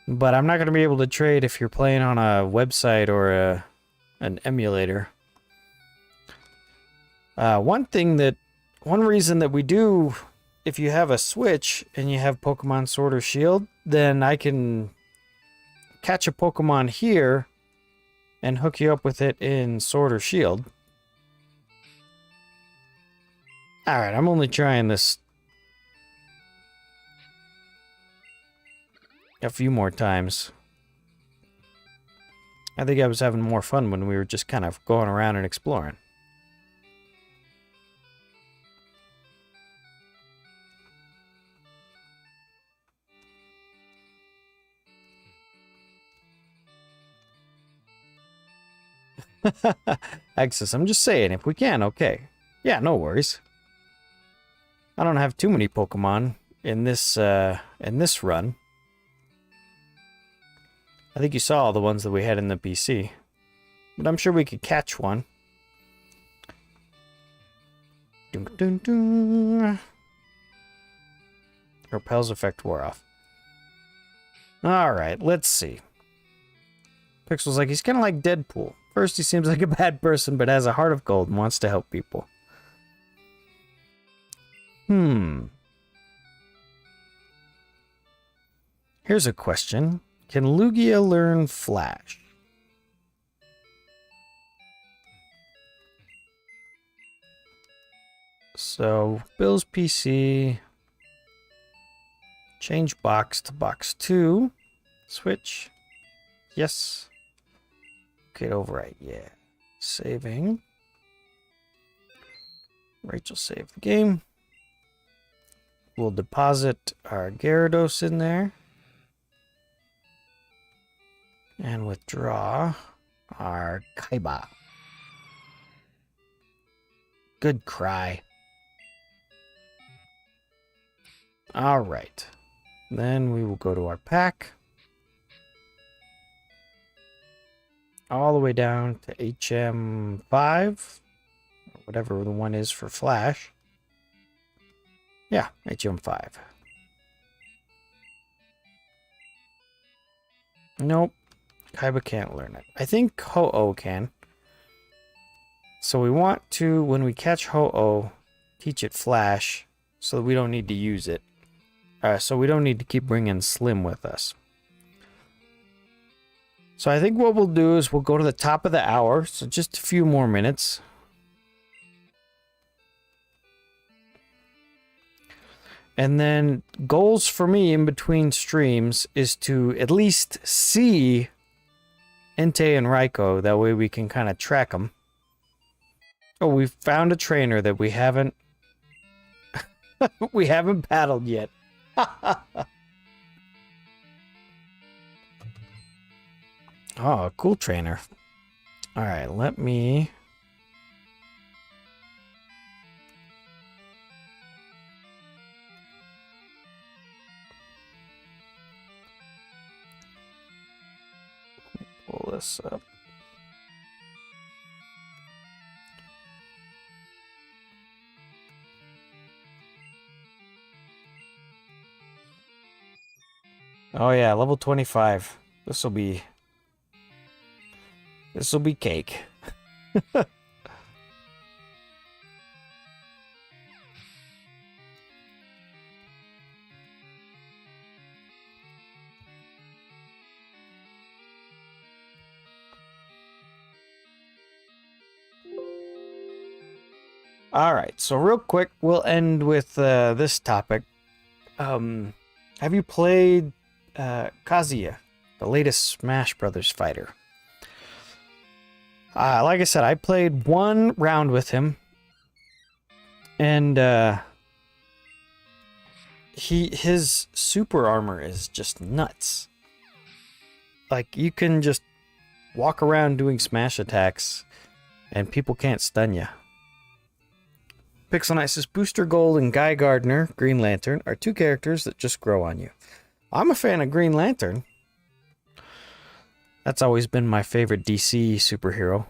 But I'm not going to be able to trade if you're playing on a website or an emulator. One reason that we do, if you have a Switch and you have Pokemon Sword or Shield, then I can catch a Pokemon here and hook you up with it in Sword or Shield. Alright, I'm only trying this a few more times. I think I was having more fun when we were just kind of going around and exploring. Axis, I'm just saying, if we can, okay. Yeah, no worries. I don't have too many Pokemon in this run. I think you saw all the ones that we had in the PC. But I'm sure we could catch one. Dun, dun, dun. Repel's effect wore off. Alright, let's see. Pixel's like, he's kind of like Deadpool. First, he seems like a bad person, but has a heart of gold and wants to help people. Here's a question. Can Lugia learn Flash? So, Bill's PC. Change box to box 2. Switch. Yes. Okay, overwrite. Yeah. Saving. Rachel saved the game. We'll deposit our Gyarados in there. And withdraw our Kaiba. Good cry. Alright. Then we will go to our pack. All the way down to HM5. Or whatever the one is for Flash. Yeah, HM5. Nope. Kaiba can't learn it. I think Ho-Oh can. So we want to, when we catch Ho-Oh, teach it Flash so that we don't need to use it. So we don't need to keep bringing Slim with us. So I think what we'll do is we'll go to the top of the hour. So just a few more minutes. And then goals for me in between streams is to at least see Entei and Raikou. That way we can kind of track them. Oh, we found a trainer that we haven't we haven't battled yet. Oh, cool trainer. All right, let me pull this up. Oh yeah, level 25. This will be cake. All right, so real quick, we'll end with this topic. Have you played Kazuya, the latest Smash Brothers fighter? Like I said, I played one round with him, and his super armor is just nuts. Like, you can just walk around doing smash attacks, and people can't stun you. Pixel Knight says, Booster Gold and Guy Gardner, Green Lantern, are two characters that just grow on you. I'm a fan of Green Lantern. That's always been my favorite DC superhero.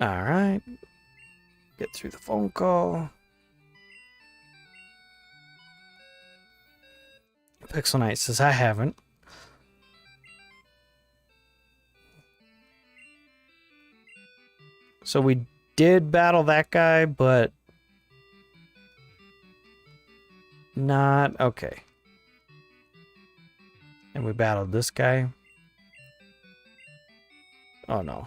Alright. Get through the phone call. Pixel Knight says, I haven't. So we did battle that guy, but not okay. And we battled this guy. Oh no.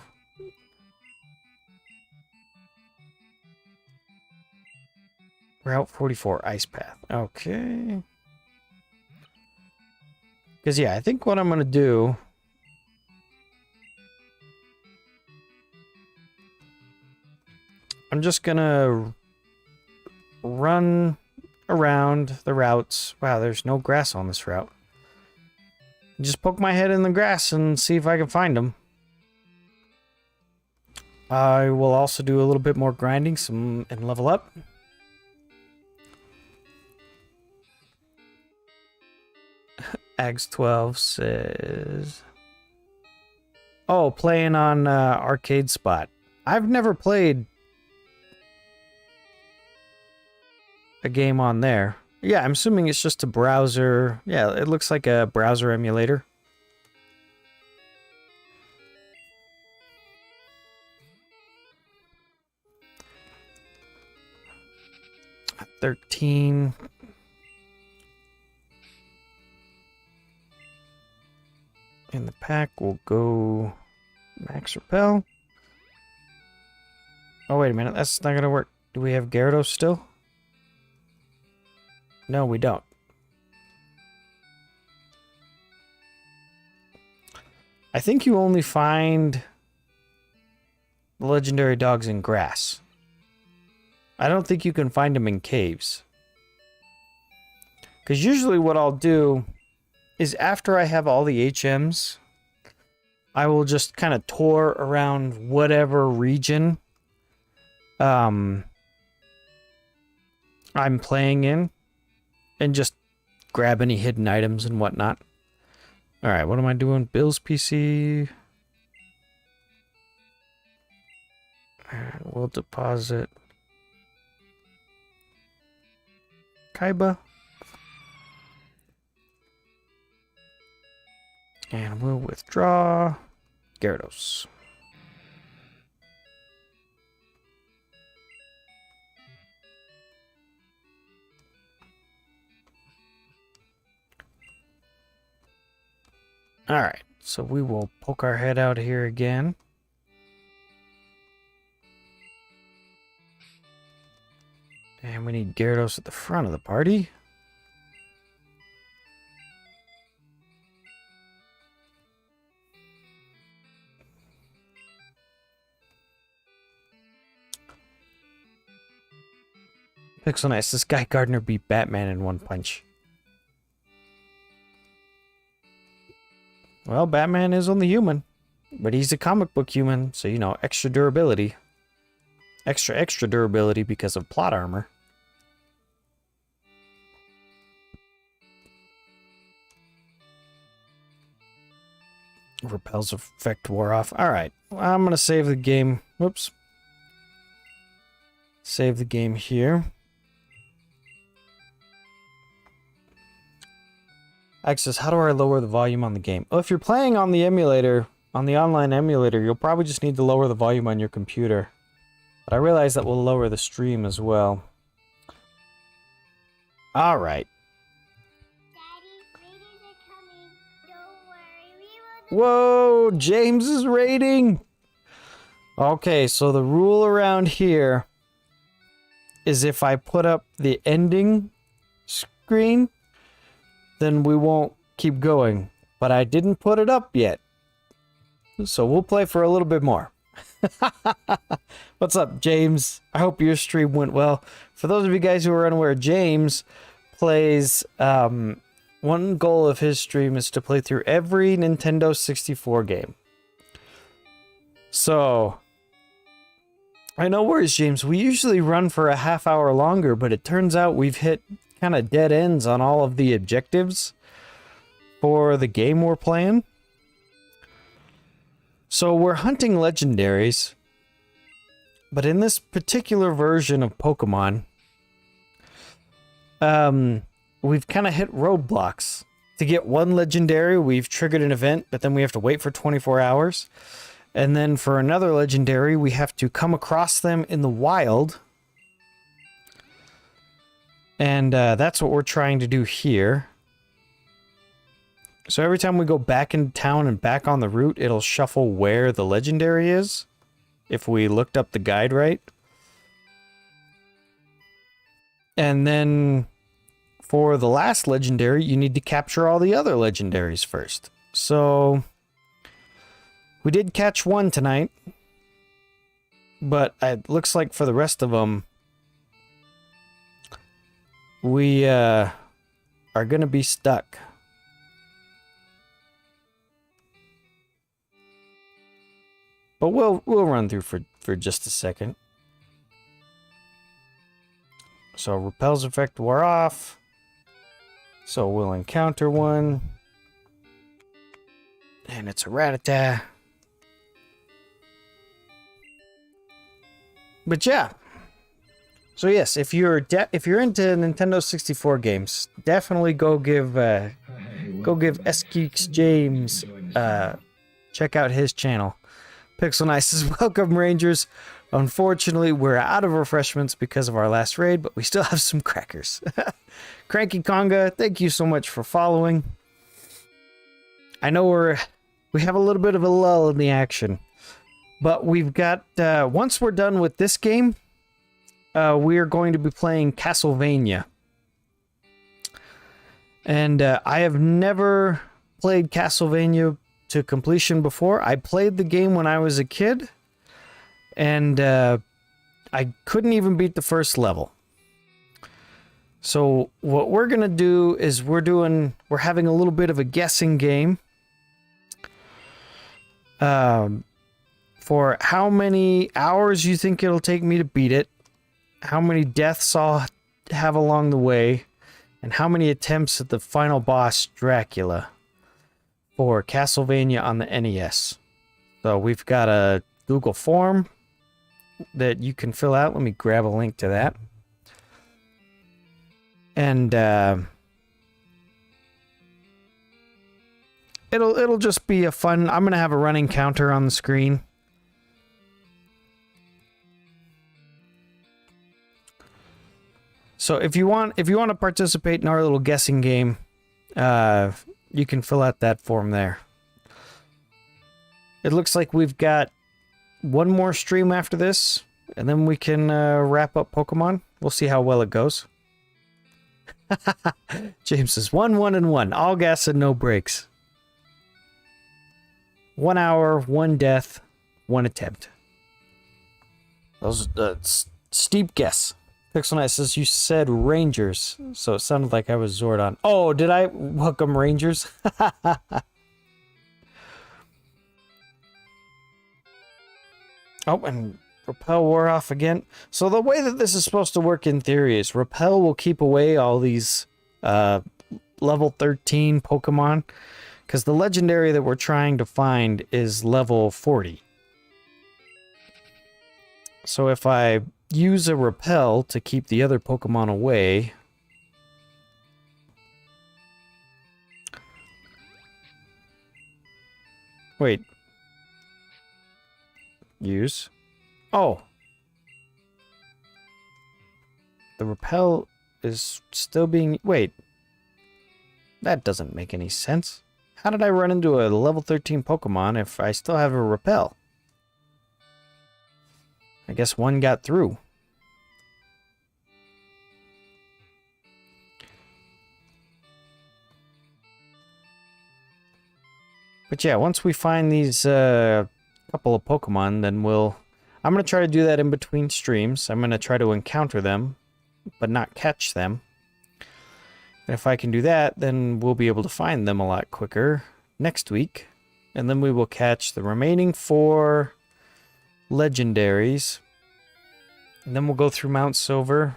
Route 44, Ice Path. Okay. Because, yeah, I think what I'm going to do... I'm just going to run around the routes. Wow, there's no grass on this route. Just poke my head in the grass and see if I can find them. I will also do a little bit more grinding and level up. Ags 12 says... Oh, playing on Arcade Spot. I've never played a game on there. Yeah, I'm assuming it's just a browser. Yeah, it looks like a browser emulator. At 13. In the pack, we'll go Max Repel. Oh, wait a minute. That's not going to work. Do we have Gyarados still? No, we don't. I think you only find the legendary dogs in grass. I don't think you can find them in caves. Because usually what I'll do is after I have all the HMs, I will just kind of tour around whatever region I'm playing in and just grab any hidden items and whatnot. Alright, what am I doing? Bill's PC. We'll deposit Kaiba. And we'll withdraw Gyarados. Alright, so we will poke our head out here again. And we need Gyarados at the front of the party. Pixel Nice, this guy Gardner beat Batman in one punch. Well, Batman is only human, but he's a comic book human, so, you know, extra durability. Extra durability because of plot armor. Repel's effect wore off. Alright, I'm going to save the game. Whoops. Save the game here. Access, how do I lower the volume on the game? Oh, if you're playing on the emulator, on the online emulator, you'll probably just need to lower the volume on your computer. But I realize that will lower the stream as well. Alright. Whoa, James is raiding! Okay, so the rule around here is if I put up the ending screen, then we won't keep going. But I didn't put it up yet. So we'll play for a little bit more. What's up, James? I hope your stream went well. For those of you guys who are unaware, James plays... one goal of his stream is to play through every Nintendo 64 game. So... I know worries, James. We usually run for a half hour longer, but it turns out we've hit kind of dead ends on all of the objectives for the game we're playing. So we're hunting legendaries, but in this particular version of Pokemon, we've kind of hit roadblocks. To get one legendary, we've triggered an event, but then we have to wait for 24 hours. And then for another legendary, we have to come across them in the wild. And that's what we're trying to do here. So every time we go back into town and back on the route, it'll shuffle where the legendary is. If we looked up the guide right. And then for the last legendary, you need to capture all the other legendaries first. So we did catch one tonight, but it looks like for the rest of them, we are going to be stuck. But we'll run through for just a second. So repel's effect wore off. So we'll encounter one. And it's a Rattata. But yeah. So yes, if you're into Nintendo 64 games, definitely go give SQX James check out his channel. Pixel Nice says, welcome Rangers. Unfortunately, we're out of refreshments because of our last raid, but we still have some crackers. Cranky Conga, thank you so much for following. I know we have a little bit of a lull in the action, but we've got once we're done with this game, we are going to be playing Castlevania. And I have never played Castlevania to completion before. I played the game when I was a kid, and I couldn't even beat the first level. So what we're gonna do is we're having a little bit of a guessing game for how many hours you think it'll take me to beat it, how many deaths I'll have along the way, and how many attempts at the final boss, Dracula, for Castlevania on the NES. So we've got a Google form that you can fill out. Let me grab a link to that. And it'll just be a fun. I'm gonna have a running counter on the screen. So if you want to participate in our little guessing game, you can fill out that form there. It looks like we've got one more stream after this, and then we can wrap up Pokemon. We'll see how well it goes. James says 1, 1, and 1. All gas and no brakes. 1 hour, 1 death, 1 attempt. Those steep guess. Pixel Knight says you said Rangers, so it sounded like I was Zordon. Oh, did I? Welcome Rangers. Oh, and Repel wore off again. So the way that this is supposed to work in theory is Repel will keep away all these level 13 Pokemon, because the legendary that we're trying to find is level 40. So if I use a Repel to keep the other Pokemon away, wait. Use. Oh. The Repel is still being... Wait. That doesn't make any sense. How did I run into a level 13 Pokemon if I still have a Repel? I guess one got through. But yeah, once we find these couple of Pokemon, then I'm going to try to do that in between streams. I'm going to try to encounter them, but not catch them. And if I can do that, then we'll be able to find them a lot quicker next week. And then we will catch the remaining 4 legendaries. And then we'll go through Mount Silver,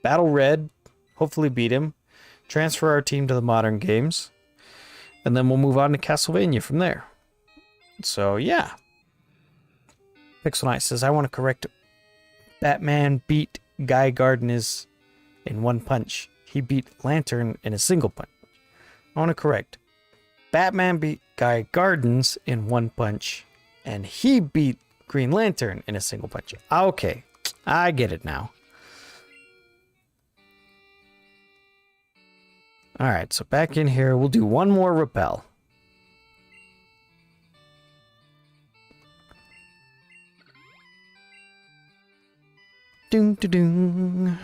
battle Red, hopefully beat him, transfer our team to the modern games, and then we'll move on to Castlevania from there. So, yeah. Pixel Knight says, I want to correct Batman beat Guy Gardner's in 1 punch. He beat Lantern in a single punch. I want to correct. Batman beat Guy Gardens in 1 punch, and he beat Green Lantern in a single punch. Okay, I get it now. Alright, so back in here, we'll do 1 more Repel. Doom, doom, doom.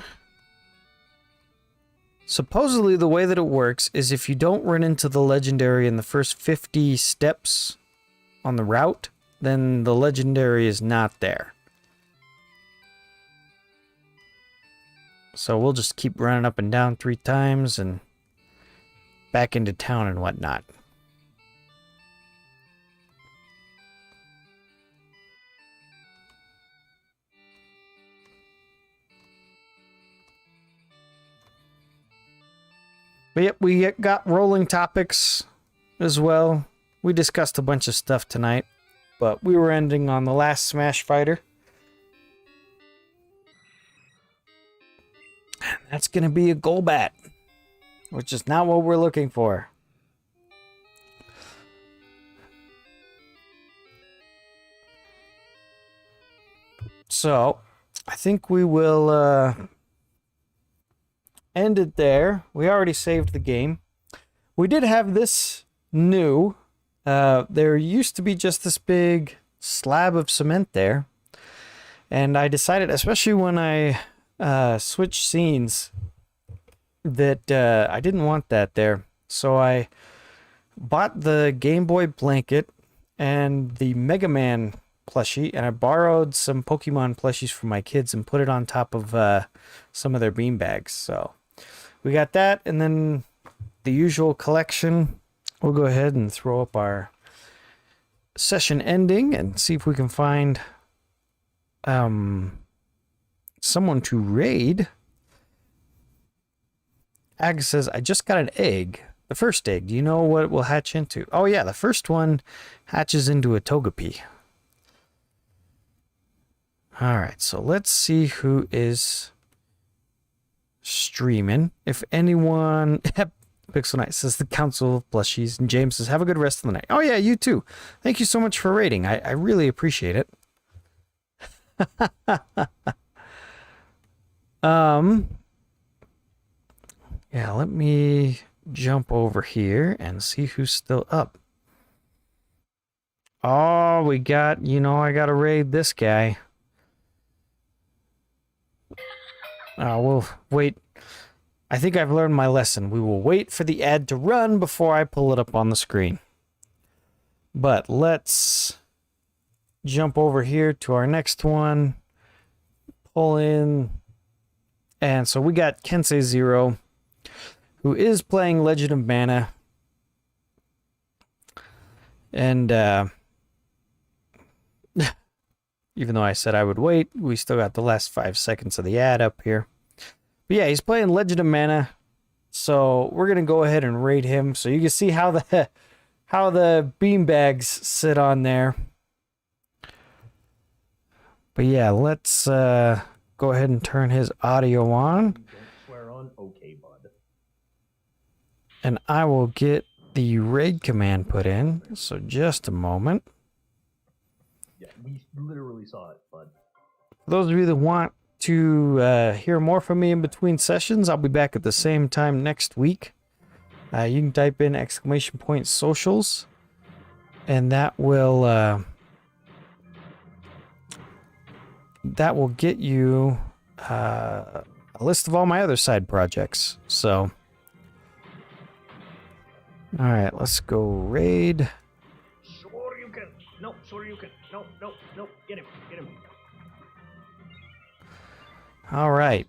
supposedly the way that it works is if you don't run into the legendary in the first 50 steps on the route, then the legendary is not there. So we'll just keep running up and down 3 times and back into town and whatnot. But yep, we got rolling topics as well. We discussed a bunch of stuff tonight, but we were ending on the last Smash Fighter. And that's going to be a Golbat, which is not what we're looking for. So, I think we will end it there. We already saved the game. We did have this new. There used to be just this big slab of cement there. And I decided, especially when I switched scenes, that I didn't want that there. So I bought the Game Boy blanket and the Mega Man plushie, and I borrowed some Pokemon plushies from my kids and put it on top of some of their beanbags. So we got that, and then the usual collection. We'll go ahead and throw up our session ending and see if we can find someone to raid. Ag says, I just got an egg. The first egg. Do you know what it will hatch into? Oh yeah, the first one hatches into a Togepi. Alright, so let's see who is streaming. If anyone... Pixel Knight says the Council of Plushies. And James says, have a good rest of the night. Oh yeah, you too. Thank you so much for rating. I really appreciate it. Yeah, let me jump over here and see who's still up. Oh, we got, I gotta raid this guy. We'll wait. I think I've learned my lesson. We will wait for the ad to run before I pull it up on the screen. But let's jump over here to our next one. Pull in. And so we got Kensei Zero, who is playing Legend of Mana. And even though I said I would wait, we still got the last 5 seconds of the ad up here. But yeah, he's playing Legend of Mana. So we're going to go ahead and raid him so you can see how the beanbags sit on there. But yeah, let's go ahead and turn his audio on. Don't swear on okay, bud. And I will get the raid command put in. So just a moment. Yeah, we literally saw it, bud. For those of you that want to hear more from me in between sessions, I'll be back at the same time next week. You can type in !socials, and that will get you a list of all my other side projects. So, all right, let's go raid. Sure you can. No, sure you can. No. Get him. All right.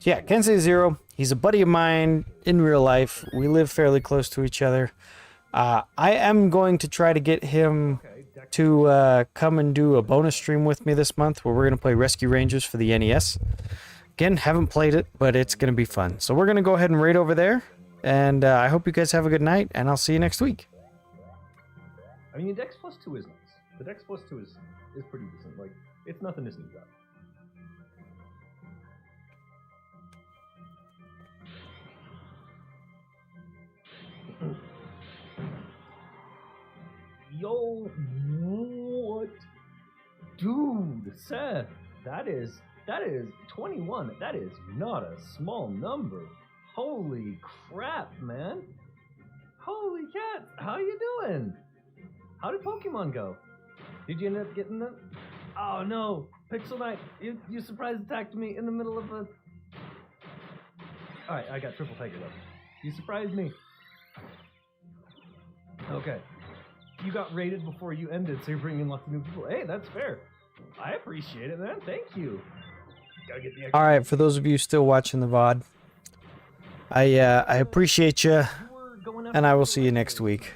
Yeah, Kensei Zero. He's a buddy of mine in real life. We live fairly close to each other. I am going to try to get him to come and do a bonus stream with me this month where we're going to play Rescue Rangers for the NES. Again, haven't played it, but it's going to be fun. So we're going to go ahead and raid over there. And I hope you guys have a good night, and I'll see you next week. I mean, the Dex plus 2 is nice. The Dex plus 2 is pretty decent. Like, it's nothing to sneeze at. Yo, what? Dude, Seth, that is 21. That is not a small number. Holy crap, man. Holy cat, how you doing? How did Pokemon go? Did you end up getting them? Oh no, Pixel Knight, you surprise attacked me in the middle of a... Alright, I got triple tiger though. You surprised me. Okay. You got raided before you ended, so you're bringing lots of new people. Hey, that's fair. I appreciate it, man. Thank you. Gotta get the extra. All right, for those of you still watching the VOD, I appreciate you, You were going after and I will the see you raid next raid, week.